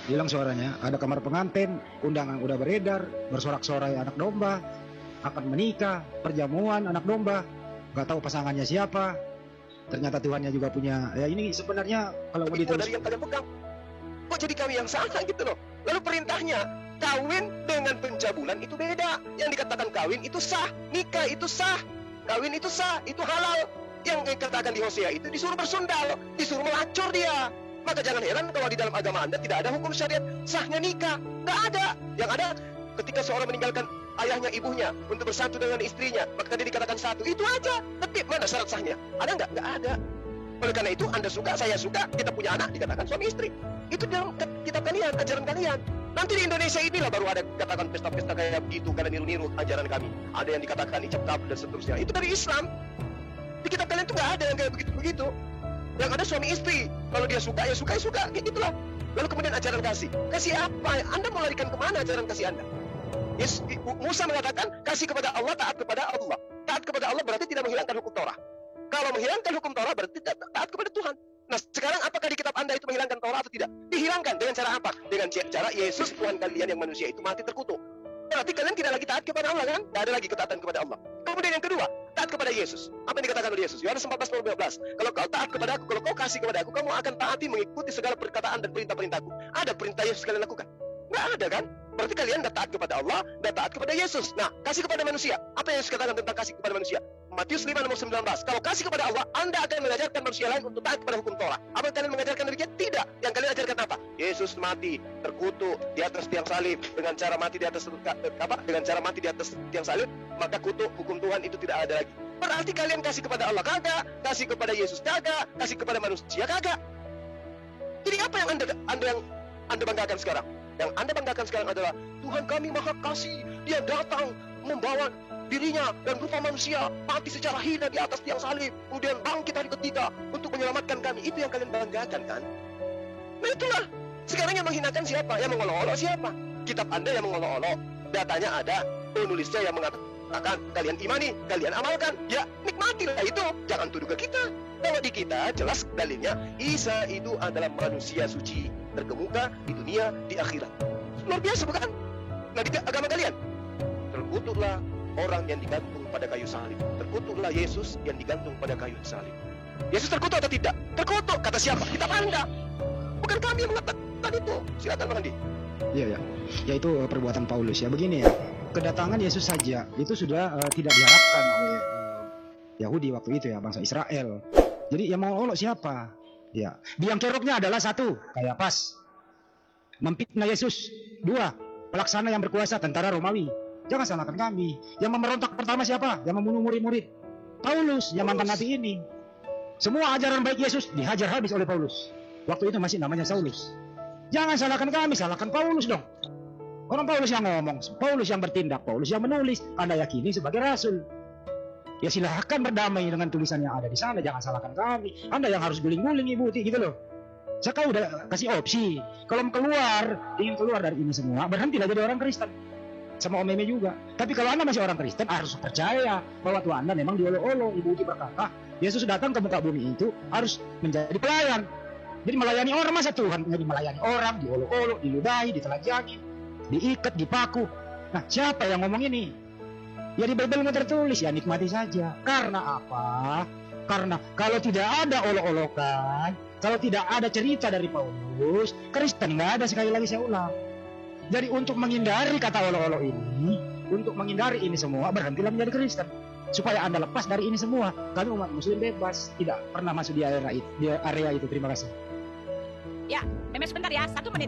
Hilang suaranya. Ada kamar pengantin, undangan udah beredar, bersorak-sorai anak domba, akan menikah, perjamuan anak domba, nggak tahu pasangannya siapa. Ternyata Tuhannya juga punya. Ya ini sebenarnya kalau mau ditulis dari yang kalian pegang, kok jadi kami yang salah gitu loh. Lalu perintahnya kawin dengan pencabulan itu beda. Yang dikatakan kawin itu sah, nikah itu sah, kawin itu sah, itu halal. Yang dikatakan di Hosea itu disuruh bersundal, disuruh melacur dia. Maka jangan heran kalau di dalam agama Anda tidak ada hukum syariat sahnya nikah. Nggak ada. Yang ada ketika seorang meninggalkan ayahnya, ibunya untuk bersatu dengan istrinya, maka dia dikatakan satu. Itu aja. Tapi mana syarat sahnya? Ada nggak? Nggak ada. Oleh karena itu, Anda suka, saya suka, kita punya anak, dikatakan suami istri. Itu dalam kitab kalian, ajaran kalian. Nanti di Indonesia inilah baru ada katakan pesta-pesta kayak begitu, karena niru-niru ajaran kami. Ada yang dikatakan ijab kabul dan seterusnya. Itu dari Islam. Di kitab kalian itu nggak ada yang kayak begitu-begitu. Yang ada suami istri. Kalau dia suka, ya suka, ya suka. Kayak gitulah. Lalu kemudian ajaran kasih. Kasih apa? Anda mau larikan kemana ajaran kasih Anda? Yes, Musa mengatakan, kasih kepada Allah, taat kepada Allah. Taat kepada Allah berarti tidak menghilangkan hukum Torah. Kalau menghilangkan hukum Torah berarti taat kepada Tuhan. Nah, sekarang apakah di kitab Anda itu menghilangkan Torah atau tidak? Dihilangkan. Dengan cara apa? Dengan cara Yesus, Tuhan kalian yang manusia itu mati terkutuk. Berarti kalian tidak lagi taat kepada Allah, kan? Tidak ada lagi ketaatan kepada Allah. Kemudian yang kedua, taat kepada Yesus. Apa yang dikatakan oleh Yesus? Yohanes 14:15. Kalau kau taat kepada aku, kalau kau kasih kepada aku, kamu akan taati mengikuti segala perkataan dan perintah-perintahku. Ada perintah Yesus kalian lakukan? Nggak ada, kan? Berarti kalian tidak taat kepada Allah, tidak taat kepada Yesus. Nah, kasih kepada manusia. Apa yang Yesus katakan tentang kasih kepada manusia? Matius 5:19. Kalau kasih kepada Allah, Anda akan mengajarkan manusia lain untuk taat kepada hukum Torah. Apa yang kalian mengajarkan demikian? Tidak. Yang kalian ajarkan apa? Yesus mati, terkutuk di atas tiang salib. Dengan cara mati di atas apa? Dengan cara mati di atas tiang salib, maka kutuk hukum Tuhan itu tidak ada lagi. Berarti kalian kasih kepada Allah kagak, kasih kepada Yesus kagak, kasih kepada manusia kagak. Jadi apa yang Anda banggakan sekarang? Yang Anda banggakan sekarang adalah Tuhan kami maha kasih. Dia datang membawa dirinya dan rupa manusia, mati secara hina di atas tiang salib, kemudian bangkit hari ketiga untuk menyelamatkan kami. Itu yang kalian banggakan, kan? Nah itulah. Sekarang yang menghinakan siapa? Yang mengolok-olok siapa? Kitab Anda yang mengolok-olok. Datanya ada, penulisnya yang mengatakan kalian imani, kalian amalkan. Ya nikmatilah itu. Jangan tuduh ke kita. Kalau di kita jelas dalilnya Isa itu adalah manusia suci terkemuka di dunia, di akhirat. Luar biasa bukan? Nah di agama kalian terkutuklah orang yang digantung pada kayu salib. Terkutuklah Yesus yang digantung pada kayu salib. Yesus terkutuk atau tidak? Terkutuk. Kata siapa? Kitab Anda. Bukan kami yang mengatakan itu. Silakan Bang Andi. Iya ya. Yaitu perbuatan Paulus ya. Begini ya. Kedatangan Yesus saja itu sudah tidak diharapkan oleh Yahudi waktu itu ya, bangsa Israel. Jadi yang mau olok siapa? Ya, biang keroknya adalah satu, Kayapas. Memfitnah Yesus. Dua, pelaksana yang berkuasa, tentara Romawi. Jangan salahkan kami. Yang memberontak pertama siapa? Yang membunuh murid-murid. Paulus, yang mantan nabi ini. Semua ajaran baik Yesus dihajar habis oleh Paulus. Waktu itu masih namanya Saulus. Jangan salahkan kami, salahkan Paulus dong. Orang Paulus yang ngomong, Paulus yang bertindak, Paulus yang menulis. Anda yakini sebagai rasul. Ya silahkan berdamai dengan tulisan yang ada di sana. Jangan salahkan kami. Anda yang harus guling-guling Ibu gitu loh. Saya udah kasih opsi. Kalau ingin keluar dari ini semua, berhentilah jadi orang Kristen. Sama Om Meme juga. Tapi kalau Anda masih orang Kristen, harus percaya bahwa Tuhan Anda memang diolok-olok. Ibu berkata, Yesus datang ke muka bumi itu harus menjadi pelayan. Jadi melayani orang, masa Tuhan menjadi melayani orang, diolok-olok, diludahi, ditelanjangi, diikat, dipaku. Nah, siapa yang ngomong ini? Ya di Bible nggak tertulis, ya nikmati saja. Karena apa? Karena kalau tidak ada olok-olokan, kalau tidak ada cerita dari Paulus, Kristen nggak ada. Sekali lagi saya ulang. Jadi untuk menghindari kata olok-olok ini, untuk menghindari ini semua, berhentilah menjadi Kristen. Supaya Anda lepas dari ini semua. Kami umat Muslim bebas, tidak pernah masuk di area itu. Terima kasih. Ya, Meme sebentar ya, 1 menit.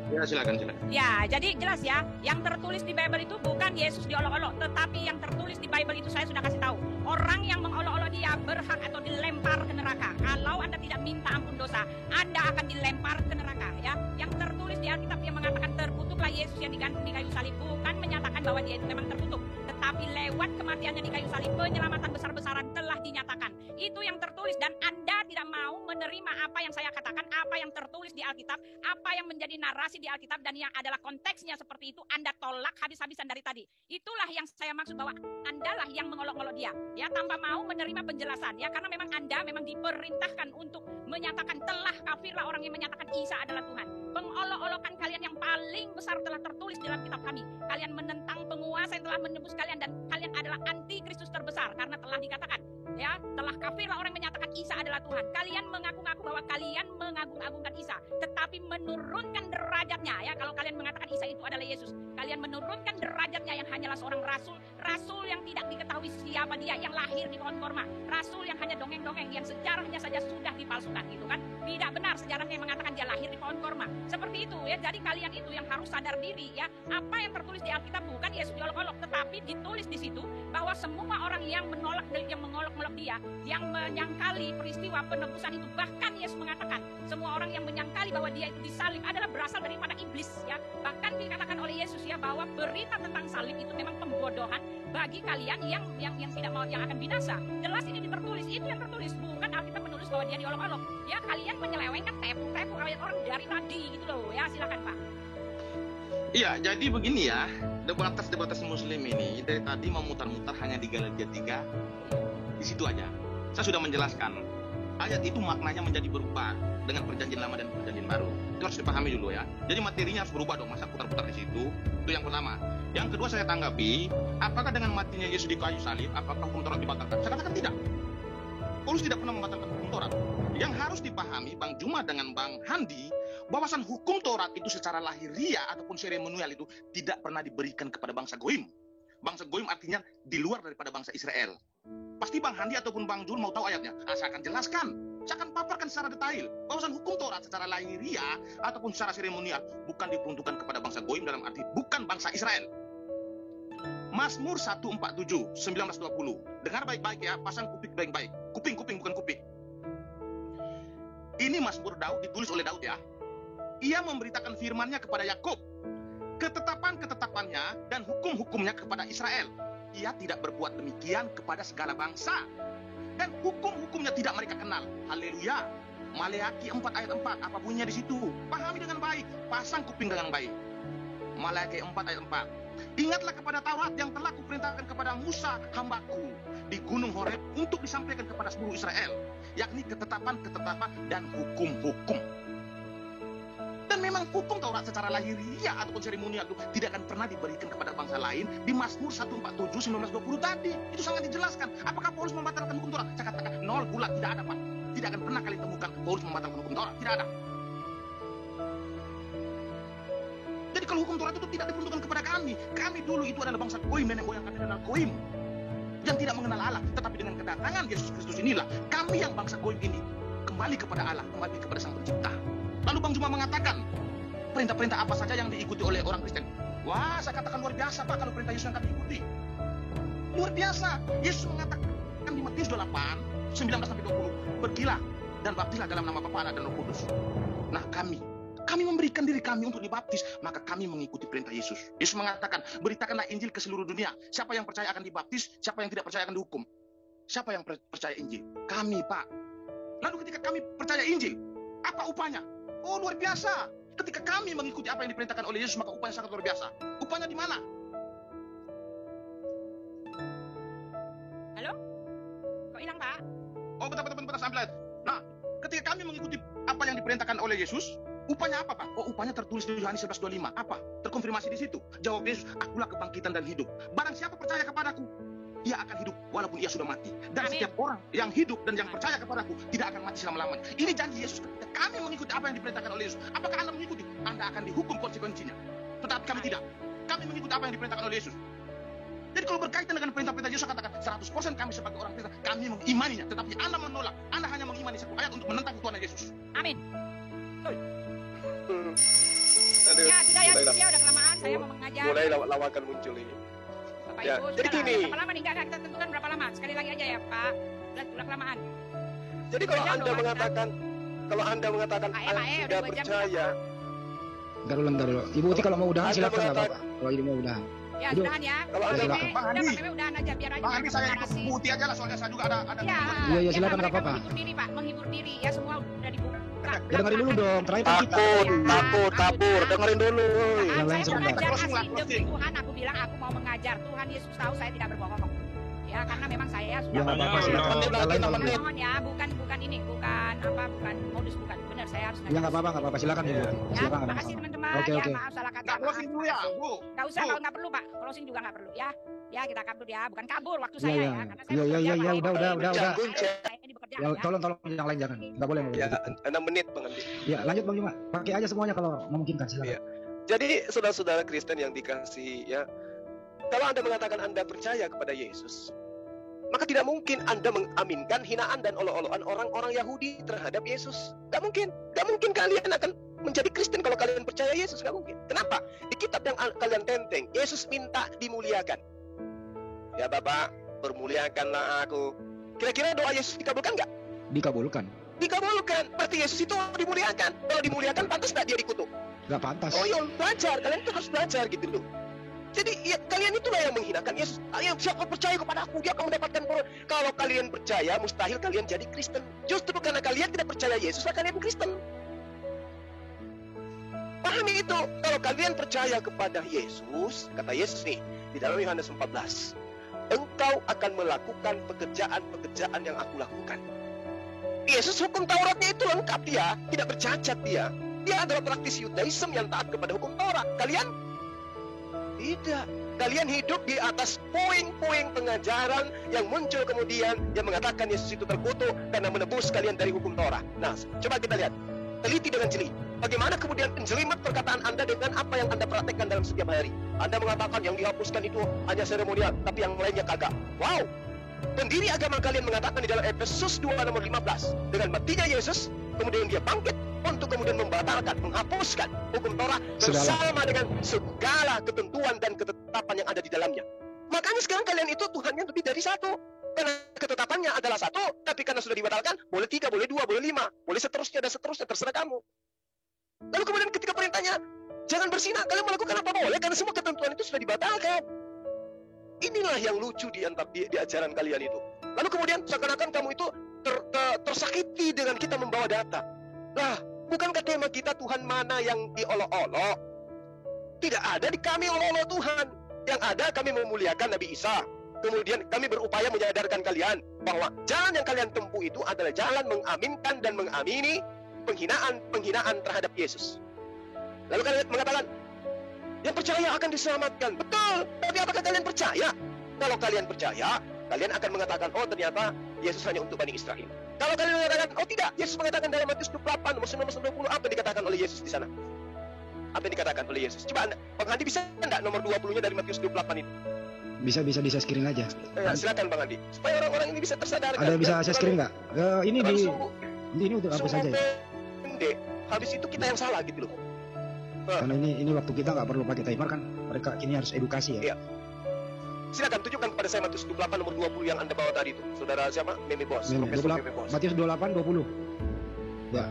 Ya, silakan. Ya, jadi jelas ya, yang tertulis di Bible itu bukan Yesus diolok-olok, tetapi yang tertulis di Bible itu saya sudah kasih tahu. Orang yang mengolok-olok dia berhak atau dilempar ke neraka. Kalau Anda tidak minta ampun dosa, Anda akan dilempar ke neraka ya. Yang tertulis di Alkitab yang mengatakan terkutuklah Yesus yang digantung di kayu salib, bukan menyatakan bahwa dia itu memang terkutuk, tetapi lewat kematiannya di kayu salib, penyelamatan besar-besaran telah dinyatakan. Itu yang tertulis dan Anda tidak mau menerima apa yang saya katakan, apa yang tertulis di Alkitab, apa yang menjadi narasi di Alkitab dan yang adalah konteksnya seperti itu, Anda tolak habis-habisan dari tadi. Itulah yang saya maksud bahwa Anda lah yang mengolok-olok dia, ya, tanpa mau menerima penjelasan, ya, karena memang Anda memang diperintahkan untuk menyatakan telah kafirlah orang yang menyatakan Isa adalah Tuhan. Pengolok-olokan kalian yang paling besar telah tertulis dalam kitab kami. Kalian menentang penguasa yang telah menembus kalian dan kalian adalah anti Kristus terbesar karena telah dikatakan, ya, telah kafirlah orang yang menyatakan Isa adalah Tuhan. Kalian mengaku-ngaku bahwa kalian mengagung-agungkan Isa, tetapi menurunkan derajat derajatnya ya. Kalau kalian mengatakan Isa itu adalah Yesus, kalian menurunkan derajatnya yang hanyalah seorang rasul yang tidak diketahui siapa dia, yang lahir di pohon korma, rasul yang hanya dongeng-dongeng, yang sejarahnya saja sudah dipalsukan gitu kan. Tidak benar sejarahnya yang mengatakan dia lahir di pohon korma. Seperti itu ya. Jadi kalian itu yang harus sadar diri ya. Apa yang tertulis di Alkitab bukan Yesus diolok-olok, tetapi ditulis di situ bahwa semua orang yang mengolok-olok dia, yang menyangkali peristiwa penebusan itu, bahkan Yesus mengatakan semua orang yang menyangkali bahwa dia itu disalib adalah berasal daripada iblis ya. Bahkan dikatakan oleh Yesus ya bahwa berita tentang salib itu memang pembodohan bagi kalian yang tidak mau, yang akan binasa. Jelas ini tertulis, itu yang tertulis, bukan Alkitab menulis bahwa dia diolok-olok. Ya kalian menyelewengkan tepu ayat orang dari tadi gitu loh ya. Silakan Pak. Iya, jadi begini ya, debatas Muslim ini dari tadi memutar-mutar hanya di Galatia 3, di situ aja. Saya sudah menjelaskan, ayat itu maknanya menjadi berubah dengan perjanjian lama dan perjanjian baru. Itu harus dipahami dulu ya. Jadi materinya harus berubah dong, masa putar-putar di situ. Itu yang pertama. Yang kedua saya tanggapi, apakah dengan matinya Yesus di kayu salib, apakah hukum Taurat dibatalkan? Saya katakan tidak. Paulus tidak pernah membatalkan hukum Taurat. Yang harus dipahami Bang Juma dengan Bang Handi, bahwasan hukum Taurat itu secara lahiriah ataupun seremonial itu tidak pernah diberikan kepada bangsa Goim. Bangsa Goim artinya di luar daripada bangsa Israel. Pasti Bang Handi ataupun Bang Jul mau tahu ayatnya. Saya akan jelaskan. Saya akan paparkan secara detail. Bahwasan hukum Taurat secara lahiriah ataupun secara seremonial bukan diperuntukkan kepada bangsa Goim, dalam arti bukan bangsa Israel. Mazmur 147, 19-20. Dengar baik-baik ya, pasang kuping baik-baik. Kuping, bukan kuping. Ini Mazmur Daud, ditulis oleh Daud ya. Ia memberitakan firman-Nya kepada Yakub, ketetapan-ketetapannya dan hukum-hukumnya kepada Israel. Ia tidak berbuat demikian kepada segala bangsa, dan hukum-hukumnya tidak mereka kenal. Haleluya. Maleaki 4 ayat 4, apa bunyinya di situ? Pahami dengan baik, pasang kuping dengan baik. Maleaki 4 ayat 4. Ingatlah kepada Taurat yang telah kuperintahkan kepada Musa hambaku di Gunung Horeb untuk disampaikan kepada seluruh Israel, yakni ketetapan-ketetapan dan hukum-hukum. Dan memang hukum Taurat secara lahiriah ataupun seremonial itu tidak akan pernah diberikan kepada bangsa lain. Di Mazmur 147, 19-20 tadi itu sangat dijelaskan. Apakah Paulus membatalkan hukum Taurat? Saya katakan 0 bulat, tidak ada Pak. Tidak akan pernah kalian temukan Paulus membatalkan hukum Taurat, tidak ada. Jadi kalau hukum Taurat itu tidak diperuntukkan kepada kami. Kami dulu itu adalah bangsa Goim, nenek moyang kami adalah Goim yang tidak mengenal Allah. Tetapi dengan kedatangan Yesus Kristus inilah kami yang bangsa Goim ini kembali kepada Allah, kembali kepada Sang Pencipta. Lalu Bang Juma mengatakan perintah-perintah apa saja yang diikuti oleh orang Kristen. Wah, saya katakan luar biasa Pak kalau perintah Yesus yang akan diikuti. Luar biasa. Yesus mengatakan di Matius 8, 19-20, pergilah dan baptislah dalam nama Bapa, Anak dan Roh Kudus. Nah kami memberikan diri kami untuk dibaptis, maka kami mengikuti perintah Yesus. Yesus mengatakan, beritakanlah Injil ke seluruh dunia. Siapa yang percaya akan dibaptis, siapa yang tidak percaya akan dihukum. Siapa yang percaya Injil? Kami Pak. Lalu ketika kami percaya Injil, apa upahnya? Oh luar biasa. Ketika kami mengikuti apa yang diperintahkan oleh Yesus, maka upahnya sangat luar biasa. Upahnya di mana? Halo? Kok hilang Pak? Oh bentar, sampai. Nah, ketika kami mengikuti apa yang diperintahkan oleh Yesus, upahnya apa Pak? Oh upahnya tertulis di Yohanes 11:25. Apa? Terkonfirmasi di situ. Jawab Yesus, akulah kebangkitan dan hidup. Barang siapa percaya kepadaku, ia akan hidup walaupun ia sudah mati. Dan Amin. setiap orang yang hidup dan yang percaya kepadaku tidak akan mati selama-lamanya. Ini janji Yesus. Ketika kami mengikuti apa yang diperintahkan oleh Yesus, apakah Anda mengikuti? Anda akan dihukum konsekuensinya. Tetapi kami tidak. Kami mengikuti apa yang diperintahkan oleh Yesus. Jadi kalau berkaitan dengan perintah-perintah Yesus, katakan 100% kami sebagai orang Kristen, kami mengimaninya. Tetapi Anda menolak. Anda hanya mengimani satu ayat untuk menentang Tuhan Yesus. Amin. Aduh, Ya sudah ya, cukup ya, udah kelamaan. Saya mau mengajar. mulai lawakan muncul ini. Bapak Ya, Ibu, jadi sudahlah. gini. Berapa lama nih? Enggak, kita tentukan berapa lama. Sekali lagi aja ya Pak. Udah kelamaan. Jadi kalau Jam Anda loh, mengatakan Pak Anda udah tidak 2 jam. percaya, Ntar dulu. Ibu Uti kalau mau udahan Anda silakan nggak mengatakan- apa-apa. Kalau ibu mau udahan. Ya, Udah. udahan ya. Kalau Pak Anda Meme, silakan. Bang udah Andi. Pak Meme udahan aja biar aja. Bang Andi, saya ikut deklarasi. bukti aja lah, soalnya saya juga ada. Ya, Iya, silakan, nggak mereka apa-apa. menghibur diri Pak, menghibur diri. Ya semua udah dibuka. Ya dengerin dulu dong. Terakhir kan kita. takut, dengerin dulu. Yang lain Saya sebentar. mengajar Closing lah, asli demi closing. Tuhan. Aku bilang aku mau mengajar. Tuhan Yesus tahu saya tidak berbohong. Ya karena memang saya Ya sudah nggak apa-apa silakan. Menit Yang lagi, lain 6 kalau menit. mohon ya, bukan ini, bukan modus, bukan. Benar saya harus Ya nggak apa-apa. Silakan Ibu Uti. Ya, Silakan nggak terima ada kasih masalah. teman-teman. Oke, Ya, oke. maaf salah kata. Nggak closing dulu ya, Bu. Nggak usah Bu. kalau nggak perlu Pak. Closing juga nggak perlu ya. Ya kita kabur ya, bukan kabur waktu Iya, saya iya. ya. Karena saya Iya, bekerja, iya, Pak. udah. Saya ini bekerja Ya, tolong yang lain jangan. Nggak boleh. Ya, 6 menit Bang Andi. Ya, lanjut Bang Juma. Pakai aja semuanya kalau memungkinkan, silakan. Iya. Jadi saudara-saudara Kristen yang dikasih ya, kalau Anda mengatakan Anda percaya kepada Yesus, maka tidak mungkin Anda mengaminkan hinaan dan olok-olokan orang-orang Yahudi terhadap Yesus. Gak mungkin. Gak mungkin kalian akan menjadi Kristen kalau kalian percaya Yesus. Gak mungkin. Kenapa? Di kitab yang kalian tenteng, Yesus minta dimuliakan. Ya Bapak, permuliakanlah aku. Kira-kira doa Yesus dikabulkan nggak? Dikabulkan. Dikabulkan. Berarti Yesus itu dimuliakan. Kalau dimuliakan, pantas nggak dia dikutuk? Nggak pantas. Oh iya, belajar. Kalian itu harus belajar gitu loh. Jadi ya, kalian itulah yang menghinakan Yesus. Siapa percaya kepada aku, dia akan mendapatkan pertolongan. Kalau kalian percaya, mustahil kalian jadi Kristen. Justru karena kalian tidak percaya Yesus, kalian Kristen. Pahami itu. Kalau kalian percaya kepada Yesus, kata Yesus nih di dalam Yohanes 14, engkau akan melakukan pekerjaan-pekerjaan yang aku lakukan. Yesus hukum Tauratnya itu lengkap dia, tidak bercacat dia. Dia adalah praktis Yudaism yang taat kepada hukum Taurat. Kalian tidak. Kalian hidup di atas poin-poin pengajaran yang muncul kemudian yang mengatakan Yesus itu terkutuk karena menebus kalian dari hukum Taurat. Nah, coba kita lihat. Teliti dengan jeli. Bagaimana kemudian penjelimet perkataan Anda dengan apa yang Anda praktekkan dalam setiap hari. Anda mengatakan yang dihapuskan itu hanya seremonial, tapi yang lainnya kagak. Wow! Pendiri agama kalian mengatakan di dalam Efesus 2 nomor 15, dengan matinya Yesus, kemudian dia bangkit untuk kemudian membatalkan, menghapuskan hukum Taurat bersama dengan segala ketentuan dan ketetapan yang ada di dalamnya. Makanya sekarang kalian itu Tuhannya lebih dari satu. Karena ketetapannya adalah satu, tapi karena sudah dibatalkan, boleh 3, boleh 2, boleh 5, boleh seterusnya dan seterusnya, terserah kamu. Lalu kemudian ketika perintahnya, jangan berzina, kalian melakukan apa boleh, karena semua ketentuan itu sudah dibatalkan. Inilah yang lucu di ajaran kalian itu. Lalu kemudian seakan-akan kamu itu tersakiti dengan kita membawa data. Lah, bukankah tema kita Tuhan mana yang diolok-olok? Tidak ada di kami olok-olok Tuhan. Yang ada kami memuliakan Nabi Isa. Kemudian kami berupaya menyadarkan kalian bahwa jalan yang kalian tempuh itu adalah jalan mengaminkan dan mengamini penghinaan terhadap Yesus. Lalu kalian mengatakan, yang percaya akan diselamatkan. Betul, tapi apakah kalian percaya? Kalau kalian percaya, kalian akan mengatakan, oh ternyata Yesus hanya untuk Bani Israel. Kalau kalian mengatakan, oh tidak, Yesus mengatakan dalam Matius 28, nomor 19-20, apa yang dikatakan oleh Yesus di sana? Apa yang dikatakan oleh Yesus? Coba Bang Andi bisa enggak nomor 20-nya dari Matius 28 itu? Bisa screen aja. Silakan Bang Andi, supaya orang-orang ini bisa tersadarkan. Ada bisa saya screen nggak? Ini untuk hapus saja. Pendek. Habis itu kita yang salah gitu loh. Karena ini waktu kita nggak perlu pakai timer kan. Mereka kini harus edukasi ya. Iya. Silakan tunjukkan kepada saya Matius 28 nomor 20 yang Anda bawa tadi itu. Saudara siapa? Meme Bos. Profesor Meme Bos. Matius 28 20. Ya.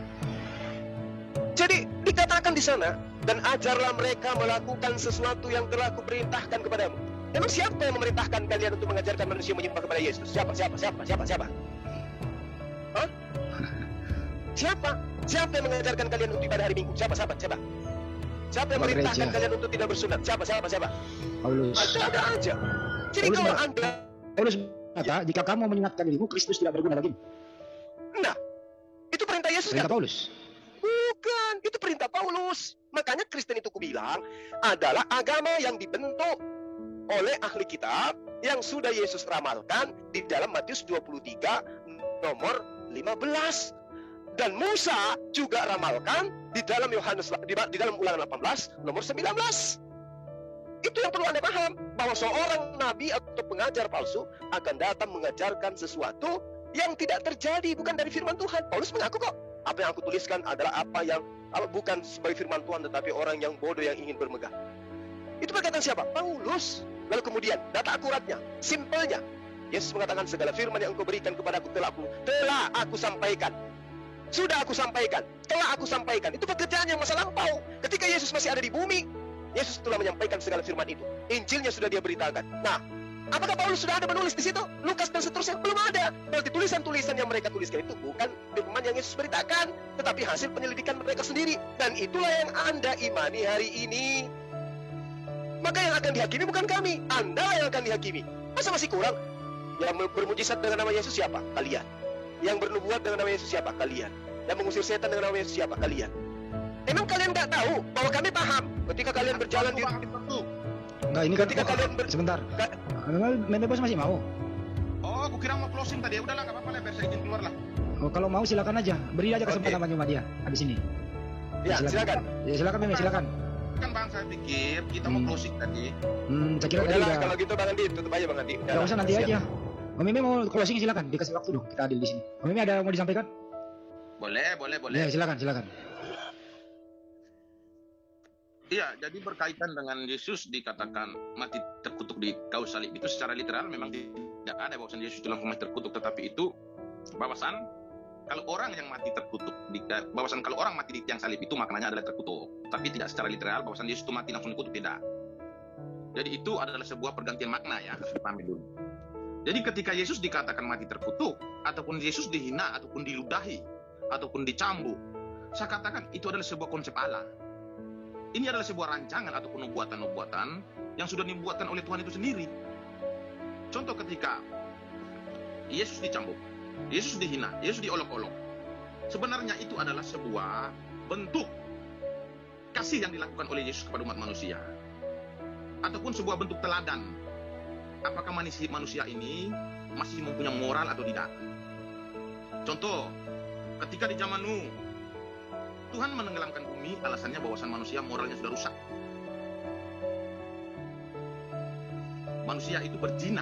Jadi dikatakan di sana, dan ajarlah mereka melakukan sesuatu yang telah kuperintahkan kepadamu. Emang siapa yang memerintahkan kalian untuk mengajarkan manusia menyembah kepada Yesus? Siapa? Hah? Siapa yang mengajarkan kalian untuk ibadah hari Minggu? Siapa? Siapa yang memerintahkan kalian untuk tidak bersunat? Siapa? Paulus. Ada aja. Jadi Paulus kalau Anda berkata, jika kamu mengingatkan dirimu, Kristus tidak berguna lagi. Nah, itu perintah Yesus. Perintah Paulus. Bukan, itu perintah Paulus. Makanya Kristen itu kubilang adalah agama yang dibentuk oleh ahli kitab yang sudah Yesus ramalkan di dalam Matius 23 nomor 15. Dan Musa juga ramalkan di dalam di dalam Ulangan 18 nomor 19. Itu yang perlu Anda paham, bahwa seorang nabi atau pengajar palsu akan datang mengajarkan sesuatu yang tidak terjadi, bukan dari firman Tuhan. Paulus mengaku kok, apa yang aku tuliskan adalah bukan sebagai firman Tuhan, tetapi orang yang bodoh yang ingin bermegah. Itu perkataan siapa? Paulus. Lalu kemudian data akuratnya, simpelnya, Yesus mengatakan segala firman yang engkau berikan kepadaku telah aku sampaikan. Sudah aku sampaikan, telah aku sampaikan. Itu pekerjaan yang masa lampau. Ketika Yesus masih ada di bumi, Yesus telah menyampaikan segala firman itu. Injilnya sudah dia beritakan. Nah, apakah Paulus sudah ada menulis di situ? Lukas dan seterusnya belum ada. Berarti tulisan-tulisan yang mereka tuliskan itu bukan firman yang Yesus beritakan, tetapi hasil penyelidikan mereka sendiri. Dan itulah yang Anda imani hari ini. Maka yang akan dihakimi bukan kami, Anda yang akan dihakimi. Masa masih kurang? Yang bermujizat dengan nama Yesus siapa? Kalian. Yang bernubuat dengan nama Yesus siapa? Kalian. Yang mengusir setan dengan nama Yesus siapa? Kalian. Emang kalian nggak tahu bahwa kami paham ketika kalian berjalan di Enggak, ini kan sebentar. Karena Meme Bos masih mau. Oh, aku kira mau closing tadi. Udahlah, nggak apa-apa lah, biar saya izin keluar lah. Oh, kalau mau silakan aja. Beri aja kesempatan Bang Juma dia habis ini. Ya, silakan. Ya, silakan Meme, silakan. Kan Bang, saya pikir kita mau closing tadi. Saya kira tadi Udahlah, udah. kalau gitu Bang Andi, tutup aja Bang Andi. Enggak usah, nanti aja. Bang Meme mau closing silakan, dikasih waktu dong. Kita adil di sini. Bang Meme ada mau disampaikan? Boleh. Ya, silakan. Iya, jadi berkaitan dengan Yesus dikatakan mati terkutuk di kayu salib, itu secara literal memang tidak ada bahwasan Yesus itu langsung mati terkutuk, tetapi itu bahwasan kalau orang yang mati terkutuk bahwasan kalau orang mati di tiang salib itu maknanya adalah terkutuk, tapi tidak secara literal bahwasan Yesus itu mati langsung dikutuk, tidak. Jadi itu adalah sebuah pergantian makna ya, harus dipahami dulu. Jadi ketika Yesus dikatakan mati terkutuk, ataupun Yesus dihina, ataupun diludahi, ataupun dicambuk, saya katakan itu adalah sebuah konsep Allah. Ini adalah sebuah rancangan ataupun nubuatan-nubuatan yang sudah dibuatkan oleh Tuhan itu sendiri. Contoh ketika Yesus dicambuk, Yesus dihina, Yesus diolok-olok. Sebenarnya itu adalah sebuah bentuk kasih yang dilakukan oleh Yesus kepada umat manusia. Ataupun sebuah bentuk teladan. Apakah manusia ini masih mempunyai moral atau tidak? Contoh, ketika di zaman Nuh, Tuhan menenggelamkan bumi, alasannya bahwasan manusia moralnya sudah rusak. Manusia itu berzina,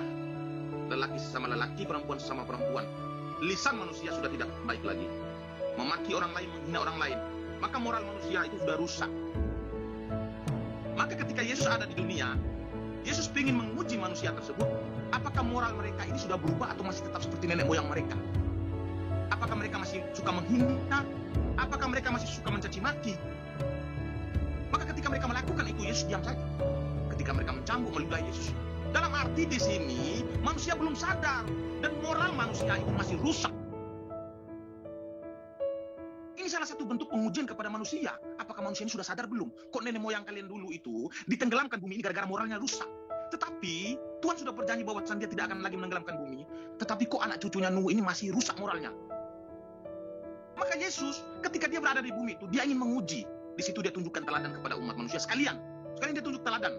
lelaki sesama lelaki, perempuan sesama perempuan. Lisan manusia sudah tidak baik lagi, memaki orang lain, menghina orang lain. Maka moral manusia itu sudah rusak. Maka ketika Yesus ada di dunia, Yesus ingin menguji manusia tersebut, apakah moral mereka ini sudah berubah atau masih tetap seperti nenek moyang mereka? Apakah mereka masih suka menghina? Apakah mereka masih suka mencaci maki? Maka ketika mereka melakukan itu, Yesus diam saja. Ketika mereka mencambuk, meludahi Yesus. Dalam arti di sini, manusia belum sadar dan moral manusia itu masih rusak. Ini salah satu bentuk pengujian kepada manusia. Apakah manusia ini sudah sadar belum? Kok nenek moyang kalian dulu itu ditenggelamkan bumi ini gara-gara moralnya rusak. Tetapi Tuhan sudah berjanji bahwa dia tidak akan lagi menenggelamkan bumi. Tetapi kok anak cucunya Nuh ini masih rusak moralnya? Maka Yesus ketika dia berada di bumi itu, dia ingin menguji. Di situ dia tunjukkan teladan kepada umat manusia sekalian. Sekalian dia tunjuk teladan.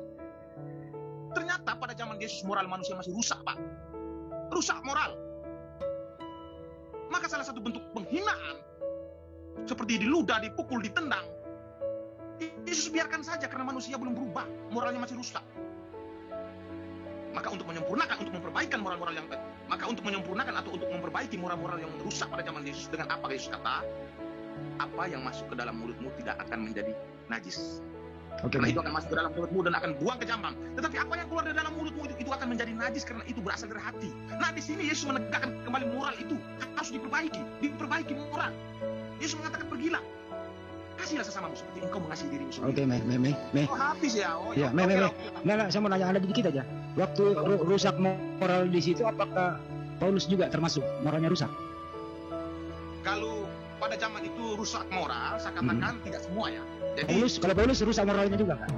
Ternyata pada zaman Yesus moral manusia masih rusak, Pak. Rusak moral. Maka salah satu bentuk penghinaan seperti diludah, dipukul, ditendang, Yesus biarkan saja karena manusia belum berubah, moralnya masih rusak. Maka untuk menyempurnakan, untuk memperbaikan moral-moral yang atau untuk memperbaiki moral-moral yang rusak pada zaman Yesus, dengan apa Yesus kata? Apa yang masuk ke dalam mulutmu tidak akan menjadi najis. Karena itu akan masuk ke dalam mulutmu dan akan buang ke jambang. Tetapi apa yang keluar dari dalam mulutmu itu akan menjadi najis karena itu berasal dari hati. Nah, di sini Yesus menegakkan kembali moral itu harus diperbaiki moral. Yesus mengatakan pergilah. Kasihlah sesamamu seperti engkau mengasihi dirimu sendiri. Oke, Oh, habis ya. Oh, ya, Nah, saya mau nanya Anda dikit aja. Waktu rusak moral di situ, apakah Paulus juga termasuk moralnya rusak? Kalau pada zaman itu rusak moral, saya katakan tidak semua ya. Jadi, kalau Paulus rusak moralnya juga kan?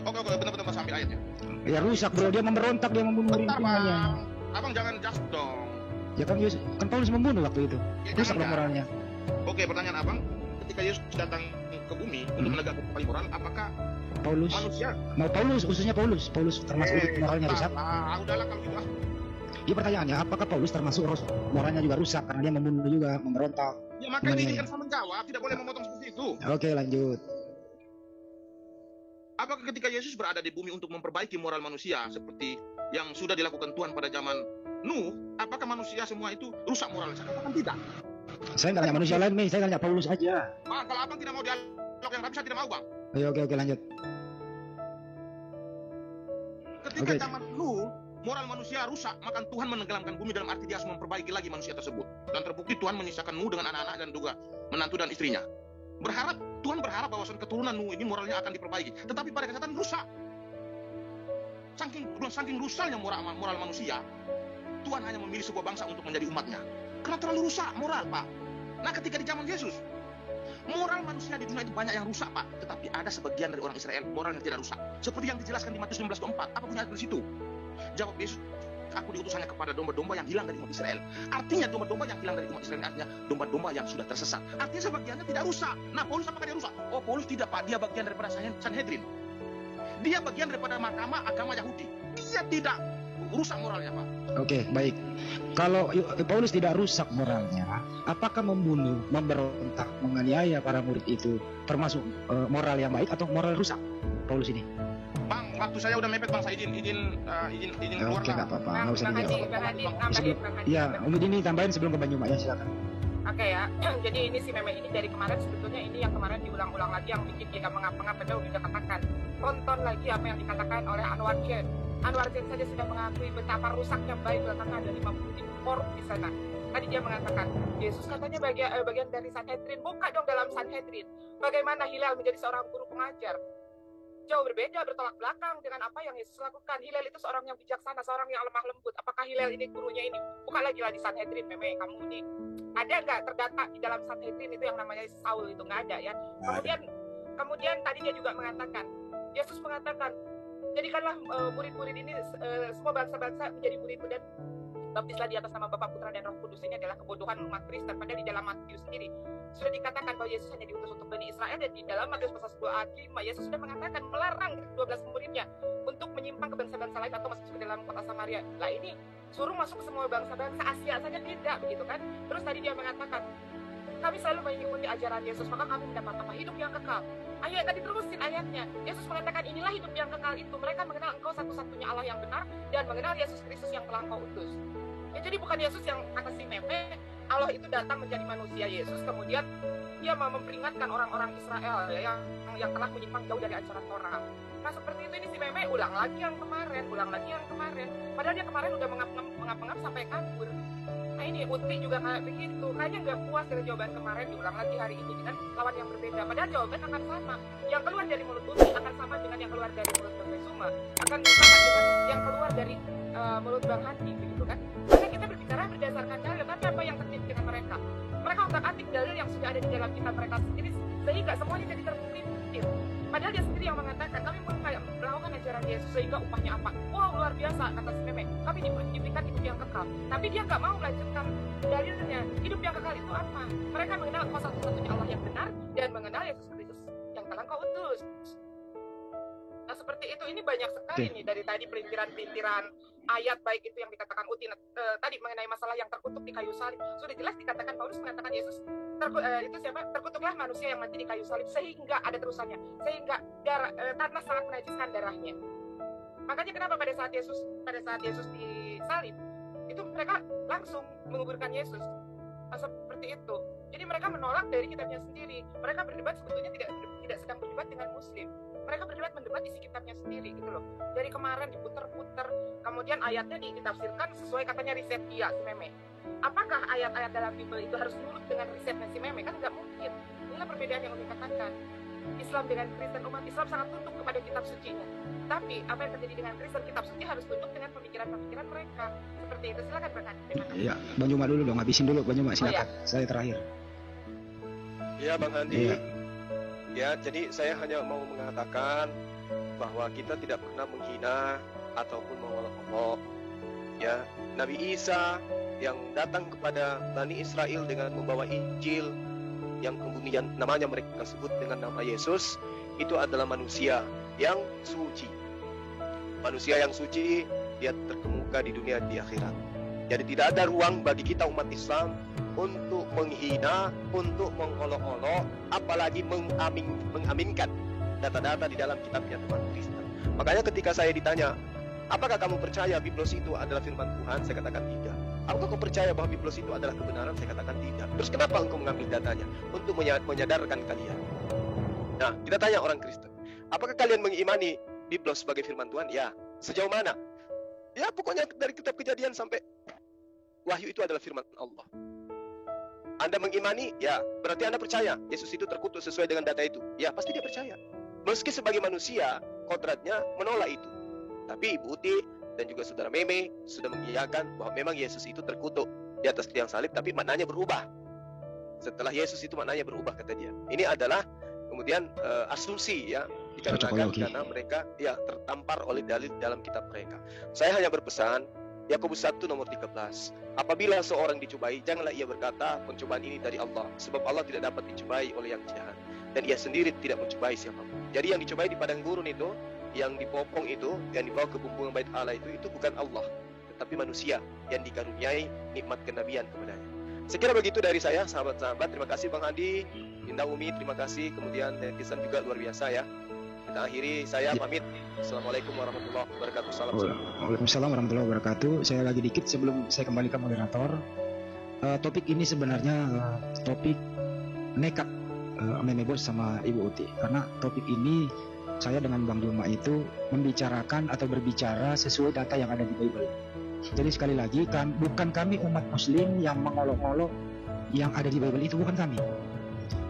Oke, benar-benar sambil ayatnya. Ya rusak bro, dia memberontak, dia membunuh lingkungannya. Abang jangan just dong. Ya kan Paulus membunuh waktu itu. Ya, rusak moralnya. Oke, pertanyaan abang, ketika Yesus datang ke bumi untuk menegakkan kembali moral, apakah Paulus manusia? Khususnya Paulus termasuk moralnya rusak. Udahlah kalau gitu. Iya, pertanyaannya, apakah Paulus termasuk moralnya juga rusak karena dia membunuh juga, memberontak? Ya makanya ini kan saya menjawab, tidak boleh memotong seperti itu. Oke, lanjut. Apakah ketika Yesus berada di bumi untuk memperbaiki moral manusia seperti yang sudah dilakukan Tuhan pada zaman Nuh, apakah manusia semua itu rusak moral? Saya katakan tidak. Saya nggak nanya manusia lain, saya nanya Paulus aja. Kalau abang tidak mau dialog yang rapi, saya tidak mau, bang. Oke, lanjut. Ketika zaman Nuh, moral manusia rusak, maka Tuhan menenggelamkan bumi, dalam arti dia harus memperbaiki lagi manusia tersebut. Dan terbukti Tuhan menyisakan Nuh dengan anak-anak dan juga menantu dan istrinya. Tuhan berharap bahwa keturunan Nuh ini moralnya akan diperbaiki. Tetapi pada kenyataan rusak. Saking rusaknya moral manusia, Tuhan hanya memilih sebuah bangsa untuk menjadi umatnya. Karena terlalu rusak moral, Pak. Nah, ketika di zaman Yesus, moral manusia di dunia itu banyak yang rusak, Pak. Tetapi ada sebagian dari orang Israel moralnya tidak rusak. Seperti yang dijelaskan di Matius 16:4. Apa punya di situ? Jawab Yesus, aku diutus hanya kepada domba-domba yang hilang dari umat Israel. Artinya domba-domba yang hilang dari umat Israel artinya domba-domba yang sudah tersesat. Artinya sebagiannya tidak rusak. Nah, Paulus apakah dia rusak? Oh, Paulus tidak, Pak. Dia bagian daripada Sanhedrin. Dia bagian daripada mahkamah agama Yahudi. Dia tidak rusak moralnya, Pak. Oke, baik. Kalau Paulus tidak rusak moralnya, apakah membunuh, memberontak, menganiaya para murid itu termasuk moral yang baik atau moral rusak? Paulus ini. Bang, waktu saya udah mepet, Bang. Saya izin keluar. Oke, nggak apa-apa. Nggak usah dijawab. Nambahin. Ya, ini tambahin sebelum ke Banyuma ya, silakan. Oke ya, jadi ini si Meme ini dari kemarin sebetulnya ini yang kemarin diulang-ulang lagi yang bikin dia mengapa-ngapa. Padahal udah katakan, tonton lagi apa yang dikatakan oleh Anwar Jen. Anwar Jen saja sudah mengakui betapa rusaknya Bible karena ada 50.000 korup di sana. Tadi dia mengatakan, Yesus katanya bagian dari Sanhedrin. Buka dong dalam Sanhedrin. Bagaimana Hilal menjadi seorang guru pengajar? Jauh berbeda, bertolak belakang dengan apa yang Yesus lakukan. Hilal itu seorang yang bijaksana, seorang yang lemah lembut. Apakah Hilal ini gurunya ini? Buka lagi lah di Sanhedrin, Meme. Kamu ini ada nggak terdata di dalam Sanhedrin itu yang namanya Saul itu? Nggak ada ya. Kemudian tadi dia juga mengatakan, Yesus mengatakan, jadikanlah murid-murid ini semua bangsa-bangsa menjadi muridku dan baptislah di atas nama Bapa, Putra dan Roh Kudus. Ini adalah kebodohan umat Kristen. Padahal di dalam Matius sendiri sudah dikatakan bahwa Yesus hanya diutus untuk Bani Israel, dan di dalam Matius pasal 10 ayat 5 Yesus sudah mengatakan melarang 12 muridnya untuk menyimpang ke bangsa-bangsa lain atau masuk ke dalam kota Samaria. Lah ini suruh masuk ke semua bangsa-bangsa, Asia saja tidak begitu kan. Terus tadi dia mengatakan kami selalu mengikuti ajaran Yesus maka kami mendapat apa? Hidup yang kekal. Ayo tadi terusin ayatnya. Yesus mengatakan inilah hidup yang kekal itu, mereka mengenal engkau satu-satunya Allah yang benar dan mengenal Yesus Kristus yang telah engkau utus. Ya, jadi bukan Yesus yang kata si Meme, Allah itu datang menjadi manusia. Yesus kemudian dia mau memperingatkan orang-orang Israel ya, yang telah menyimpang jauh dari ajaran Torah. Nah seperti itu ini si Meme ulang lagi yang kemarin. Padahal dia kemarin udah mengap-ngap sampai kabur. Nah ini Uti juga kayak begitu, kayaknya nggak puas dengan jawaban kemarin, diulang lagi hari ini dengan lawan yang berbeda. Padahal jawaban akan sama, yang keluar dari mulut Uti akan sama dengan yang keluar dari mulut Bang Suma, akan sama dengan yang keluar dari mulut Bang Handi, begitu kan? Karena kita berbicara berdasarkan dalil, tapi apa yang terjadi dengan mereka? Mereka utak-atik dalil yang sudah ada di dalam kitab mereka sendiri, sehingga semuanya jadi terperintir. Padahal dia sendiri yang mengatakan, kami melakukan ajaran Yesus sehingga upahnya apa? Wow, luar biasa, kata si Meme. Kami diberikan hidup yang kekal. Tapi dia nggak mau melanjutkan dalilnya. Hidup yang kekal itu apa? Mereka mengenal engkau satu-satunya Allah yang benar dan mengenal Yesus Kristus yang telah engkau utus. Nah seperti itu, ini banyak sekali nih dari tadi perintiran-perintiran ayat baik itu yang dikatakan Uti tadi mengenai masalah yang terkutuk di kayu salib. Sudah jelas dikatakan, Paulus mengatakan Yesus itu siapa? Terkutuklah manusia yang mati di kayu salib sehingga ada terusannya, sehingga tanah sangat menajiskan darahnya. Makanya kenapa pada saat Yesus disalib itu mereka langsung menguburkan Yesus. Seperti itu. Jadi mereka menolak dari kitabnya sendiri. Mereka berdebat sebetulnya tidak sedang berdebat dengan Muslim. Mereka mendebat isi kitabnya sendiri gitu loh. Dari kemarin diputer-puter, kemudian ayatnya ditafsirkan sesuai katanya riset dia si Meme. Apakah ayat-ayat dalam Bible itu harus nurut dengan risetnya si Meme? Kan nggak mungkin. Inilah perbedaan yang Umi katakan. Islam dengan Kristen, umat Islam sangat tunduk kepada kitab sucinya. Tapi apa yang terjadi dengan Kristen, kitab suci harus tunduk dengan pemikiran-pemikiran mereka. Seperti itu. Silakan Bang Handi. Iya, Bang Juma dulu dong, habisin dulu Bang Juma, silakan. Saya terakhir. Ya Bang Handi. Iya. Ya, jadi saya hanya mau mengatakan bahwa kita tidak pernah menghina ataupun mengolok-olok. Ya, Nabi Isa yang datang kepada Bani Israel dengan membawa Injil yang kemudian namanya mereka sebut dengan nama Yesus, itu adalah manusia yang suci. Manusia yang suci, dia terkemuka di dunia di akhirat. Jadi tidak ada ruang bagi kita umat Islam untuk menghina, untuk mengolok-olok, apalagi mengaminkan data-data di dalam kitabnya teman Kristen. Makanya ketika saya ditanya, apakah kamu percaya Biblos itu adalah firman Tuhan? Saya katakan tidak. Apakah kau percaya bahwa Biblos itu adalah kebenaran? Saya katakan tidak. Terus kenapa engkau mengambil datanya? Untuk menyadarkan kalian. Nah, kita tanya orang Kristen, apakah kalian mengimani Biblos sebagai firman Tuhan? Ya. Sejauh mana? Ya, pokoknya dari kitab Kejadian sampai Wahyu itu adalah firman Allah. Anda mengimani? Ya. Berarti Anda percaya Yesus itu terkutuk sesuai dengan data itu? Ya, pasti dia percaya. Meski sebagai manusia, kodratnya menolak itu. Tapi Ibu Uti dan juga Saudara Meme sudah mengiyakan bahwa memang Yesus itu terkutuk di atas tiang salib, tapi maknanya berubah. Setelah Yesus itu maknanya berubah, kata dia. Ini adalah kemudian asumsi ya, dikarenakan karena mereka ya tertampar oleh dalil dalam kitab mereka. Saya hanya berpesan, Yakobus 1 nomor 13. Apabila seorang dicobai, janganlah ia berkata, pencobaan ini dari Allah, sebab Allah tidak dapat dicobai oleh yang jahat, dan ia sendiri tidak mencobai siapapun. Jadi yang dicobai di padang gurun itu, yang dipopong itu, yang dibawa ke bumbung bait Allah itu bukan Allah, tapi manusia yang dikaruniai nikmat kenabian kepadanya. Sekira begitu dari saya, sahabat-sahabat. Terima kasih Bang Hadi, Indah Umi, terima kasih. Kemudian netizen juga luar biasa ya. Kita akhiri, saya pamit. Assalamualaikum warahmatullahi wabarakatuh. Salam. Waalaikumsalam warahmatullahi wabarakatuh. Saya lagi dikit sebelum saya kembali ke moderator. Topik ini sebenarnya topik nekat Meme Bos sama Ibu Uti, karena topik ini saya dengan Bang Juma itu membicarakan atau berbicara sesuai data yang ada di Bible. Jadi sekali lagi kan, bukan kami umat muslim yang mengolok-olok yang ada di Bible itu, bukan kami.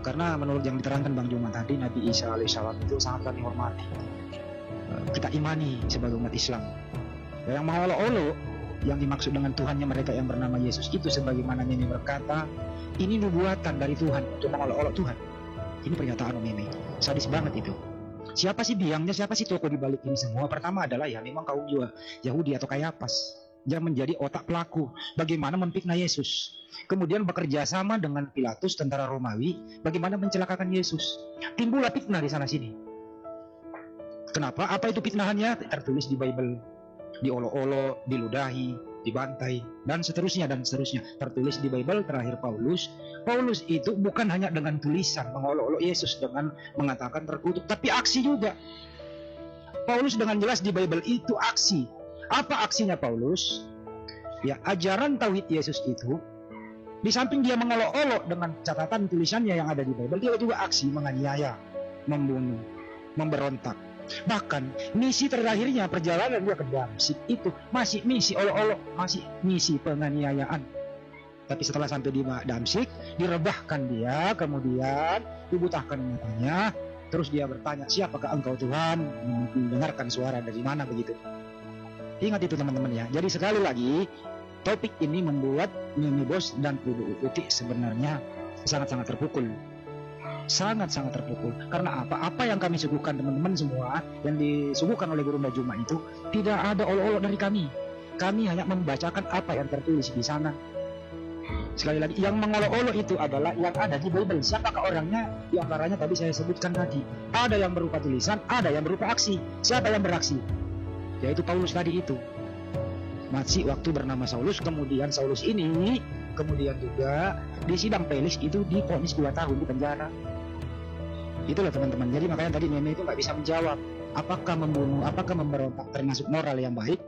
Karena menurut yang diterangkan Bang Juma tadi, Nabi Isa alaihissalam itu sangat kami hormati. Kita imani sebagai umat Islam. Yang mengolok-olok, yang dimaksud dengan Tuhannya mereka yang bernama Yesus itu, sebagaimana Meme berkata, ini nubuatan dari Tuhan untuk mengolok-olok Tuhan. Ini pernyataan Meme, sadis banget itu. Siapa sih biangnya, siapa sih tokoh di balik ini semua? Pertama adalah ya memang kaum Yahudi atau Kayapas yang menjadi otak pelaku bagaimana memfitnah Yesus. Kemudian bekerja sama dengan Pilatus, tentara Romawi, bagaimana mencelakakan Yesus. Timbullah fitnah di sana sini. Kenapa? Apa itu fitnahannya? Tertulis di Bible. Diolok-olok, diludahi, dibantai, dan seterusnya dan seterusnya. Tertulis di Bible. Terakhir Paulus itu bukan hanya dengan tulisan mengolok-olok Yesus dengan mengatakan terkutuk, tapi aksi juga. Paulus dengan jelas di Bible itu aksi. Apa aksinya Paulus? Ya, ajaran tauhid Yesus itu, di samping dia mengolok-olok dengan catatan tulisannya yang ada di Bible, dia juga aksi menganiaya, membunuh, memberontak. Bahkan misi terakhirnya perjalanan dia ke Damsyik itu masih misi olok-olok, masih misi penganiayaan. Tapi setelah sampai di Damsyik, direbahkan dia, kemudian dibutahkan matanya, terus dia bertanya, siapakah engkau Tuhan? Mendengarkan suara dari mana begitu. Ingat itu teman-teman ya. Jadi sekali lagi, topik ini membuat Meme Bos dan Ibu Uti sebenarnya sangat-sangat terpukul. Sangat-sangat terpukul. Karena apa? Apa yang kami suguhkan teman-teman semua, yang disuguhkan oleh Guru Juma itu, tidak ada olok-olok dari kami. Kami hanya membacakan apa yang tertulis di sana. Sekali lagi, yang mengolok-olok itu adalah yang ada di Bible. Siapakah orangnya? Di antaranya tadi saya sebutkan tadi. Ada yang berupa tulisan, ada yang berupa aksi. Siapa yang beraksi? Yaitu Paulus tadi itu. Masih waktu bernama Saulus, kemudian Saulus ini kemudian juga di sidang Felix itu divonis 2 tahun di penjara. Itulah teman-teman. Jadi makanya tadi Meme itu nggak bisa menjawab apakah membunuh, apakah memberontak termasuk moral yang baik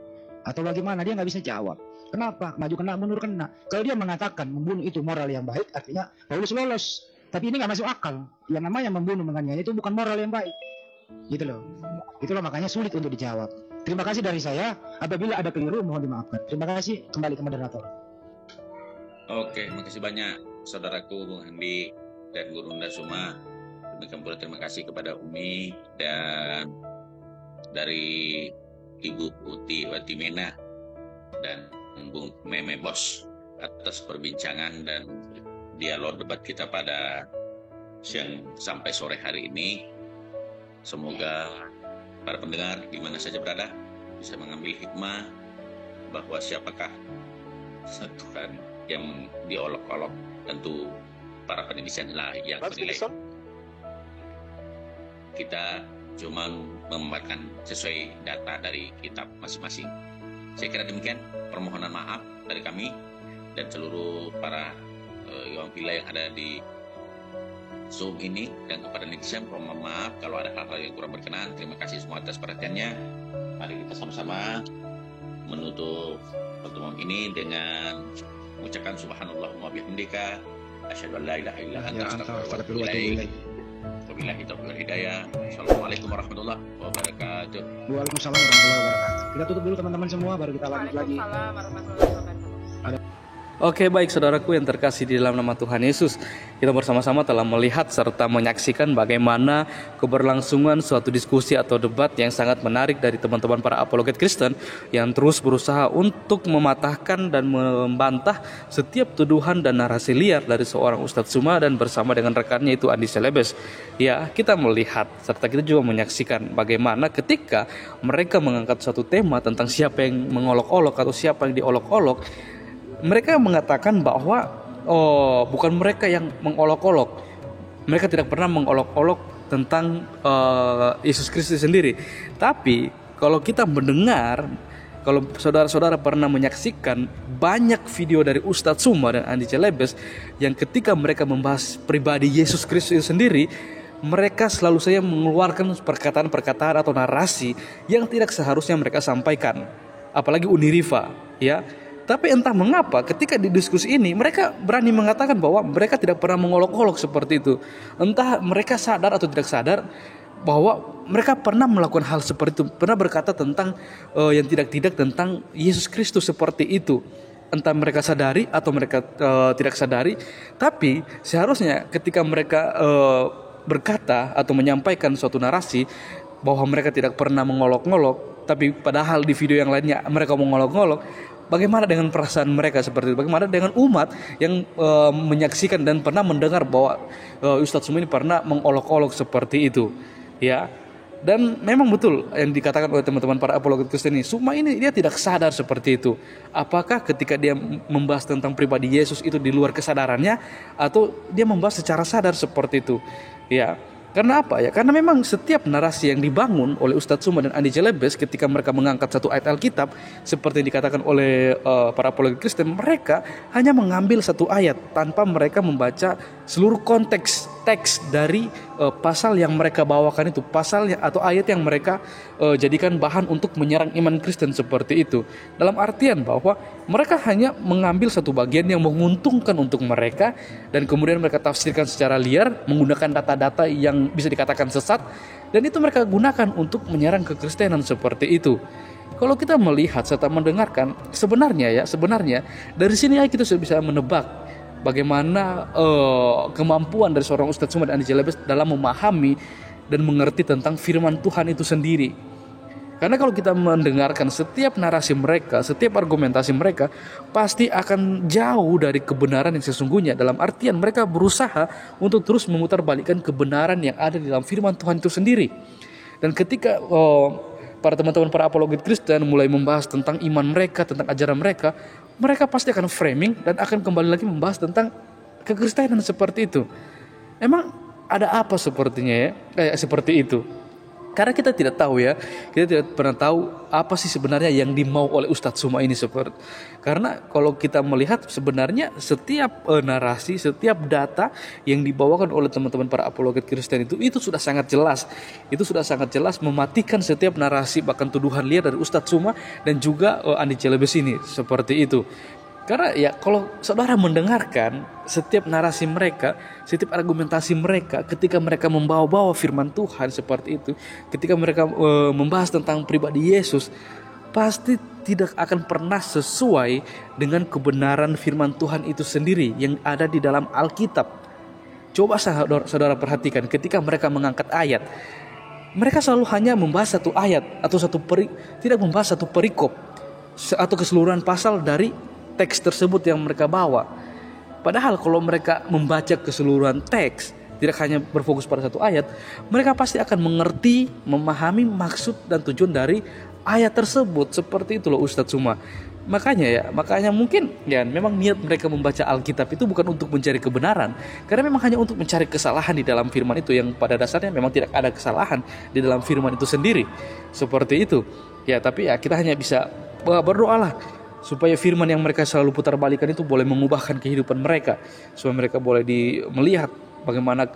atau bagaimana, dia nggak bisa jawab. Kenapa? Maju kena, mundur kena. Kalau dia mengatakan membunuh itu moral yang baik, artinya Paulus lolos. Tapi ini nggak masuk akal. Yang namanya membunuh menganiaya itu bukan moral yang baik. Gitu loh. Itulah makanya sulit untuk dijawab. Terima kasih dari saya. Apabila ada keliru mohon dimaafkan. Terima kasih. Kembali ke moderator. Oke, makasih banyak saudaraku Bung Handi dan Guru Unda Suma. Demikian pula terima kasih kepada Umi dan dari Ibu Uti Watimena dan Bung Meme Bos atas perbincangan dan dialog debat kita pada siang sampai sore hari ini. Semoga para pendengar di mana saja berada bisa mengambil hikmah bahwa siapakah Tuhan yang diolok-olok. Tentu para penelitian lah yang menilai. Kita cuma membuatkan sesuai data dari kitab masing-masing. Saya kira demikian. Permohonan maaf dari kami dan seluruh para Iwan Villa yang ada di Zoom ini, dan kepada netizen mohon maaf kalau ada hal-hal yang kurang berkenan. Terima kasih semua atas perhatiannya. Mari kita sama-sama menutup pertemuan ini dengan mengucapkan subhanallahumma bihamdika asyhadu an la ilaha illa anta astaghfiruka wa atubu ilaik. Wabillahi taufiq wal hidayah. Assalamualaikum warahmatullahi wabarakatuh. Waalaikumsalam warahmatullahi wabarakatuh. Kita tutup dulu teman-teman semua, baru kita lanjut lagi. Waalaikumsalam warahmatullahi wabarakatuh. Oke, baik saudaraku yang terkasih di dalam nama Tuhan Yesus, kita bersama-sama telah melihat serta menyaksikan bagaimana keberlangsungan suatu diskusi atau debat yang sangat menarik dari teman-teman para apologet Kristen yang terus berusaha untuk mematahkan dan membantah setiap tuduhan dan narasi liar dari seorang Ustadz Suma dan bersama dengan rekannya itu Andi Celebes. Ya, kita melihat serta kita juga menyaksikan bagaimana ketika mereka mengangkat suatu tema tentang siapa yang mengolok-olok atau siapa yang diolok-olok, mereka mengatakan bahwa bukan mereka yang mengolok-olok. Mereka tidak pernah mengolok-olok tentang Yesus Kristus sendiri. Tapi kalau kita mendengar kalau saudara-saudara pernah menyaksikan banyak video dari Ustadz Suma dan Andi Celebes yang ketika mereka membahas pribadi Yesus Kristus itu sendiri, mereka selalu saja mengeluarkan perkataan-perkataan atau narasi yang tidak seharusnya mereka sampaikan, apalagi Uniriva, ya. Tapi entah mengapa ketika di diskusi ini mereka berani mengatakan bahwa mereka tidak pernah mengolok-olok seperti itu. Entah mereka sadar atau tidak sadar bahwa mereka pernah melakukan hal seperti itu, pernah berkata tentang yang tidak-tidak tentang Yesus Kristus seperti itu. Entah mereka sadari atau mereka tidak sadari, tapi seharusnya ketika mereka berkata atau menyampaikan suatu narasi bahwa mereka tidak pernah mengolok-olok, tapi padahal di video yang lainnya mereka mengolok-olok, bagaimana dengan perasaan mereka seperti itu? Bagaimana dengan umat yang menyaksikan dan pernah mendengar bahwa Ustadz Suma ini pernah mengolok-olok seperti itu, ya? Dan memang betul yang dikatakan oleh teman-teman para apologet Kristen ini, Suma ini dia tidak sadar seperti itu. Apakah ketika dia membahas tentang pribadi Yesus itu di luar kesadarannya, atau dia membahas secara sadar seperti itu, ya? Karena apa ya? Karena memang setiap narasi yang dibangun oleh Ustadz Suma dan Andi Celebes ketika mereka mengangkat satu ayat Alkitab, seperti yang dikatakan oleh para apologet Kristen, mereka hanya mengambil satu ayat tanpa mereka membaca seluruh konteks teks dari pasal yang mereka bawakan itu, pasal atau ayat yang mereka jadikan bahan untuk menyerang iman Kristen seperti itu. Dalam artian bahwa mereka hanya mengambil satu bagian yang menguntungkan untuk mereka dan kemudian mereka tafsirkan secara liar menggunakan data-data yang bisa dikatakan sesat, dan itu mereka gunakan untuk menyerang kekristenan seperti itu. Kalau kita melihat serta mendengarkan, sebenarnya dari sini kita sudah bisa menebak bagaimana kemampuan dari seorang Ustadz Suma dan Andi Celebes dalam memahami dan mengerti tentang firman Tuhan itu sendiri. Karena kalau kita mendengarkan setiap narasi mereka, setiap argumentasi mereka, pasti akan jauh dari kebenaran yang sesungguhnya. Dalam artian mereka berusaha untuk terus memutarbalikkan kebenaran yang ada di dalam firman Tuhan itu sendiri. Dan ketika para teman-teman para apologet Kristen mulai membahas tentang iman mereka, tentang ajaran mereka, mereka pasti akan framing dan akan kembali lagi membahas tentang kekristenan seperti itu. Emang ada apa sepertinya ya? Seperti itu. Karena kita tidak tahu ya, kita tidak pernah tahu apa sih sebenarnya yang dimau oleh Ustadz Suma ini seperti. Karena kalau kita melihat sebenarnya setiap narasi, setiap data yang dibawakan oleh teman-teman para apologet Kristen itu sudah sangat jelas. Itu sudah sangat jelas mematikan setiap narasi bahkan tuduhan liar dari Ustadz Suma dan juga Andi Celebes ini seperti itu. Karena ya kalau saudara mendengarkan setiap narasi mereka, setiap argumentasi mereka ketika mereka membawa-bawa firman Tuhan seperti itu, ketika mereka membahas tentang pribadi Yesus, pasti tidak akan pernah sesuai dengan kebenaran firman Tuhan itu sendiri yang ada di dalam Alkitab. Coba saudara perhatikan ketika mereka mengangkat ayat, mereka selalu hanya membahas satu ayat atau tidak membahas satu perikop atau keseluruhan pasal dari teks tersebut yang mereka bawa. Padahal kalau mereka membaca keseluruhan teks, tidak hanya berfokus pada satu ayat, mereka pasti akan mengerti, memahami maksud dan tujuan dari ayat tersebut. Seperti itu loh Ustadz Suma. Makanya mungkin ya memang niat mereka membaca Alkitab itu bukan untuk mencari kebenaran, karena memang hanya untuk mencari kesalahan di dalam firman itu yang pada dasarnya memang tidak ada kesalahan di dalam firman itu sendiri. Seperti itu. Ya, tapi ya kita hanya bisa berdoalah supaya firman yang mereka selalu putar balikan itu boleh mengubahkan kehidupan mereka, supaya mereka boleh melihat bagaimana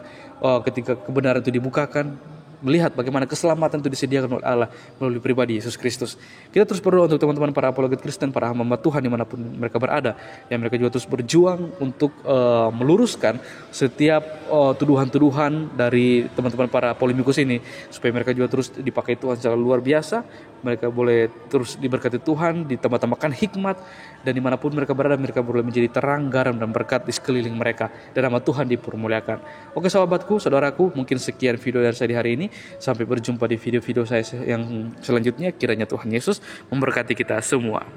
ketika kebenaran itu dibukakan, melihat bagaimana keselamatan itu disediakan oleh Allah melalui pribadi Yesus Kristus. Kita terus berdoa untuk teman-teman para apologet Kristen, para hamba Tuhan dimanapun mereka berada, yang mereka juga terus berjuang untuk meluruskan setiap tuduhan-tuduhan dari teman-teman para polemikus ini, supaya mereka juga terus dipakai Tuhan secara luar biasa. Mereka boleh terus diberkati Tuhan, ditambah-tambahkan hikmat, dan dimanapun mereka berada, mereka boleh menjadi terang, garam, dan berkat di sekeliling mereka, dan nama Tuhan dipermuliakan. Oke sahabatku, saudaraku, mungkin sekian video dari saya di hari ini. Sampai berjumpa di video-video saya yang selanjutnya. Kiranya Tuhan Yesus memberkati kita semua.